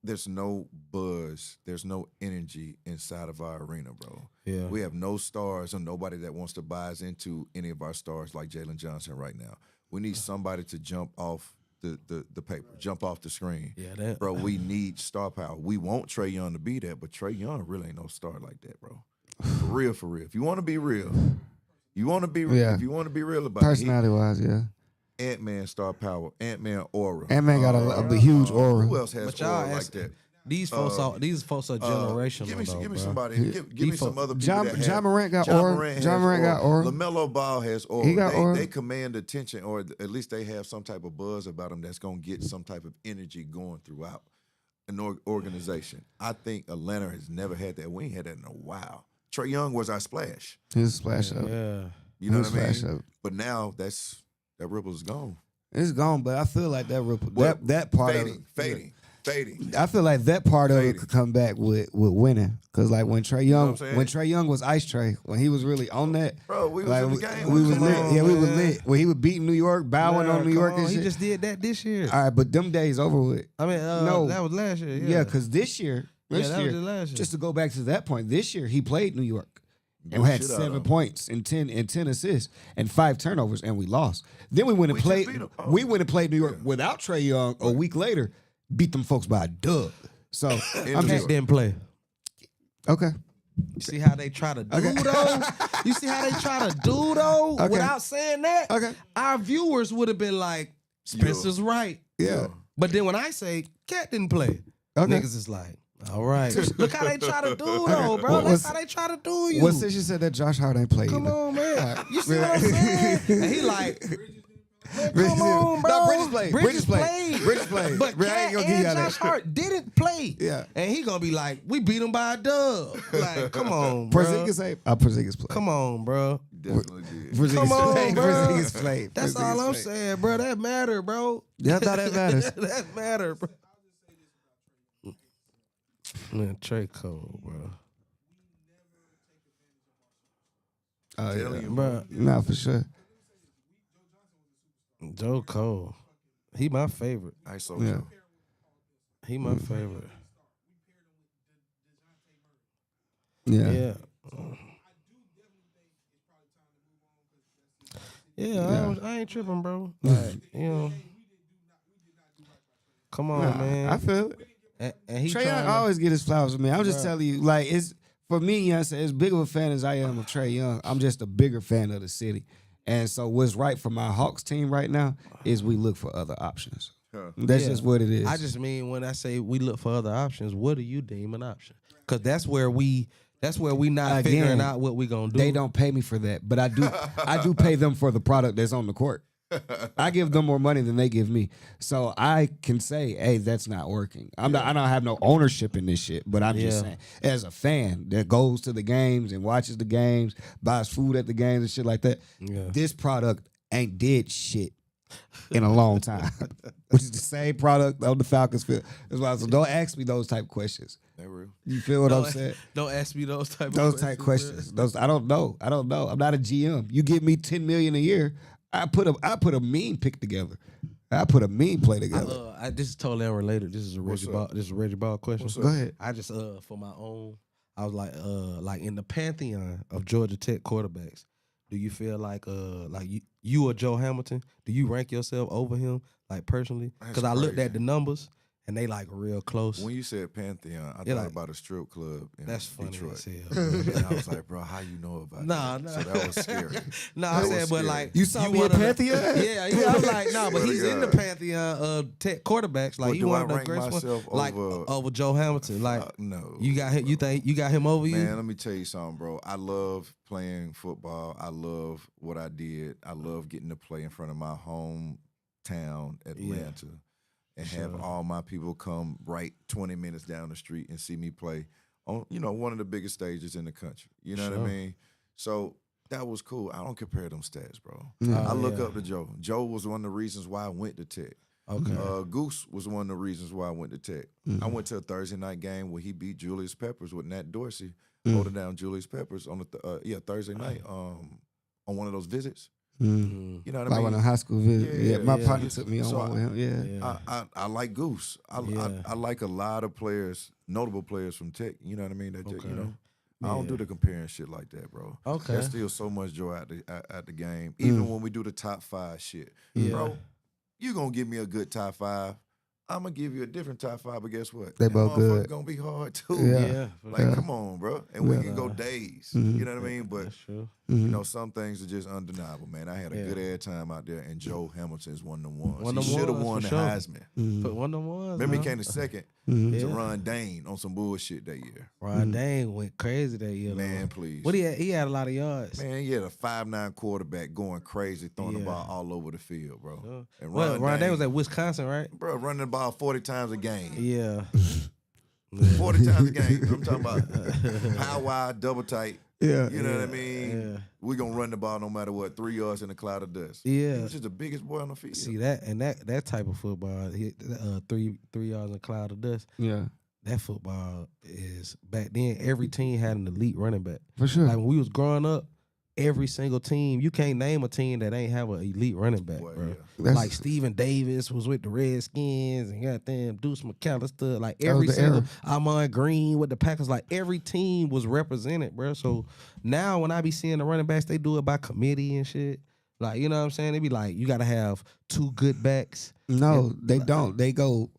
There's no buzz. There's no energy inside of our arena, bro.
Yeah.
We have no stars or nobody that wants to buy us into any of our stars like Jalen Johnson right now. We need somebody to jump off the paper, jump off the screen.
Yeah, that-
Bro, we need star power. We want Trae Young to be that, but Trae Young really ain't no star like that, bro. For real, for real. If you want to be real, you want to be real.
Yeah.
If you want to be real about it,
Personality wise, yeah.
Ant-Man star power, Ant-Man aura.
Ant-Man got a huge aura.
Who else has
But y'all
aura like
ask-
that?
These folks are generational.
Give me
though,
somebody.
bro.
Give me
These
some
folks-
other people.
John-
that have-
John Morant got
John
aura.
Morant
John
has
Morant got aura.
LaMelo Ball has aura.
He got aura.
They command attention, or at least they have some type of buzz about them that's gonna get some type of energy going throughout an organization. I think Atlanta has never had that. We ain't had that in a while. Trae Young was our splash.
His splash up.
Yeah.
You know
His
what I mean?
splash up.
But now that ripple is gone.
It's gone, but I feel like that ripple,
Well,
that part
fading,
of it,
fading.
I feel like that part of it
Fading.
could come back with winning, because like when Trae Young,
what I'm saying?
when Trae Young was Ice Trae, when he was really on that,
Bro, we was
like,
in the game.
we was
Come
lit.
on,
Yeah, we was
man.
lit. When he was beating New York, bowing on New
Come
York
on,
and
he
shit.
just did that this year.
All right, but them days over with.
I mean,
No.
that was last year.
Yeah, because this year,
that was just last year.
just to go back to that point, this year he played New York and
Beat
had
shit out
7
of 'em.
points and 10 assists and 5 turnovers, and we lost. Then we went and
We just
played.
beat 'em. Oh.
We went and played New York without Trae Young. A week later, beat them folks by a dub. So I'm
New
Cat
just
didn't play.
okay.
You see how they try to do though? You see how they try to do though?
Okay.
Without saying that,
Okay.
our viewers would have been like, Spencer's right.
Yeah.
But then when I say Cat didn't play,
Okay.
niggas is like, all right. Look how they try to do though, bro.
What-
That's
what's-
how they try to do you.
Well, since you said that Josh Hart ain't played
Come
either.
on, man. You see what I'm saying? And he like, man, come on, bro.
No, Bridges played. Bridges played. Bridges played.
But
I ain't
Cat
gonna give you
and
that.
Josh Hart didn't play.
Yeah.
And he gonna be like, we beat him by a dub. Like, come on, bro.
Porzingis played.
Come on, bro.
Definitely did.
Porzingis
Come on,
played.
bro.
Porzingis played.
That's
Porzingis
all I'm
played.
saying, bro. That matter, bro.
Yeah, I thought that matters.
that matter, bro. Man, Trey Cole, bro.
Oh,
Telling
yeah.
you,
Bro,
Nah, for sure.
Joe Cole. He my favorite.
ISO
Yeah.
Joe.
He my favorite.
Yeah.
Yeah. Yeah, I ain't tripping, bro. Like, you know. Come on,
Nah,
man.
I feel it.
and he
Trey Young
trying to-
always get his flowers with me. I'm just
Bruh.
telling you, like, it's for me, you know what I'm saying, as big of a fan as I am of Trey Young, I'm just a bigger fan of the city. And so what's right for my Hawks team right now is we look for other options. That's
Yeah.
just what it is.
I just mean when I say we look for other options, what do you deem an option? Because that's where we not
Again,
figuring out what we gonna do.
They don't pay me for that, but I do pay them for the product that's on the court. I give them more money than they give me, so I can say, "Hey, that's not working." I don't have no ownership in this shit, but I'm just
Yeah.
saying, as a fan that goes to the games and watches the games, buys food at the games and shit like that,
Yeah.
this product ain't did shit in a long time, which is the same product on the Falcons field. That's why. So don't ask me those type of questions.
That real.
You feel what I'm saying?
Don't ask me those type
Those
of
type
questions.
questions. Those I don't know. I'm not a GM. You give me $10 million a year, I put a meme pick together. I put a mean play together.
This is totally unrelated. This is a Reggie Ball question.
Go ahead.
I just for my own, I was like in the pantheon of Georgia Tech quarterbacks. Do you feel like you or Joe Hamilton? Do you rank yourself over him like personally? Because I looked at the numbers and they like real close.
When you said Pantheon, I thought about a strip club in
That's funny
Detroit.
as hell.
And I was like, bro, how you know about that?
Nah.
So that was scary.
I said, but like
you saw me at Pantheon?
Yeah, I was like, no, but he's in the Pantheon of Tech quarterbacks. Like you one of the greatest ones, like over Joe Hamilton. Like
no,
you got him. You think you got him over you?
Man, let me tell you something, bro. I love playing football. I love what I did. I love getting to play in front of my hometown, Atlanta. And have all my people come right 20 minutes down the street and see me play on, one of the biggest stages in the country. You know what I mean? So that was cool. I don't compare them stats, bro. I look up to Joe. Joe was one of the reasons why I went to Tech.
Okay.
Goose was one of the reasons why I went to Tech. I went to a Thursday night game where he beat Julius Peppers with Nat Dorsey, holding down Julius Peppers on Thursday night on one of those visits.
Mm.
You know what
I
I mean?
Like on a high school visit. Yeah, my partner took me on one with him. Yeah.
I like Goose. I like a lot of players, notable players from Tech. You know what I mean? That I don't do the comparing shit like that, bro.
Okay.
There's still so much joy at the game. Even when we do the top 5 shit. Bro, you gonna give me a good top 5. I'm gonna give you a different top 5, but guess what?
They both good.
Gonna be hard too.
Yeah.
Come on, bro. And we can go days. You know what I mean? But
That's true.
some things are just undeniable, man. I had a good ass time out there, and Joe Hamilton is one of them ones.
One of
He
them
should have
ones,
won
for
the
sure.
Heisman.
But one of them ones.
Remember, he came to second to Ron Dane on some bullshit that year.
Ron Dane went crazy that year.
Man,
though.
please.
What he had? He had a lot of yards.
Man, he had a 5'9" quarterback going crazy, throwing the ball all over the field, bro. And
Ron Dane was at Wisconsin, right?
Bro, running the ball 40 times a game.
Yeah.
40 times a game. I'm talking about high, wide, double tight.
Yeah.
You know what I mean?
Yeah.
We're going to run the ball no matter what. 3 yards in a cloud of dust.
Yeah.
He was just the biggest boy on the field.
See that and that type of football, three yards in a cloud of dust.
Yeah.
That football is back then. Every team had an elite running back.
For sure.
Like when we was growing up, every single team, you can't name a team that ain't have an elite running back,
Boy,
bro.
yeah.
Like Stephen Davis was with the Redskins and goddamn Deuce McAllister. Like
That
every
was the
single
era.
Amon Green with the Packers. Like every team was represented, bro. So now when I be seeing the running backs, they do it by committee and shit. Like, you know what I'm saying? They be like, you gotta have 2 good backs.
No, they don't. They go,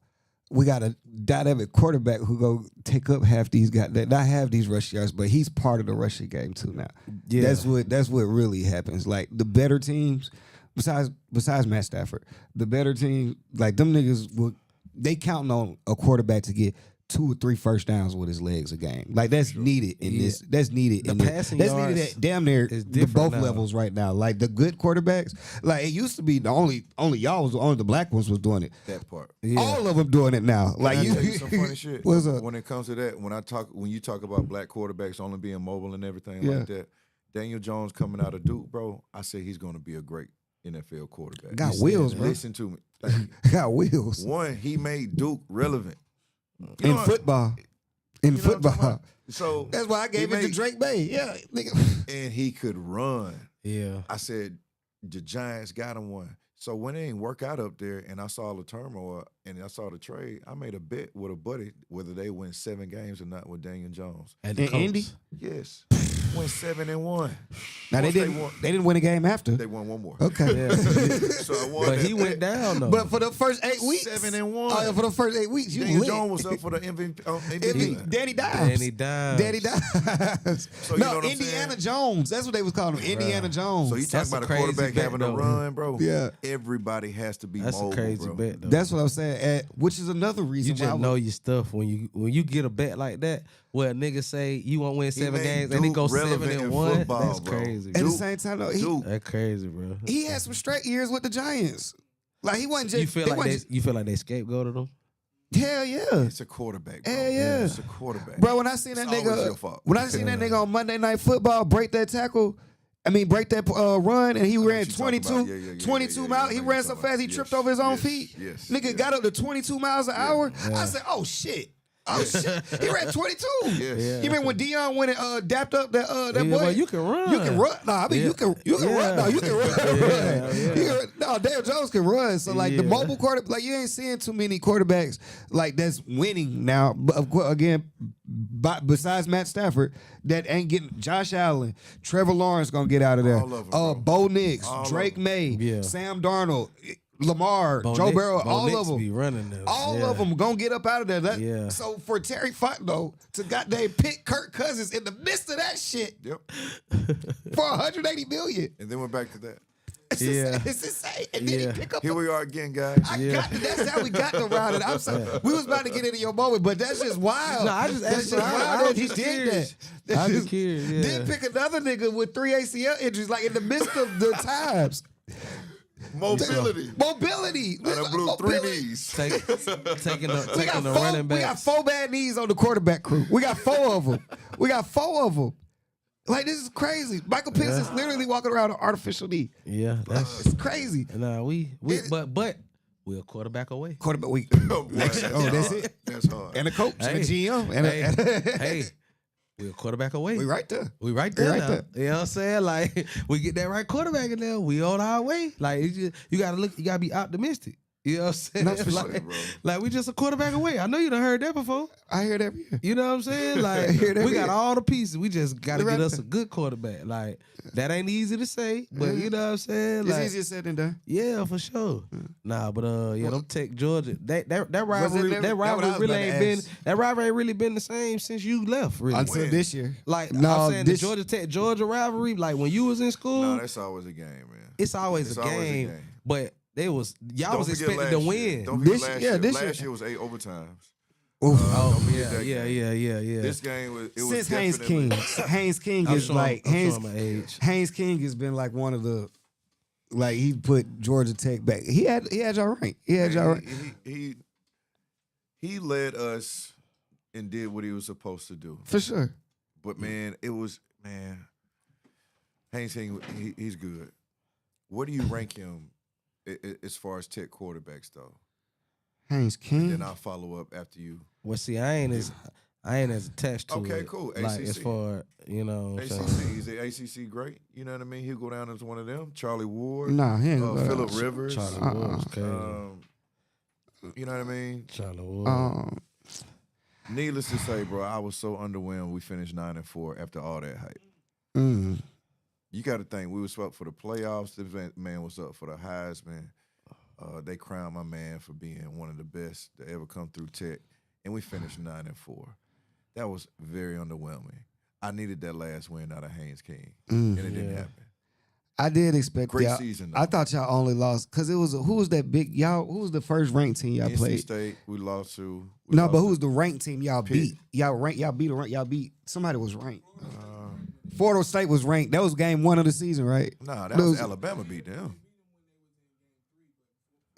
we got a dynamic quarterback who go take up half these guys, not have these rush yards, but he's part of the rushing game too now.
Yeah.
That's what really happens. Like the better teams, besides Matt Stafford, the better team, like them niggas they counting on a quarterback to get 2 or 3 first downs with his legs a game. Like that's needed in this. That's needed in
passing
this. That's
yards
needed at damn near
is
the
different
both
now.
levels right now. Like the good quarterbacks, like it used to be the only y'all was only the black ones was doing it.
That part.
Yeah.
All of them doing it now. Like
Can I
you,
tell you some funny shit.
What's up?
When it comes to that, when you talk about black quarterbacks only being mobile and everything
Yeah.
like that, Daniel Jones coming out of Duke, bro, I say he's going to be a great NFL quarterback.
Got
You
wheels,
said,
bro.
Listen to me. Thank you.
got wheels
One, he made Duke relevant. You
in
know what-
football. In
you know what I'm talking
football,
about? So
that's why I gave
he
it to
made-
Drake Bay. Yeah, nigga.
and he could run.
Yeah.
I said the Giants got him one. So when it ain't work out up there, and I saw the turmoil and I saw the trade, I made a bet with a buddy whether they win 7 games or not with Daniel Jones.
And
In Indy?
Yes, went 7-1.
Now
Once
they didn't win a game after.
They won one more.
Okay.
Yeah.
So I won.
But
that
he went
bet.
down though.
But for the first 8 weeks,
7-1.
Oh, yeah, for the first 8 weeks, you
Daniel
lit.
Jones was up for the MVP.
MVP. Danny Dimes.
Danny Dimes.
Danny Dimes.
So you know
no,
what I'm
Indiana
saying?
Jones. That's what they was calling him. Indiana Jones.
So you
That's
talking
a
about a
crazy
quarterback
bet,
having a
though.
run, bro?
Yeah.
Everybody has to be
That's
mobile,
a crazy
bro.
bet though.
That's what I'm saying. Which is another reason
You
why
just know your stuff when you get a bet like that. Where a nigga say you won't win 7
made
games and he
Duke
go
relevant in
7-1.
football,
That's
bro.
crazy.
At the
Duke-
same time, though,
Duke.
That's crazy, bro.
he had some straight years with the Giants. Like he wasn't just.
You feel like they scapegoated him?
Hell yeah.
It's a quarterback, bro.
Hell yeah.
It's a quarterback.
Bro, when I seen that
It's always your
nigga,
fault.
when I seen that nigga on Monday Night Football break that tackle, break that run, and he ran
what you're talking
22,
about. Yeah,
22
yeah,
miles.
I
He
know
ran
you're
so
talking
fast he
about.
tripped
Yes,
over his own
yes,
feet.
yes,
Nigga
yes.
got up to 22 miles an hour. I said, oh shit. Oh shit! He ran 22.
Yes.
Yeah.
You remember when Dion went and dapped up that
Yeah,
boy?
but you can run.
You can run. No, I mean you can run. No, you can run.
Yeah.
You can, no, Daniel Jones can run. So like the mobile quarterback, like you ain't seeing too many quarterbacks like that's winning now. But of course, again, besides Matt Stafford, that ain't getting. Josh Allen, Trevor Lawrence gonna get out of there.
All of them, bro.
Bo Nix,
All of
Drake
them.
May,
Yeah.
Sam Darnold. Lamar, Joe Burrow, all of them.
Be running this.
All of them gonna get up out of there.
Yeah.
So for Terry Fontenot to goddamn pick Kirk Cousins in the midst of that shit
Yep.
for $180 million,
And then we're back to that.
it's insane. And then he pick up.
Here we are again, guys.
That's how we got to round it. I'm sorry. We was about to get into your moment, but that's just wild.
No, I just
that's
asked
just
you.
wild
I
that
was
he
just
did
curious.
that.
I was curious. Yeah.
Then pick another nigga with 3 ACL injuries, like in the midst of the times.
Mobility.
Mobility.
I done blew 3 knees.
taking the
We got
running back.
We got 4 bad knees on the quarterback crew. We got 4 of them. Like, this is crazy. Michael Penix is literally walking around with an artificial knee.
Yeah, that's
It's crazy.
nah. But we're a quarterback away.
Quarterback week.
Oh, boy, that's
it.
That's hard.
And a coach and a
Hey.
GM.
Hey, we're a quarterback away.
We right there.
We right there
right
now.
there.
You know what I'm saying? Like we get that right quarterback in there, we on our way. Like it's just, you gotta be optimistic. You know what I'm saying?
That's for
like,
sure,
bro.
like we just a quarterback away. I know you done heard that before.
I hear that every year.
You know what I'm saying? Like
hear that
we got
every-
all the pieces. We just gotta
Right
get us
there.
a good quarterback. Like that ain't easy to say, but you know what I'm saying?
It's
Like,
easier said than done.
yeah, for sure. Nah, but them Tech Georgia, that rivalry,
never-
that
what I was
rivalry really
about to
ain't
ask.
been that rivalry ain't really been the same since you left. Really,
Until this year.
like
No,
I'm saying,
this-
the Georgia Tech Georgia rivalry, like when you was in school,
No, that's always a game, man.
it's always
It's
a
always a
game.
game.
But y'all was
Don't forget
expected
last
to
year.
win.
Don't forget
This-
last
yeah,
year.
this
Last
year-
year was 8 overtimes.
Oof.
Oh
Don't forget
yeah,
that
yeah.
game. This game was
Since Haynes King.
definitely-
Haynes King
I'm
is
showing-
like
I'm
Haynes,
showing my age.
Haynes King has been like one of the like he put Georgia Tech back. He had y'all ranked. He had y'all ranked.
He led us and did what he was supposed to do.
For sure.
But man, Haynes King, he's good. Where do you rank him as far as Tech quarterbacks though?
Haynes King.
Then I'll follow up after you.
Well, see, I ain't as attached to
Okay,
it.
cool.
Like
ACC.
as far what I'm saying?
ACC, is the ACC great? You know what I mean? He'll go down as one of them. Charlie Ward,
Nah, he ain't
Phillip Rivers.
Charlie Ward was crazy.
You know what I mean?
Charlie Ward.
Needless to say, bro, I was so underwhelmed. We finished 9-4 after all that hype.
mm.
You got to think we was up for the playoffs. This man was up for the Heisman. They crowned my man for being one of the best to ever come through Tech, and we finished 9-4. That was very underwhelming. I needed that last win out of Haynes King, and it didn't happen.
I did expect
Great
y'all.
season, though.
I thought y'all only lost because it was who was that big y'all? Who was the first ranked team y'all
NC
played?
State, we lost to.
No, but who was the ranked team y'all
Pitt.
beat? Y'all beat somebody was ranked. Florida State was ranked. That was game 1 of the season, right?
Nah, that was Alabama beat them.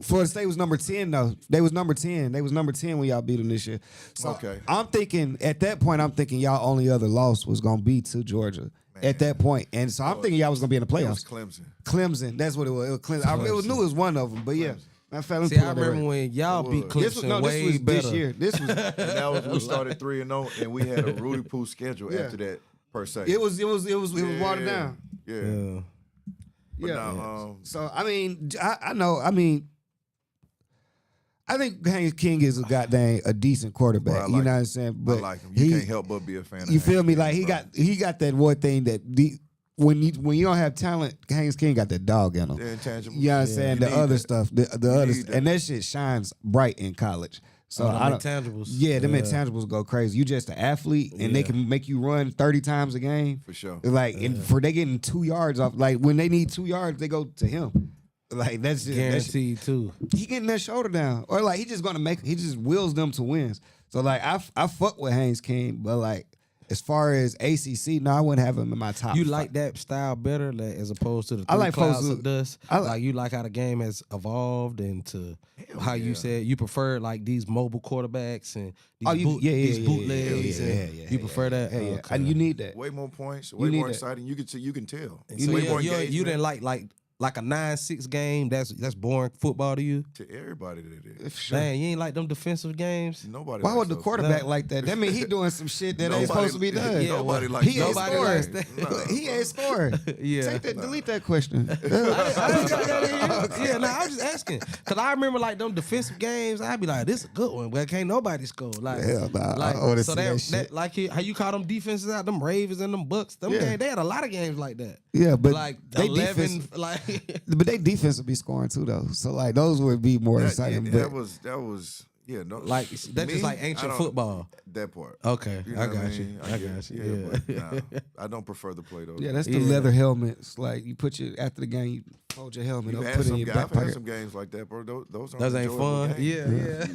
Florida State was number 10 though. They was number 10. They was number 10 when y'all beat them this year. So
Okay.
I'm thinking at that point, y'all only other loss was gonna be to Georgia at that point, and so I'm thinking y'all was gonna be in the
It was
playoffs.
Clemson.
Clemson, that's what it was. It was Clemson. I knew it was one of them, but yeah. Matter of fact, let me
See,
pull
I
up that
remember
right.
when y'all beat
This was
Clemson way better.
this year. This was
And that was we started 3-0, and we had a Rudy Poo schedule
Yeah.
after that per se.
it was watered down.
Yeah.
Yeah.
But
Yeah.
now,
So I mean, I know. I mean, I think Haynes King is a decent quarterback.
Bro, I
you
like
know what
him.
I'm saying?
I
But
like him. You can't help but be a fan of
You feel
Haynes
me?
King,
Like he
bro.
got that one thing that when you don't have talent, Haynes King got that dog in him.
The intangibles.
You know what I'm saying?
You
The
need
other
that.
stuff, the other,
need that.
and that shit shines bright in college. So
them
I don't.
intangibles.
Yeah, them
Yeah.
intangibles go crazy. You just an athlete, and they
Yeah.
can make you run 30 times a game.
For sure.
Like, and for they getting 2 yards off. Like when they need 2 yards, they go to him. Like that's just
Guaranteed too.
he getting that shoulder down, or like he just wills them to wins. So like I fuck with Haynes King, but like as far as ACC, no, I wouldn't have him in my top.
You
five.
like that style better, like, as opposed to the
I
three
like
clouds
folks
of
who-
dust.
I like-
Like you like how the game has evolved into how you said you prefer like these mobile quarterbacks and these these bootlegs. and you prefer that.
Yeah, yeah.
Okay.
And you need that.
Way more points, way
need
more
that.
exciting. You can tell.
So
way
you,
more
you
engagement.
didn't like like a 9-6 game, that's boring football to you?
To everybody that is.
Sure.
Man, you ain't like them defensive games?
Nobody.
Why
likes
would the
those.
quarterback like that? That mean he doing some shit that ain't supposed to be done.
Yeah,
Nobody
well,
likes
he ain't
those.
nobody likes
scoring.
that.
He ain't scoring.
Yeah.
Take that. Delete that question.
I ain't got that in here. Yeah, no, I was just asking. Because I remember like them defensive games, I'd be like, this is a good one, but can't nobody score. Like,
Hell nah,
like
I wanna
so
see that
that
shit.
like how you call them defenses out, them Ravens and them Bucks, them
Yeah.
games, they had a lot of games like that.
Yeah, but
Like
they
11,
defense,
like
but they defense would be scoring too though. So like those would be more exciting.
That
But
was yeah. No,
like that's
me,
just like
I
ancient
don't-
football.
That part.
Okay,
You know
I
what
got
mean?
you. I got you.
But
Yeah.
nah, I don't prefer to play those.
yeah, that's the
Yeah.
leather helmets. Like you put your after the game, you fold your helmet
You've
up,
had
put it in
some,
your
I've
back
had
pocket.
some games like that, bro. Those aren't
Those ain't
enjoyable
fun.
games.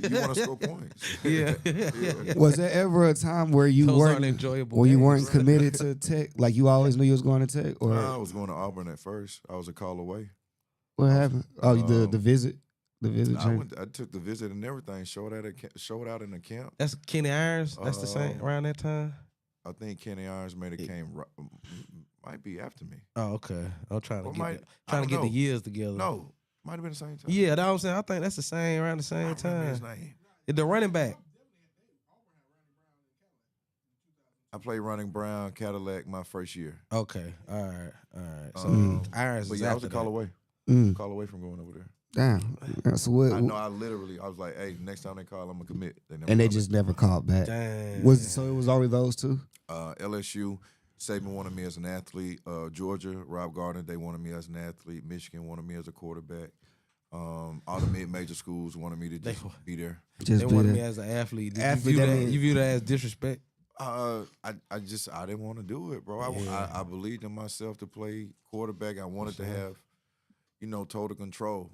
Yeah.
You want to score points.
Yeah.
Was there ever a time where you
Those aren't
weren't
enjoyable
where you
games.
weren't committed to Tech? Like you always knew you was going to Tech, or
I was going to Auburn at first. I was a call away.
what happened? Oh, the visit, change.
I took the visit and everything. Showed out in the camp.
That's Kenny Irons. That's the same around that time.
I think Kenny Irons might be after me.
Oh, okay. I'm trying to
Or
get
might-
the,
I
trying to
don't
get the
know.
years together.
No, might have been the same time.
Yeah, that's what I'm saying. I think that's the same around the
I
same
don't remember his
time.
name.
The running back.
I played Running Brown Cadillac my first year.
Okay. All right. So Irons
But
is
yeah, I was
after
a call
that.
away.
Mm.
Call away from going over there.
Damn. Yeah, so what?
I know. I was like, hey, next time they call, I'm gonna commit.
And they
called
just never called back.
Dang.
So it was only those two.
LSU, Saban wanted me as an athlete. Georgia, Rob Gardner, they wanted me as an athlete. Michigan wanted me as a quarterback. All the mid-major schools wanted me to just be there.
Just
They
be
wanted
there.
me as an athlete. Did
Athlete,
you, view
that
that,
mean-
you view that as disrespect?
I didn't want to do it, bro. I believed in myself to play quarterback. I wanted to have, total control.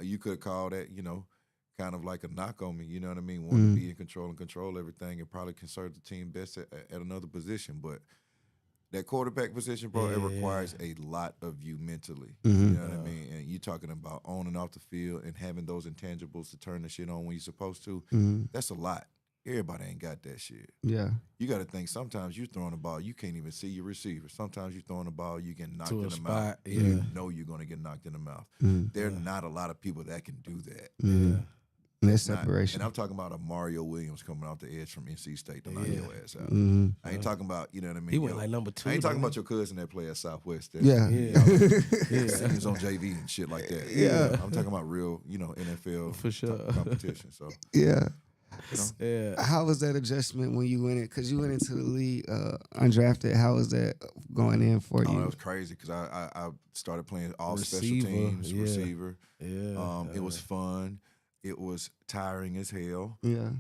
You could call that, kind of like a knock on me. You know what I mean? Wanting to be in control and control everything, and probably can serve the team best at another position. But that quarterback position, bro, it requires a lot of you mentally. You know what I mean? And you're talking about on and off the field and having those intangibles to turn the shit on when you're supposed to. That's a lot. Everybody ain't got that shit.
Yeah.
You got to think sometimes you're throwing the ball, you can't even see your receiver. Sometimes you're throwing the ball, you get knocked
To a
in the
spot,
mouth.
yeah.
You know you're going to get knocked in the mouth. There are not a lot of people that can do that.
That
Not-
separation.
and I'm talking about a Mario Williams coming off the edge from NC State to knock your ass out. I ain't talking about, you know what I mean?
He went like number 2.
I ain't talking about your cousin that play at Southwest. That,
Yeah.
He was on JV and shit like that.
Yeah.
I'm talking about real, NFL
For sure.
competition. So,
Yeah.
Yeah.
How was that adjustment when you went in? Because you went into the league undrafted. How was that going in for
oh,
you?
that was crazy because I started playing all special
Receiver,
teams,
yeah.
receiver.
Yeah.
It was fun. It was tiring as hell.
Yeah.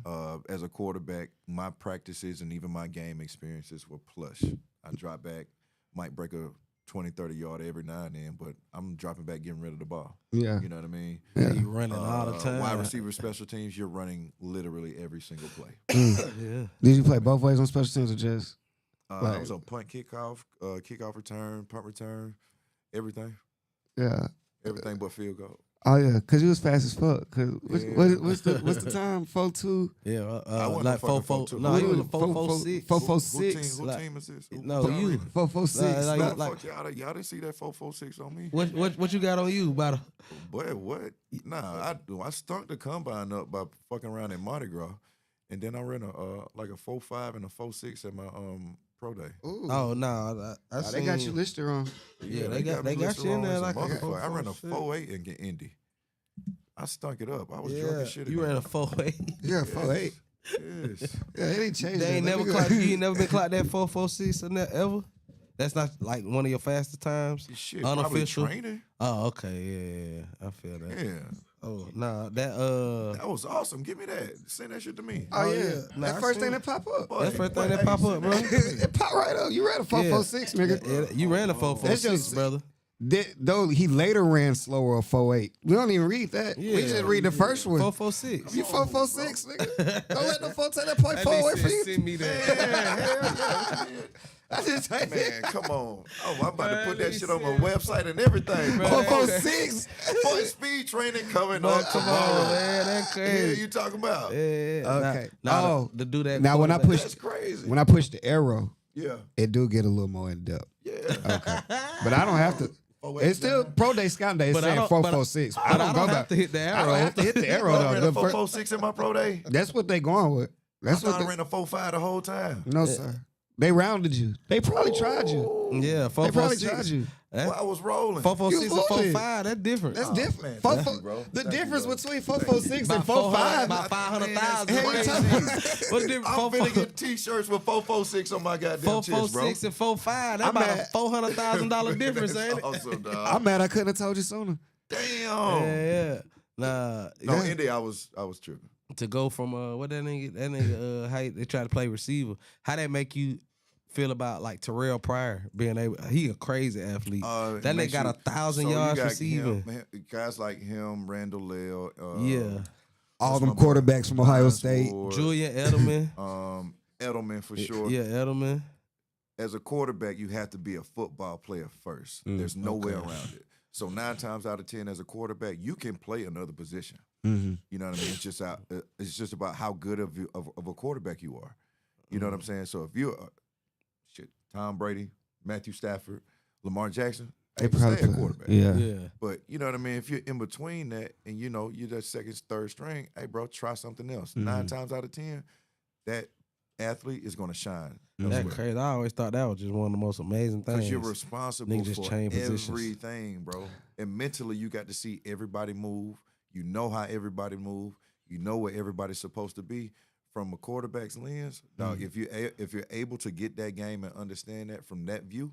As a quarterback, my practices and even my game experiences were plush. I drop back, might break a 20, 30-yard every now and then, but I'm dropping back, getting rid of the ball.
Yeah.
You know what I mean?
Yeah.
You running all the time.
Wide receiver special teams, you're running literally every single play.
Yeah.
Did you play both ways on special teams or just?
I
Like-
was on punt, kickoff return, punt return, everything.
Yeah.
Everything but field goal.
Oh yeah, because you was fast as fuck. Cause
Yeah.
what's the time? 4.2.
Yeah.
I wasn't
Like
no fucking
4-4.
4-2.
No, he
What
was a 4-4-6.
4.46.
Who
Like-
team is this?
No, you.
4.46.
Like-
Not-
like-
Fuck y'all didn't see that 4.46 on me.
What you got on you about a
Boy, what? Nah, I stunk the combine up by fucking around in Mardi Gras, and then I ran a 4.5 and a 4.6 at my pro day.
Ooh.
Oh no, I
they got
seen-
you listed wrong.
Yeah, they got
me
you
listed
in
wrong
there
as a
like a
motherfucker. I ran a
4.6.
4.8 and get Indy. I stunk it up. I was drunk
Yeah,
as shit.
you ran a 4.8.
Yeah, 4.8.
Yes.
Yeah, it ain't changed.
They ain't
that.
never
Let me
clocked
go-
you. Ain't never been clocked that 4.46 in there ever. That's not like one of your fastest times.
Shit,
Unofficial.
probably training.
Oh, okay, yeah, I feel that.
Yeah.
Oh, nah, that
That was awesome. Give me that. Send that shit to me.
Oh, yeah.
Nah,
That
I
first
seen
thing
it.
that pop up.
Boy,
that's first
boy,
thing that
hey,
pop
send
up, bro.
that shit to me.
It pop right up. You ran a 4.46, nigga.
Yeah, you ran a 4.46,
That's just-
brother.
Though he later ran slower a 4.8. We don't even read that. We
Yeah.
just read the first one.
4.46.
You 4.46, nigga. Don't let the folks take that play 4 away from you.
Send me that.
I just typed
Man, come on. Oh, I'm about to put that shit on my website and everything, bro.
4.46.
Boy, speed training coming
Bro,
on
come
tomorrow.
on, man, that's
Yeah,
crazy.
you talking about?
Yeah.
Okay.
Nah, to do that.
Now when I
quarterback-
push
That's crazy.
the arrow,
Yeah.
it do get a little more in depth.
Yeah.
Okay. But I don't have to. It's still pro day scouting day. It's
But I
saying
don't-
446.
But I don't
go
have to hit the
I
arrow.
don't have to hit the arrow
I
though.
ran
The
a
fir-
4.46 in my pro day.
That's what they going with. That's
I
what
thought I
they,
ran a 4.5 the whole time.
no sir. They rounded you. They probably tried you.
Yeah,
They probably tried
446.
you.
Well, I was rolling.
446 and
You would.
4.5, that's different.
That's different.
man, thank you, bro.
The
Thank you,
difference
bro.
between 446 and
About
4.5.
about 500,000.
Hell, you talking about?
What's the difference?
I'm finna get T-shirts with 446 on my goddamn chest, bro.
446 and 4.5. That's
I'm
about
mad.
a $400,000 difference,
That's
ain't it?
awesome, dog.
I'm mad I couldn't have told you sooner.
Damn.
Yeah. Nah,
No,
Yeah.
Indy, I was tripping.
to go from what that nigga how they try to play receiver. How that make you feel about like Terrell Pryor being able? He a crazy athlete. That nigga
makes
got
you-
1,000
so you
yards
got
receiving.
guys like him, Randall Lell.
Yeah,
All
what's
them
my boy?
quarterbacks from Ohio
Hines
State.
Ward,
Julian Edelman.
Edelman for sure.
Yeah, Edelman.
As a quarterback, you have to be a football player first. There's no way around it. So 9 times out of 10, as a quarterback, you can play another position.
Mm-hmm.
You know what I mean? It's just about how good of a quarterback you are. You know what I'm saying? So if you're Tom Brady, Matthew Stafford, Lamar Jackson,
They
hey,
probably
stay a
put-
quarterback.
Yeah.
Yeah.
But you know what I mean? If you're in between that and you know you're that second, third string, hey bro, try something else. 9 times out of 10, that athlete is gonna shine.
That's crazy. I always thought that was just one of the most amazing things.
Because you're responsible
Niggas just
for
change positions.
everything, bro. And mentally, you got to see everybody move. You know how everybody move. You know where everybody's supposed to be. From a quarterback's lens, dog, if you're able to get that game and understand that from that view,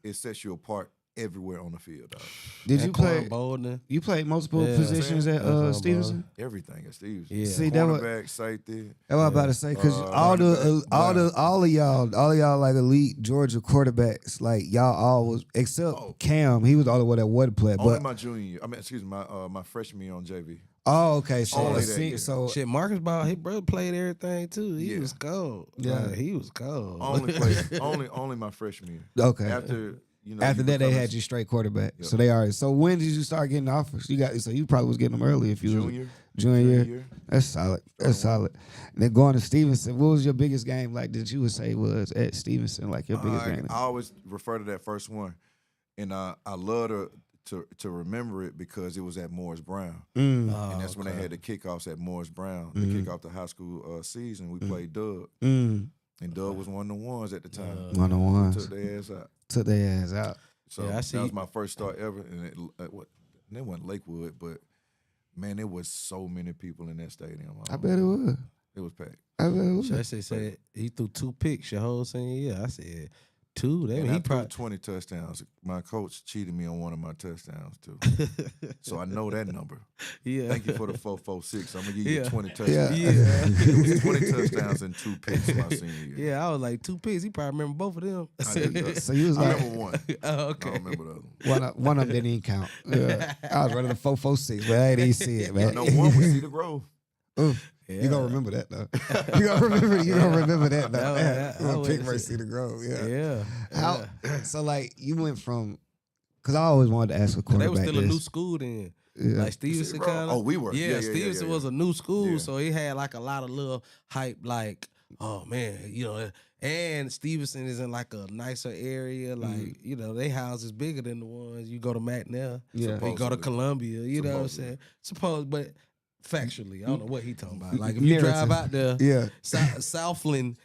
it sets you apart everywhere on the field, dog.
Did you play?
Bolden?
You played multiple
Yeah.
positions at
That's
Stevenson.
Everything at Steve's.
Yeah.
See, that was-
Cornerback, safety.
That's what I'm about to say, because
running back.
all of y'all like elite Georgia quarterbacks, like y'all all was except Cam, he was the only one that would play.
Only
But
my junior year. I mean, excuse me, my freshman year on JV.
oh, okay, so
Only
a
that
se-
year.
so
Shit, Marcus Ball, his brother played everything too. He
Yeah.
was cold.
Yeah.
Like, he was cold.
Only played, only my freshman year.
okay.
After you know,
After
you
that, they
become
had
a
you straight quarterback.
Yep.
So they already. So when did you start getting offers? So you probably was getting them early if you was junior year. That's solid. That's solid. And then going to Stevenson, what was your biggest game like that you would say was at Stevenson, like your biggest game?
I always refer to that first one, and I love to remember it because it was at Morris Brown, and that's when they had the kickoffs at Morris Brown. To kick off the high school season, we played Doug, and Doug was one of the ones at the time.
1-on-1s.
Took their ass out.
Took their ass out.
So
Yeah, I see.
that was my first start ever, and it wasn't Lakewood, but man, there was so many people in that stadium.
I bet it was.
It was packed.
I bet it was.
They said he threw 2 picks your whole senior year. I said 2. That
And
mean,
I
he
threw
probably
20 touchdowns. My coach cheated me on one of my touchdowns too, so I know that number.
yeah.
Thank you for the 446. I'm gonna give you
Yeah.
20
Yeah.
touchdowns.
Yeah.
It was 20 touchdowns and 2 picks my senior year.
Yeah, I was like 2 picks. He probably remember both of them.
I did.
So you was
I
like
remember one.
Oh,
I
okay.
don't remember the other one.
one of them didn't even count. Yeah. I was running the 446, but I didn't even see it, man.
No, one was Cedar Grove.
Ooh,
Yeah.
You gonna remember that though. You gonna remember that though.
That
Yeah,
was-
pick versus Cedar Grove. Yeah.
Yeah.
How? So like you went from, because I always wanted to ask a
They
quarterback
was still a
this.
new school then.
Yeah.
Like Stevenson
Cedar Grove?
kind of.
Oh, we were.
Yeah,
Yeah,
Stevenson
yeah.
was a new school,
Yeah.
so it had like a lot of little hype. Like, oh man, you know. And Stevenson is in like a nicer area. Like, you know, they houses bigger than the ones you go to McNair.
Yeah.
You go to
Supposedly.
Columbia. You know what I'm
Supposedly.
saying? Suppose, but factually, I don't know what he talking about. Like if you drive out there,
Yeah.
Southland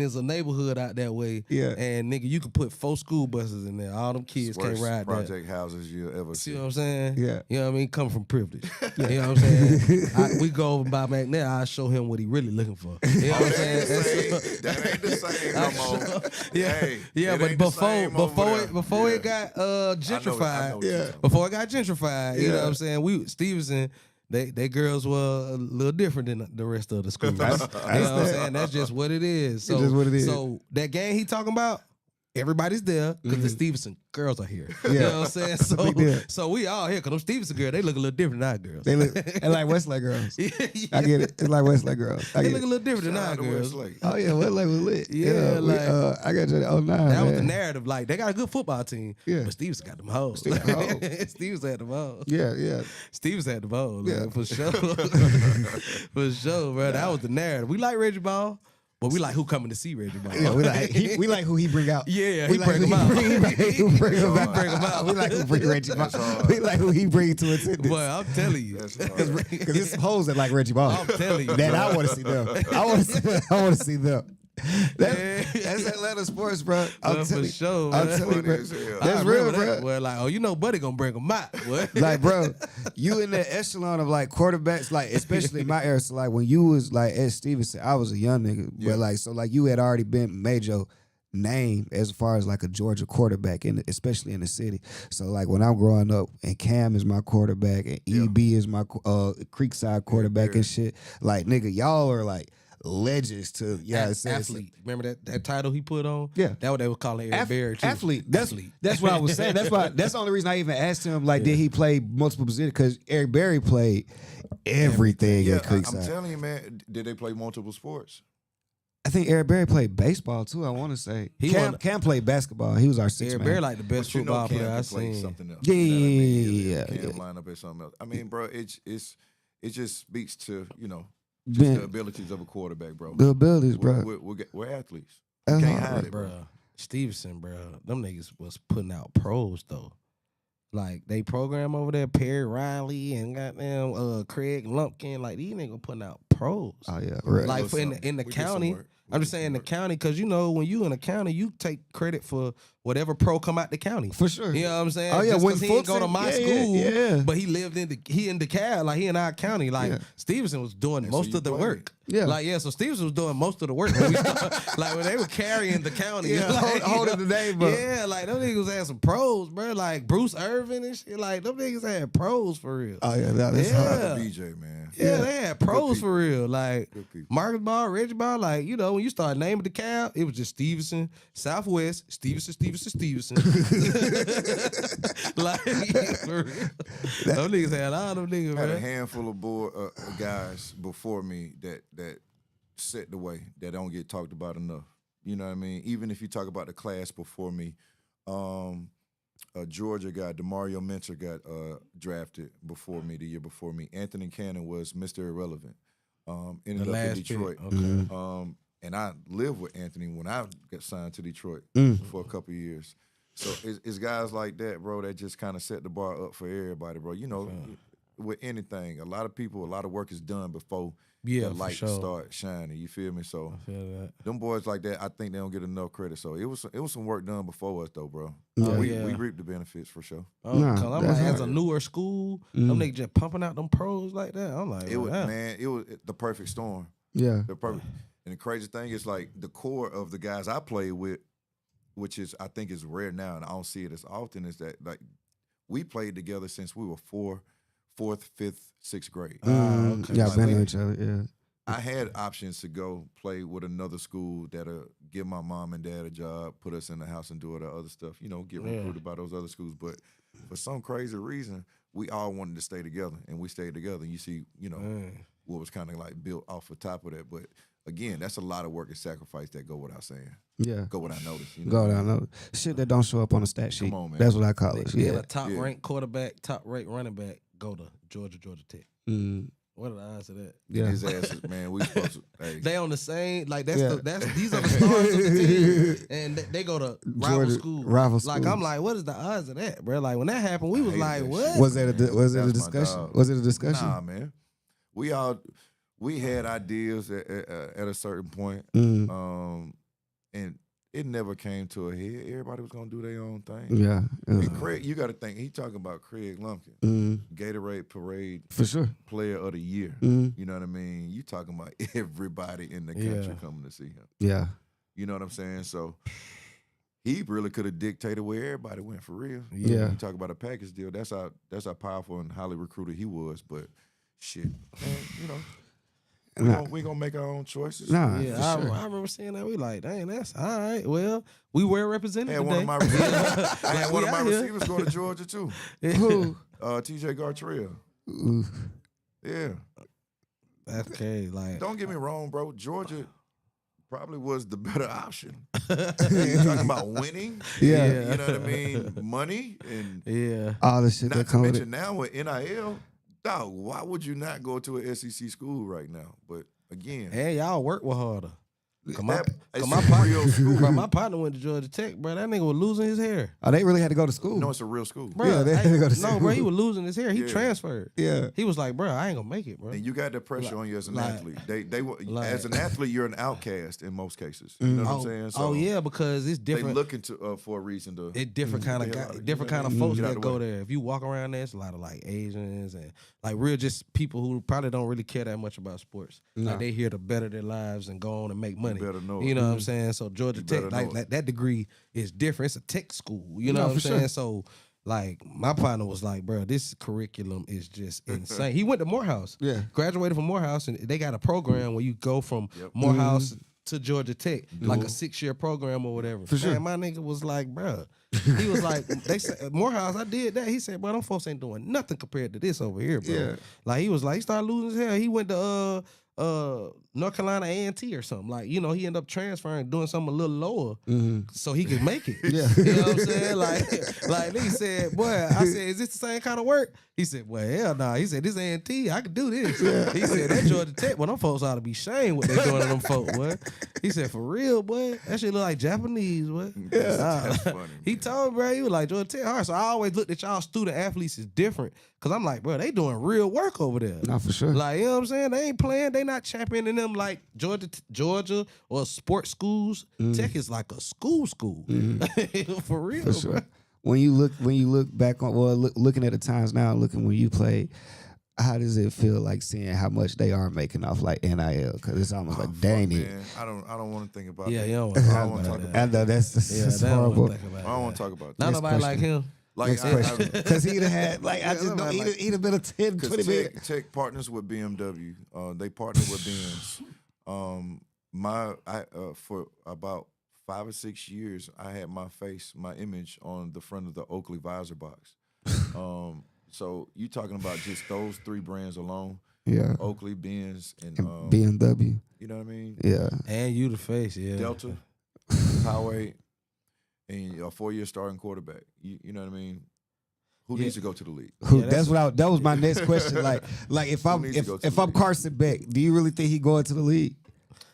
is a neighborhood out that way.
Yeah.
And nigga, you could put 4 school buses in there. All them kids can't
Worst
ride that.
project houses you'll ever
See
see.
what I'm saying?
Yeah.
You know what I mean? Come from privilege. You know what I'm saying? We go over by McNair, I show him what he really looking for. You know what I'm saying?
That ain't the same no more.
Yeah,
Hey,
yeah,
it
but
ain't the same over there.
before
Yeah.
it got
I know
gentrified,
what you're talking about.
before it got gentrified, you know
Yeah.
what I'm saying? Stevenson, they girls were a little different than the rest of the schools. You know what I'm saying? That's just what it is. So,
just what it is.
So that game he talking about, everybody's there because the Stevenson girls are here. You
Yeah.
know what I'm saying? So,
Big deal.
so we all here because them Stevenson girls, they look a little different than our girls.
They look and like Westlake girls.
Yeah.
I get it. It's like Westlake girls. I
They
get
look a
it.
little different than
Shout
our
out to
girls.
Westlake.
Oh yeah, Westlake was lit.
Yeah,
we,
like-
I got you at 09.
That was the
man.
narrative. Like they got a good football team,
Yeah.
but Stevenson got them hoes.
Stevenson hoes.
Stevenson had them hoes.
Yeah, yeah.
Stevens had the ball,
Yeah.
for sure. For sure, bro. That was the narrative. We like Reggie Ball, But we like who coming to see Reggie Ball.
Yeah, we like who he bring out.
Yeah,
we
he
like
bring
who
him out.
He bring him out.
Bring him out.
We like who bring Reggie Ball.
That's hard.
We like who he bring to attendance.
Boy, I'm telling you.
That's hard.
Because there's some hoes that like Reggie Ball.
I'm telling you.
That
bro.
I want to see them. I want to see them. That's Atlanta sports, bro. I'm
for
telling you.
sure,
I'm
man.
telling you, bro.
Funny as hell.
That's
I
real,
remember
bro.
that. Well, like, oh, you know, Buddy gonna bring him out. Boy.
Like, bro, you in that echelon of like quarterbacks, like especially in my era. So like when you was like at Stevenson, I was a young nigga,
Yeah.
but like so like you had already been made your name as far as like a Georgia quarterback, especially in the city. So like when I'm growing up, and Cam is my quarterback, and EB is my Creekside quarterback
Yeah.
and shit. Like nigga, y'all are like legends to
Athlete. Remember that title he put on?
Yeah.
That what they were calling Eric Berry too.
Athlete.
Athlete.
That's what I was saying. That's the only reason I even asked him like, did he play multiple positions? Because Eric Berry played everything
Yeah,
at Creekside.
I'm telling you, man. Did they play multiple sports?
I think Eric Berry played baseball too. I want to say Cam played basketball. He was our sixth
Eric
man.
Berry like the best
But you know
football
Cam
player
can
I've
play
seen.
something else.
Yeah,
You know what I mean?
yeah,
Cam
yeah.
line up at something else. I mean, bro, it just speaks to just
Ben-
the abilities of a quarterback, bro.
the abilities, bro.
We're athletes.
That's
You can't
hard.
hide it,
Bro,
bro.
Stevenson, bro, them niggas was putting out pros though. Like they program over there, Perry Riley and goddamn Craig Lumpkin, like these niggas putting out pros.
Oh yeah, right.
Like
did
for in
some-
the
we did some
county,
work.
I'm just saying the county, because when you in the county, you take credit for whatever pro come out the county.
For sure.
You know what I'm saying?
Oh, yeah,
Just
when
'cause he didn't go to
Fulton-
my
yeah,
school,
yeah.
but he lived in DeKalb, like he in our county. Like
Yeah.
Stevenson was doing
And so
most
you
of the
played.
work.
Yeah.
Like so Stevenson was doing most of the work when we started, like when they were carrying the county.
Yeah,
like,
holding the name up.
Yeah, like them niggas had some pros, bro. Like Bruce Irvin and shit. Like them niggas had pros for real.
Oh yeah, that's
Yeah.
hard.
Shout out to BJ, man.
Yeah, they had pros
people.
for real. Like
Good people.
Marcus Ball, Reggie Ball, like, when you start naming the cab, it was just Stevenson, Southwest, Stevenson. Like, for real. Them niggas had all them niggas,
Had a
man.
handful of guys before me that set the way that don't get talked about enough. You know what I mean? Even if you talk about the class before me, Georgia guy, DeMario Minter got drafted before me, the year before me. Anthony Cannon was Mr. Irrelevant. Ended
The
up in
last pick.
Detroit.
Okay.
And I lived with Anthony when I got signed to Detroit for a couple of years. So it's guys like that, bro, that just kind of set the bar up for everybody, bro. With anything, a lot of people, a lot of work is done before
Yeah,
the
for
light
sure.
start shining. You feel me? So
I feel that.
them boys like that, I think they don't get enough credit. So it was some work done before us, though, bro.
Oh,
we
yeah.
reaped the benefits for sure.
Oh,
Nah,
'cause I'm
that's
like, as a
hard.
newer school, them niggas just pumping out them pros like that. I'm like,
It was
wow.
man, it was the perfect storm.
Yeah.
The perfect. And the crazy thing is, like, the core of the guys I played with, which I think is rare now, and I don't see it as often, is that, like, we played together since we were fourth, fifth, sixth grade.
Okay.
Y'all
Like,
been
we-
to each other, yeah.
I had options to go play with another school that'll give my mom and dad a job, put us in the house and do all the other stuff, get
Yeah.
recruited by those other schools. But for some crazy reason, we all wanted to stay together, and we stayed together. And you see, what was kind of like built off the top of that. But again, that's a lot of work and sacrifice that go without saying.
Yeah.
Go without notice.
Go down. No. Shit that don't show up on the stat sheet.
Come on, man.
That's what I call it.
Yeah,
Yeah.
a top ranked quarterback, top ranked running back, go to Georgia Tech.
Mm,
What are the odds of that?
yeah.
His asses, man. We supposed to. Hey,
They on the same, like that's
Yeah.
these are the stars of the team, and they go to rival
Georgia-
school.
rival
Like
schools.
I'm like, what is the odds of that, bro? Like when that happened, we was
hated
like,
that
what?
shit.
Was it a
That's my
discussion?
dog.
Was it a discussion?
nah, man. We had ideas at a certain point.
Mm,
And it never came to a head. Everybody was gonna do their own thing.
yeah.
And Craig, you got to think he talking about Craig Lumpkin, Gatorade Parade
For sure.
Player of the Year.
Mm,
You know what I mean? You talking about everybody in the country
Yeah.
coming to see him.
yeah.
You know what I'm saying? So he really could have dictated where everybody went for real.
Yeah.
You talk about a package deal. That's how powerful and highly recruited he was. But shit, man,
Nah.
we gonna make our own choices.
Nah.
Yeah,
for sure.
I remember seeing that. We like, dang, that's all right. Well, we were represented
I had one
today.
of my receivers, I had
Like,
one
we
of my
out here.
receivers go to Georgia too.
Who?
TJ Gartrell.
Ooh.
Yeah.
That's okay. Like,
Don't get me wrong, bro. Georgia probably was the better option. You talking about winning?
Yeah.
You know what I mean? Money and
yeah.
All the shit
not
that
to
come with
mention
it.
now with NIL, dog, why would you not go to an SEC school right now? But again,
And y'all work with harder.
It's
my
a
partner,
real school.
bro, my partner went to Georgia Tech, bro. That nigga was losing his hair.
Oh, they really had to go to school.
No, it's a real school.
Bro,
Yeah, they had to go to
no,
school.
bro, he was losing his hair. He
Yeah.
transferred.
Yeah.
He was like, bro, I ain't gonna make it, bro.
And you got that pressure on you as an athlete. As an athlete, you're an outcast in most cases. You know what I'm saying?
Oh yeah, because it's
They
different.
looking to for a reason to.
It's different kind of
get
guy,
out-
different
you know
kind of
what I mean?
folks
Get out
that
the
go
way.
there. If you walk around there, it's a lot of like Asians and like real just people who probably don't really care that much about sports.
No.
Like they here to better their lives and go on and make money.
better know
You
it.
know what I'm saying? So Georgia
You
Tech,
better know
like
it.
that degree is different. It's a tech school. You know
No,
what I'm
for
saying?
sure.
So like my partner was like, bro, this curriculum is just insane. He went to Morehouse.
Yeah.
Graduated from Morehouse, and they got a program where you go from Morehouse to Georgia Tech, like a 6-year program or whatever.
For sure.
Man, my nigga was like, bro, he was like, they said Morehouse, I did that. He said, bro, them folks ain't doing nothing compared to this over here, bro.
Yeah.
Like he was like, he started losing his hair. He went to North Carolina A&T or something. Like, you know, he ended up transferring, doing something a little lower so he could make it.
Yeah.
You know what I'm saying? Like he said, boy, I said, is this the same kind of work? He said, well, hell nah. He said, this A&T, I could do this. He said, that Georgia Tech, well, them folks ought to be shamed what they doing to them folks, boy. He said, for real, boy, that shit look like Japanese, boy.
That's funny.
He told me, bro, he was like, Georgia Tech hard. So I always looked at y'all student athletes as different. Cause I'm like, bro, they doing real work over there.
No, for sure.
Like, you know what I'm saying? They ain't playing. They not championing them like Georgia or sports schools. Tech is like a school. For real,
For sure.
bro.
When you look back on, looking at the times now, looking when you played, how does it feel like seeing how much they are making off like NIL? Because it's almost like, dang it.
Man, I don't want to think about
Yeah,
that.
you don't
I
want
don't want to talk about
I
that.
know that's
that
horrible.
I don't want to talk about
Not
that.
nobody like him.
Like
Next question. Because he'd have had, like, I just know, he'd have been a 10, 20
Because
minute.
Tech partners with BMW. They partner with Benz. For about 5 or 6 years, I had my image on the front of the Oakley visor box. So you talking about just those 3 brands alone?
Yeah.
Oakley, Benz, and
BMW.
you know what I mean?
Yeah.
And you the face, yeah.
Delta, Powerade, and a 4-year starting quarterback. You know what I mean? Who needs to go to the league?
That was my next question. Like if I'm
needs to go to
if
the
I'm
league?
Carson Beck, do you really think he going to the league?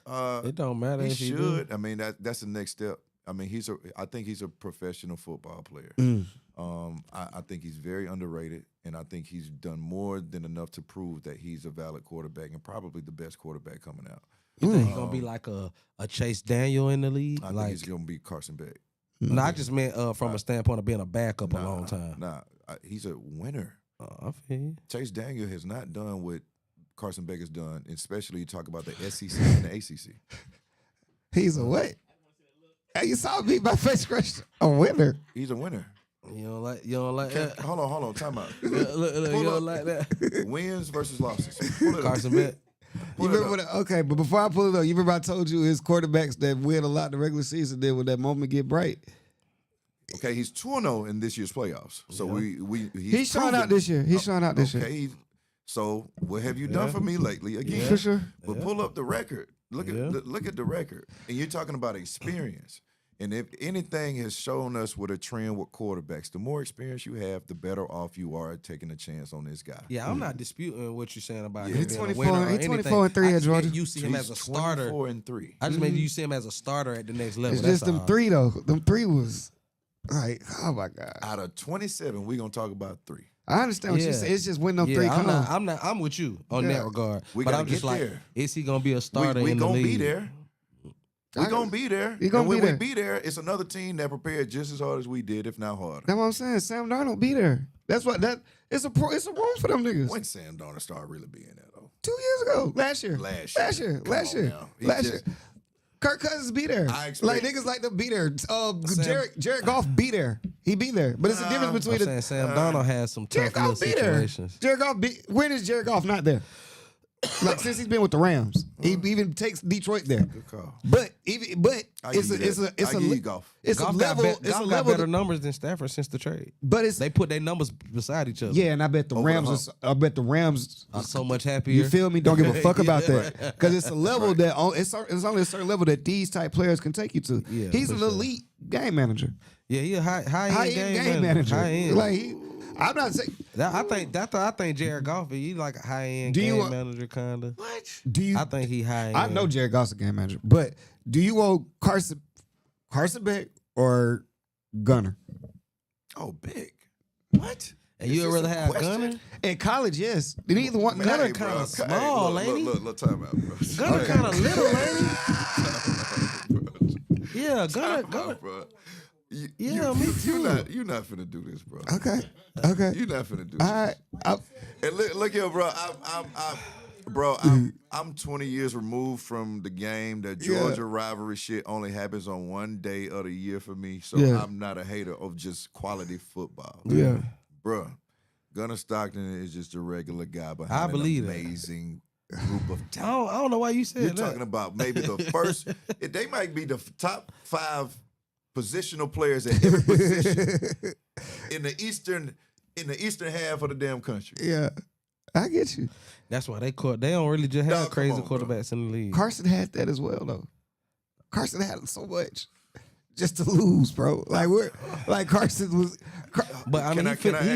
It don't matter
He
if he do.
should. I mean, that's the next step. I mean, I think he's a professional football player. I think he's very underrated, and I think he's done more than enough to prove that he's a valid quarterback and probably the best quarterback coming out.
You think he's gonna be like a Chase Daniel in the league?
I think
Like,
he's gonna be Carson Beck.
no, I just meant from a standpoint of being a backup a long time.
He's a winner.
I feel you.
Chase Daniel has not done what Carson Beck has done, especially you talk about the SEC and the ACC.
He's a what? Hey, you saw me, my face crushed. A winner.
He's a winner.
You don't like that.
Hold on, time out.
Look, you
Pull
don't
up.
like that.
Wins versus losses. Pull it up.
Carson Beck.
You remember okay, but before I pull it up, you remember I told you his quarterbacks that win a lot in the regular season, then when that moment get bright.
Okay, he's 2-0 in this year's playoffs. So
He's showing out this year. He's showing out this year.
Okay, so what have you done for me lately? Again,
For sure.
But pull up the record. Look at the record, and you're talking about experience. And if anything has shown us with a trend with quarterbacks, the more experience you have, the better off you are at taking a chance on this guy.
Yeah, I'm not disputing what you're saying about
Yeah.
him
He's
being a
24
winner or
he's
anything.
24 and 3
I
at
just meant
Georgia.
you see him as a starter.
24-3.
I just meant you see him as a starter at the next level.
It's
That's
just them
all.
3 though. Them 3 was like, oh my God.
Out of 27, we're gonna talk about 3.
I understand what you
Yeah.
say. It's just when them 3
Yeah,
come.
I'm with you on
Yeah.
that regard.
We
but
gotta
I'm just
get
like,
there.
is he gonna be a starter
We
in the
gonna
league?
be there. We're gonna be there.
You gonna
and when
be there.
we be there, it's another team that prepared just as hard as we did, if not harder.
That's what I'm saying. Sam Darnold be there. That's what it's a room for them niggas.
When Sam Darnold started really being there, though?
2 years ago. Last year.
Last year. Come
Last
on
year.
now. He
Last
just-
year. Kirk Cousins be there.
I
Like
expect-
niggas like to be there. Jared Goff be there. He be there. But it's a difference
I'm
between
saying Sam Darnold has some
Jared
tough little
Goff be there.
situations.
Jared Goff be. When is Jared Goff not there? Like since he's been with the Rams, he even takes Detroit there.
Good call.
But
I
it's
give you that. I give you golf.
It's a
Goff
level.
got,
It's a
Goff got
level.
better numbers than Stafford since the trade.
But it's
They put their numbers beside each other.
yeah, and I bet the
Over the
Rams.
hump.
I bet the Rams.
Are so much happier.
You feel me? Don't give a fuck about
Yeah.
that because it's a level that it's only a certain level that these type players can take you to.
Yeah,
He's
for
an
sure.
elite game manager,
Yeah, he a high
high
end
game manager.
High end.
Like I'm not saying.
I think Jared Goff, he like a high end game manager kinda.
What? Do you?
I think he high end.
I know Jared Goff's a game manager, but do you want Carson Beck or Gunner?
Oh, big. What?
And you would rather have Gunner?
In college, yes. Neither one.
Gunner kind of small, ain't he?
Look, time out, bro.
Gunner kind of little, ain't he? Yeah, Gunner.
Bro.
Yeah, me too.
You're not finna do this, bro.
Okay.
You're not finna do
All
this.
right.
And look here, bro. I'm 20 years removed from the game. That Georgia rivalry shit only happens on one day of the year for me. So I'm not a hater of just quality football.
Yeah.
Bro, Gunnar Stockton is just a regular guy behind an amazing group of talent.
I don't know why you said
You're
that.
talking about maybe the first. They might be the top 5 positional players at every position in the eastern half of the damn country.
Yeah. I get you.
That's why they don't really just have crazy quarterbacks in the league.
Carson had that as well, though. Carson had so much just to lose, bro. Like Carson was.
But I mean,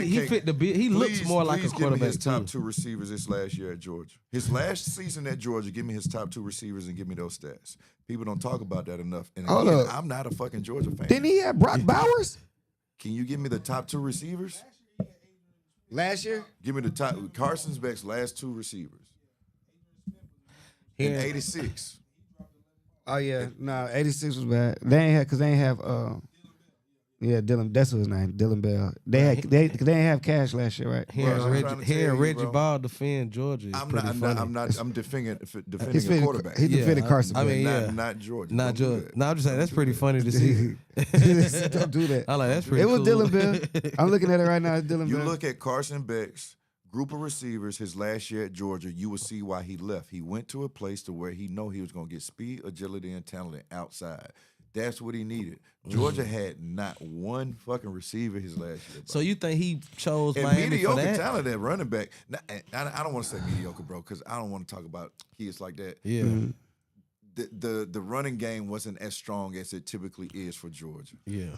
he fit the bill. He looks more like a quarterback.
Give me his top 2 receivers this last year at Georgia. His last season at Georgia, give me his top 2 receivers and give me those stats. People don't talk about that enough. And again, I'm not a fucking Georgia fan.
Didn't he have Brock Bowers?
Can you give me the top 2 receivers?
Last year?
Give me the top. Carson Beck's last 2 receivers. In 86.
Oh, yeah. No, 86 was bad. They ain't have Dylan. That's his name, Dylan Bell. They didn't have Cash last year, right?
Hearing Reggie Ball defend Georgia is
I'm defending a quarterback.
He defended Carson.
I mean, not Georgia.
Not Georgia. No, I'm just saying that's pretty funny to see.
Don't do that.
I like that's pretty.
It was
cool.
Dylan Bell. I'm looking at it right now. It's Dylan
You
Bell.
look at Carson Beck's group of receivers his last year at Georgia, you will see why he left. He went to a place to where he know he was going to get speed, agility, and talent outside. That's what he needed. Georgia had not one fucking receiver his last year. Bro.
So you think he chose
and
Miami
mediocre
for that?
talent at running back. Now, I don't want to say mediocre, bro, because I don't want to talk about kids like that.
Yeah.
The running game wasn't as strong as it typically is for Georgia.
Yeah.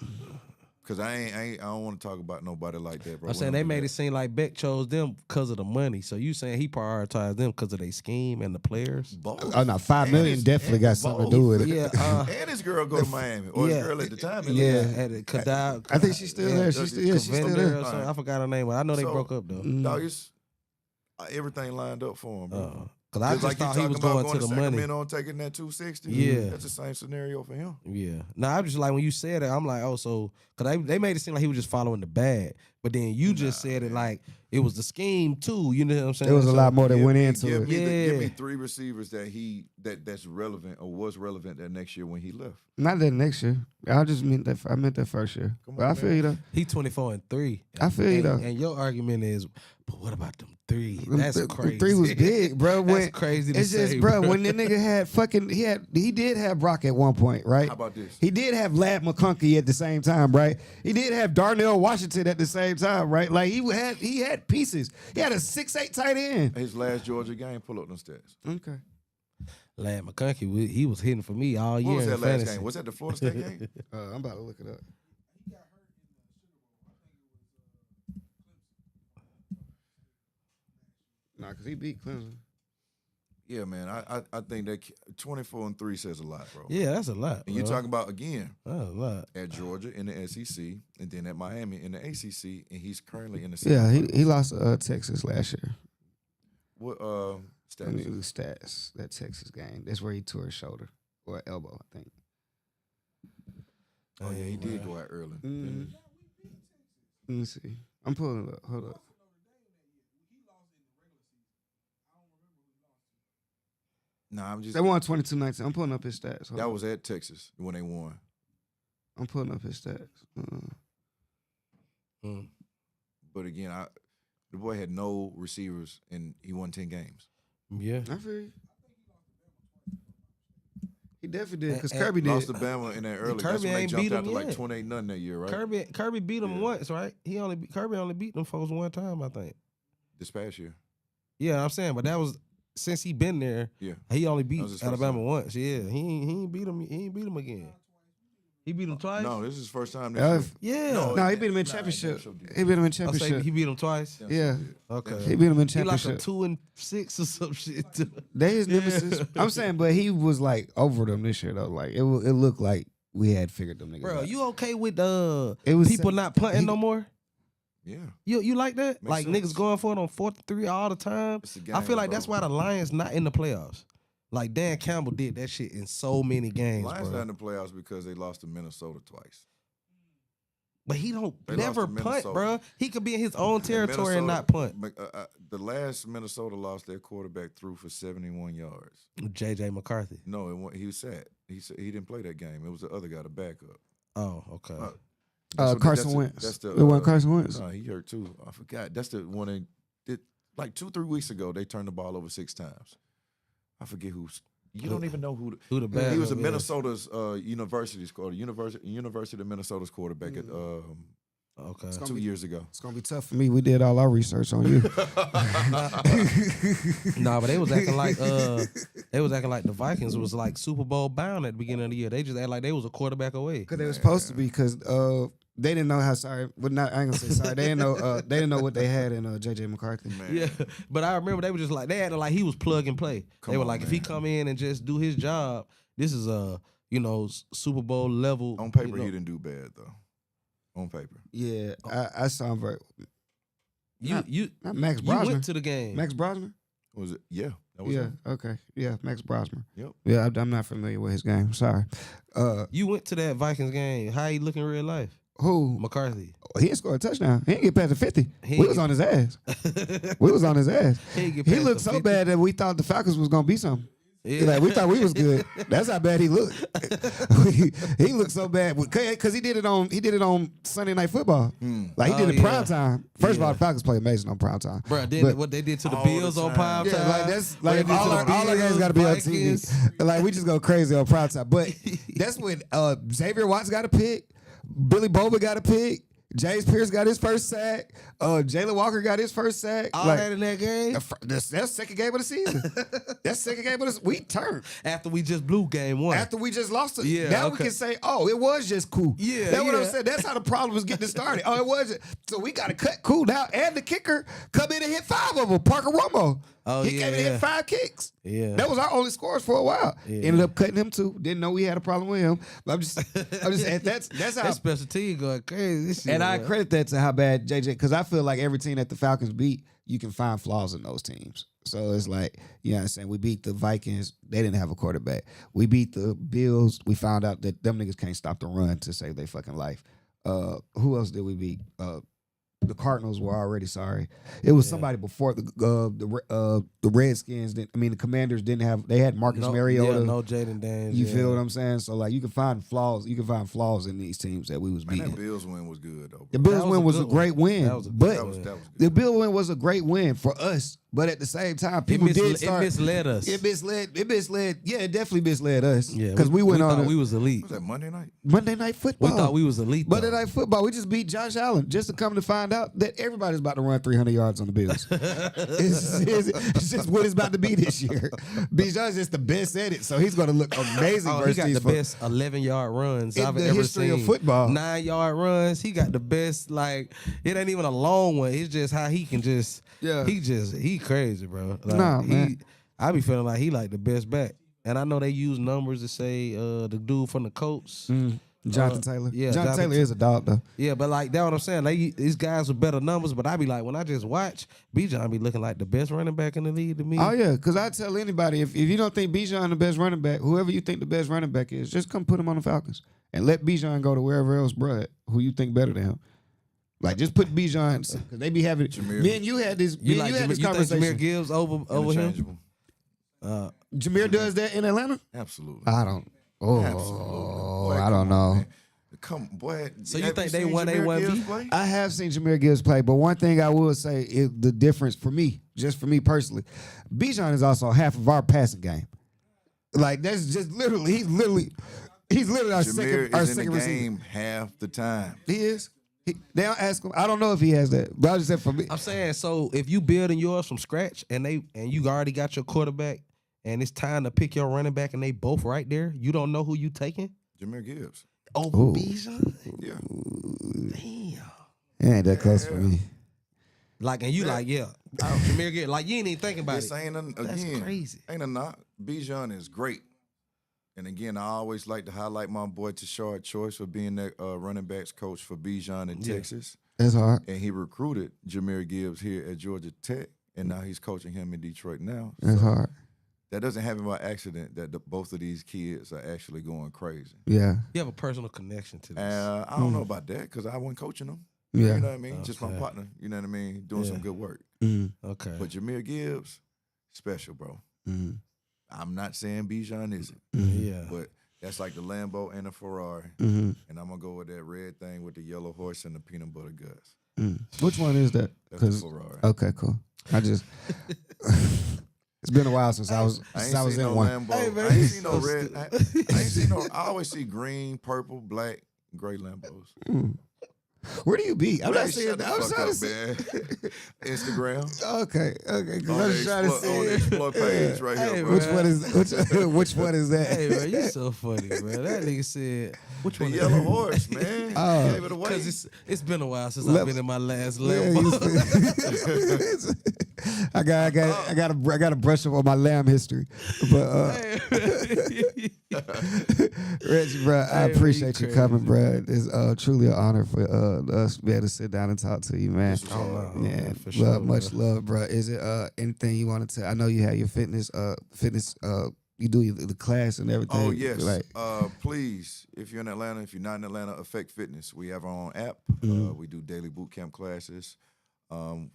Because I don't want to talk about nobody like that, bro.
I'm saying they made it seem like Beck chose them because of the money. So you saying he prioritized them because of their scheme and the players?
Both.
Oh, no, $5 million definitely got something to do with it.
Yeah.
And his girl go to Miami. Or his girl at the time.
I think she's still there. She's still there.
Or something. I forgot her name. I know they broke up, though.
Dog, everything lined up for him, bro.
Because I just thought he was going to the money.
Sacramento taking that 260.
Yeah.
That's the same scenario for him.
Yeah. Now, I'm just like, when you said that, I'm like, oh, so, because they made it seem like he was just following the bag. But then you just said it like it was the scheme, too. You know what I'm saying?
There was a lot more that went into it.
Give me 3 receivers that's relevant or was relevant that next year when he left.
Not that next year. I meant that first year. But I feel you, though.
He 24-3.
I feel you, though.
And your argument is, but what about them 3? That's crazy.
3 was big, bro.
That's crazy to say,
just, bro, when the nigga had he did have Brock at one point, right?
How about this?
He did have Lad McConkey at the same time, right? He did have Darnell Washington at the same time, right? Like he had pieces. He had a 6'8" tight end.
His last Georgia game, pull up them stats.
Okay.
Lad McConkey, he was hitting for me all year.
What was that last
fantasy.
game? Was that the Florida State game?
I'm about to look it up. Nah, because he beat Clemson.
Yeah, man. I think that 24-3 says a lot, bro.
Yeah, that's a lot.
And you're talking about, again,
that's a lot.
at Georgia in the SEC, and then at Miami in the ACC, and he's currently in the
Yeah, he lost Texas last year.
What
Let me
stats?
do stats. That Texas game. That's where he tore his shoulder or elbow, I think.
Oh, yeah, he did go out early.
Mm-hmm. Let me see. I'm pulling it up. Hold up.
Nah, I'm just.
They won 22-19. I'm pulling up his stats. Hold
That
up.
was at Texas when they won.
I'm pulling up his stats.
But again, the boy had no receivers, and he won 10 games.
Yeah.
I feel you. He definitely did because
And-
Kirby did.
Lost to Bama in that early.
Kirby
That's when they
ain't
jumped
beat
out
him
to like
yet.
28-0 that year, right?
Kirby beat him once, right? Kirby only beat them folks one time, I think.
This past year.
Yeah, I'm saying, but that was since he been there.
Yeah.
He only
That
beat
was his first
Alabama
time.
once. Yeah, he ain't beat him. He ain't beat him again. He beat him twice?
No, this is his first time.
Yeah.
No, he beat him in championship. He beat him in
I say
championship.
he beat him twice?
Yeah.
Okay.
He beat him in
He like a
championship.
2-6 or some shit. Too.
They his nemesis. I'm saying, but he was like over them this year though. Like it looked like we had figured them niggas
Bro,
out.
you okay with
It was
people not punting no more?
Yeah.
You like that?
Makes
Like
sense.
niggas going for it on 4th and 3 all the time?
It's a game,
I feel like
bro.
that's why the Lions not in the playoffs. Like Dan Campbell did that shit in so many games,
Lions
bro.
not in the playoffs because they lost to Minnesota twice.
But he don't
They
never
lost to
punt,
Minnesota.
bro. He could be in his own territory and not
Minnesota-
punt.
The last Minnesota lost their quarterback threw for 71 yards.
JJ McCarthy.
No, he was sad. He said he didn't play that game. It was the other guy, the backup.
Oh, okay.
Carson Wentz. It wasn't Carson Wentz.
No, he hurt too. I forgot. That's the one that did like 2-3 weeks ago. They turned the ball over 6 times. I forget who's. You don't even know who.
Who the backup
He was a
is.
Minnesota's university's quarterback. University of Minnesota's quarterback at
Okay.
2 years ago.
It's gonna be tough for me. We did all our research on you.
Nah, but they was acting like the Vikings was like Super Bowl bound at the beginning of the year. They just act like they was a quarterback away.
Because they were supposed to be. Because they didn't know how. Sorry, but not. I ain't gonna say sorry. They didn't know. They didn't know what they had in JJ McCarthy.
Man.
Yeah, but I remember they were just like they acted like he was plug and play. They were
on,
like, if he
man.
come in and just do his job, this is a Super Bowl level.
On paper,
you know.
he didn't do bad though. On paper.
Yeah, I saw him very.
You
Not Max
you
Brosner.
went to the game.
Max Brosner.
Was it? Yeah. That was
Yeah.
him.
Okay. Yeah. Max Brosner.
Yep.
Yeah. I'm not familiar with his game. Sorry.
You went to that Vikings game. How he looking in real life?
Who?
McCarthy.
He didn't score a touchdown. He didn't get past the 50.
He
We was on his ass. We was on his ass.
He didn't get
He
past
looked
the
so
50.
bad that we thought the Falcons was gonna be something.
Yeah.
Like we thought we was good. That's how bad he looked. he looked so bad because he did it on Sunday Night Football. Like he did it
yeah.
prime time. First of all,
Yeah.
the Falcons play amazing on prime time.
Bro,
But-
what they did to the
all
Bills
the
on
time.
prime
Yeah,
time.
like that's
what
like
they did
all
to
our
the
games
Bills,
got to be on
Vikings.
TV. Like we just go crazy on prime time. But that's when Xavier Watts got a pick, Billy Boba got a pick, James Pierce got his first sack, Jalen Walker got his first sack.
All
Like,
that in that game
that's second game of the season. That's second game of the we turned.
after we just blew game 1.
After we just lost it.
Yeah,
Now we
okay.
can say, oh, it was just cool.
Yeah,
That's what I'm
yeah.
saying. That's how the problem was getting started. Oh, it was. So we got to cut cool now. And the kicker come in and hit 5 of them. Parker Romo.
Oh,
he came in and
yeah.
hit 5 kicks.
Yeah.
That was our only scores for a while.
Yeah.
Ended up cutting him too. Didn't know we had a problem with him. But I'm just that's how.
That special team going crazy. This shit,
And I
bro.
credit that to how bad JJ, because I feel like every team that the Falcons beat, you can find flaws in those teams. So it's like, you know what I'm saying? We beat the Vikings. They didn't have a quarterback. We beat the Bills. We found out that them niggas can't stop the run to save their fucking life. Who else did we beat? The Cardinals were already sorry. It was somebody before the Redskins. The Commanders didn't have. They had Marcus Mariota.
Yeah, no Jaden Daniels.
You
yeah.
feel what I'm saying? So like, you can find flaws. You can find flaws in these teams that we was
Man,
beating.
that Bills win was good though.
The
bro.
Bills
That was
win
a
was a
good
great
one.
win,
That was a good
but
win.
That was good.
the Bill win was a great win for us. But at the same time, people did start.
It misled us.
It misled. Yeah, it definitely misled us.
Yeah,
because we went on
thought
a
we was elite.
Was that Monday night?
Monday Night
We
Football.
thought we was elite.
Monday
though.
Night Football. We just beat Josh Allen just to come to find out that everybody's about to run 300 yards on the Bills. it's just what it's about to be this year. Bijan's just the best at it, so he's going to look amazing
Oh, he
versus
got
these
the best 11-yard runs
in
I've
the
ever
history
seen.
of football.
9-yard runs. He got the best. Like it ain't even a long one. It's just how he can just.
Yeah.
He crazy, bro. Like,
Nah, man.
I be feeling like he like the best back. And I know they use numbers to say the dude from the Colts.
Jonathan Taylor.
yeah,
Jonathan
Jonathan
Taylor is a dog though.
Yeah, but like that what I'm saying. These guys with better numbers, but I be like, when I just watch, Bijan be looking like the best running back in the league to me.
Oh yeah, because I tell anybody if you don't think Bijan the best running back, whoever you think the best running back is, just come put him on the Falcons and let Bijan go to wherever else, bruh, who you think better than him. Like just put Bijan because they be having. Me and you had this.
You
Me
like
and you had this
you think
conversation.
Jahmyr Gibbs over him?
Interchangeable.
Jameer does that in Atlanta.
Absolutely.
I don't. Oh,
Absolutely. Boy,
I
come
don't
on,
know.
man. Come, boy.
So you
have
think they
seen
won
Jahmyr
A1B?
Gibbs play?
I have seen Jameer Gibbs play, but one thing I will say is the difference for me, just for me personally, Bijan is also half of our passing game. Like that's just literally, he's literally our
Jahmyr
second
is in the
receiver.
game half the time.
He is. They don't ask him. I don't know if he has that, but I just said for me.
I'm saying, so if you building yours from scratch and you already got your quarterback and it's time to pick your running back and they both right there, you don't know who you taking?
Jahmyr Gibbs.
Over
Ooh.
Bijan?
Yeah.
Damn.
It ain't that close for me.
Like, and you like, Jameer Gibbs. Like, you ain't even thinking about
This
it.
That's
crazy.
Ain't a knock. Bijan is great. And again, I always like to highlight my boy Tashard Choice for being that running backs coach for Bijan in Texas.
That's hard.
And he recruited Jameer Gibbs here at Georgia Tech, and now he's coaching him in Detroit now.
That's hard.
That doesn't happen by accident that both of these kids are actually going crazy.
Yeah.
You have a personal connection to this.
I don't know about that because I wasn't coaching them.
Yeah.
You know what I mean?
Okay.
Just my partner, you know what I mean? Doing some good work.
Okay.
But Jameer Gibbs, special, bro. I'm not saying Bijan isn't.
Yeah.
But that's like the Lambo and the Ferrari.
Mm-hmm.
And I'm going to go with that red thing with the yellow horse and the peanut butter guts.
Which one is that?
That's the Ferrari.
Okay, cool. I just it's been a while since I was
seen
in
no
one.
Lambo.
Hey, man,
I ain't
you
seen no
so
red. I ain't seen no. I always see green, purple, black, gray Lambos.
Where do you be? I'm not
Hey,
saying
shut the
that. I'm
fuck
trying to
up,
say.
man. Instagram.
Okay. 'Cause
On
I'm
the
just trying to
on the
see
explore page right
Hey,
here, bro.
which one is which one is that?
Hey, man, you so funny, bro. That nigga said, which
The
one?
yellow horse, man.
Oh.
Gave it away.
Because it's been a while since
Lem-
I've been in my last
Yeah,
Lambo.
I got to brush up on my lamb history, but Reggie, bro, I
Hey, man,
appreciate you
crazy.
coming, bro. It's truly an honor for us to be able to sit down and talk to you, man. Yeah,
for sure,
much
bro.
love, bro. Is it anything you wanted to? I know you have your fitness. You do the class and everything.
Oh yes.
Like,
Please, if you're in Atlanta, if you're not in Atlanta, Affect Fitness. We have our own app. We do daily boot camp classes.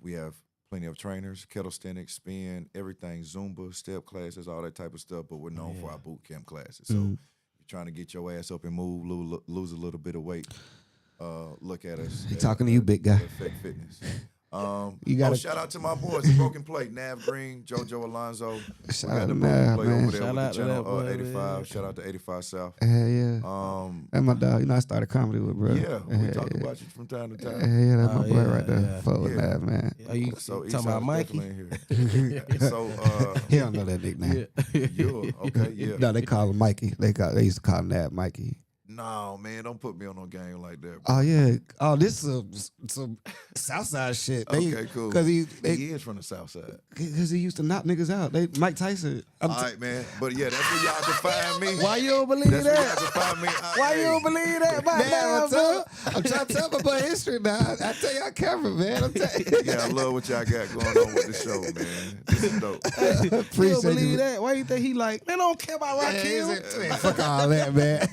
We have plenty of trainers, calisthenics, spin, everything, Zumba, step classes, all that type of stuff. But we're known for our boot camp classes. So if you're trying to get your ass up and move, lose a little bit of weight, look at us.
talking to you, big guy.
Affect Fitness.
You gotta-
shout out to my boys, the Broken Plate, Nav Green, JoJo Alonzo.
Shout
We got
out
the
to
Broken
Nav,
Plate
man.
over there
Shout
with
out
the
to that
channel
boy,
85.
man.
Shout out to 85 South.
yeah. That's my dog. You know, I started comedy with, bro.
Yeah, we talk about you from time to time.
Yeah, that's my boy
yeah,
right there.
yeah.
Fuck with
Yeah.
that, man.
Are you
So
talking about Mikey?
Definitely in here. So
He don't know that nickname.
you okay? Yeah.
No, they call him Mikey. They used to call him that Mikey.
No, man, don't put me on no game like that. Bro.
Oh yeah. Oh, this is some Southside shit.
Okay, cool.
Because
He is from the South Side.
he used to knock niggas out. Mike Tyson.
All right, man. But yeah, that's where y'all can find me.
Why you don't believe
That's where y'all
that?
can find me.
Why you don't believe that about
Man,
that,
I'm trying to tell my boy history now. I tell y'all camera, man. I'm telling you.
Yeah, I love what y'all got going on with the show, man. This is dope.
You don't
Appreciate
believe
you.
that? Why you think he like, man, I don't care about Rakim?
Man, fuck all that, man.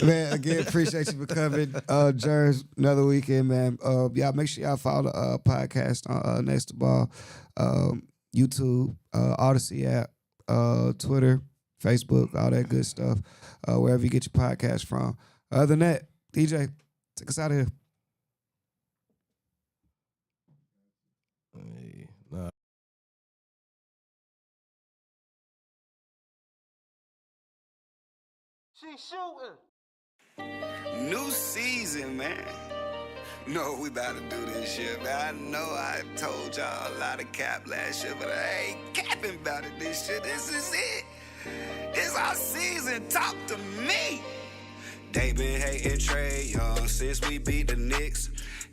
Man, again, appreciate you for coming. Jerz, another weekend, man. Y'all make sure y'all follow the podcast on Next to Ball, YouTube, Odyssey app, Twitter, Facebook, all that good stuff. Wherever you get your podcast from. Other than that, DJ, take us out of here.
Hey, nah.
New season, man. No, we about to do this shit, man. I know I told y'all a lot of cap last year, but I ain't capping about it this shit. This is it. It's our season. Talk to me. They been hating Trey Young since we beat the Knicks.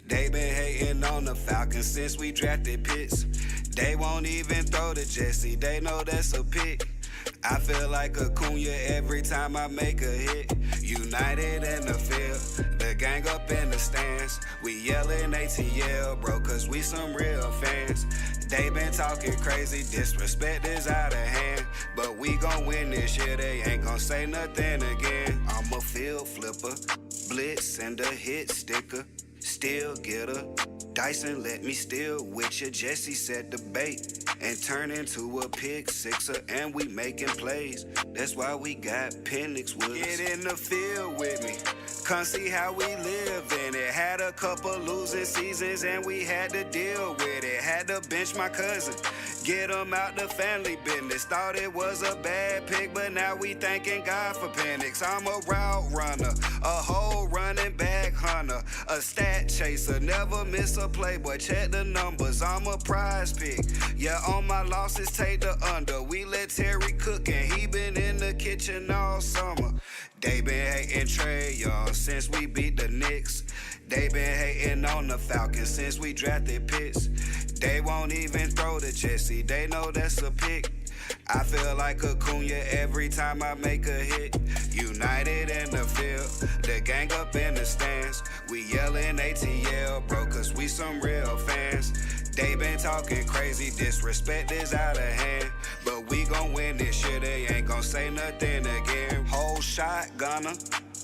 They been hating on the Falcons since we drafted Pitts. They won't even throw to Jesse. They know that's a pick. I feel like Acuna every time I make a hit. United in the field, the gang up in the stands. We yelling ATL, bro, cause we some real fans. They been talking crazy, disrespect is out of hand. But we gon' win this year, they ain't gon' say nothing again. I'm a field flipper, blitz and a hit sticker. Still get her. Dyson let me steal with you. Jesse set the bait and turn into a pick sixer, and we making plays. That's why we got Penix Woods. Get in the field with me. Come see how we live in it. Had a couple losing seasons and we had to deal with it. Had had to bench my cousin. Get him out the family business. Thought it was a bad pick, but now we thanking God for Penix. I'm a route runner, a whole running back hunter, a stat chaser, never miss a play, boy, check the numbers. I'm a prize pick. Yeah, on my losses, take the under. We let Terry cook and he been in the kitchen all summer. They been hating Trey Young since we beat the Knicks. They been hating on the Falcons since we drafted Pitts. They won't even throw to Jesse, they know that's a pick. I feel like Acuna every time I make a hit. United in the field, the gang up in the stands. We yelling ATL, bro, cause we some real fans. They been talking crazy, disrespect is out of hand. But we gon' win this year, they ain't gon' say nothing again. Whole shotgunner,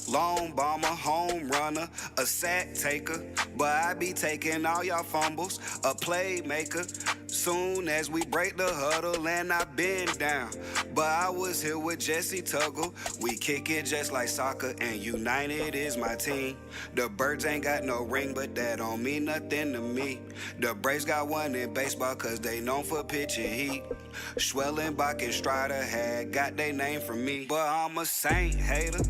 long bomber, home runner, a sack taker. But I be taking all y'all fumbles, a playmaker. Soon as we break the huddle and I bend down. But I was here with Jesse Tuggle. We kick it just like soccer and United is my team. The Birds ain't got no ring, but that don't mean nothing to me. The Braves got one in baseball cause they known for pitching heat. Schwellenbach and Strider had got their name from me. But I'm a Saint hater,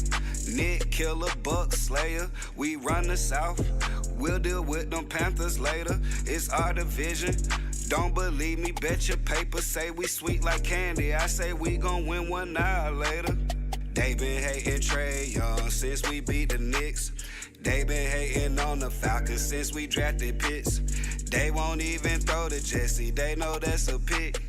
Nick Killer, Buck Slayer. We run the South, we'll deal with them Panthers later. It's our division. Don't believe me, bet your paper. Say we sweet like candy, I say we gon' win one hour later. They been hating Trey Young since we beat the Knicks. They been hating on the Falcons since we drafted Pitts. They won't even throw to Jesse, they know that's a pick.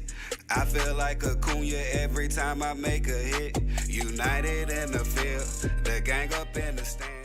I feel like Acuna every time I make a hit. United in the field, the gang up in the stand.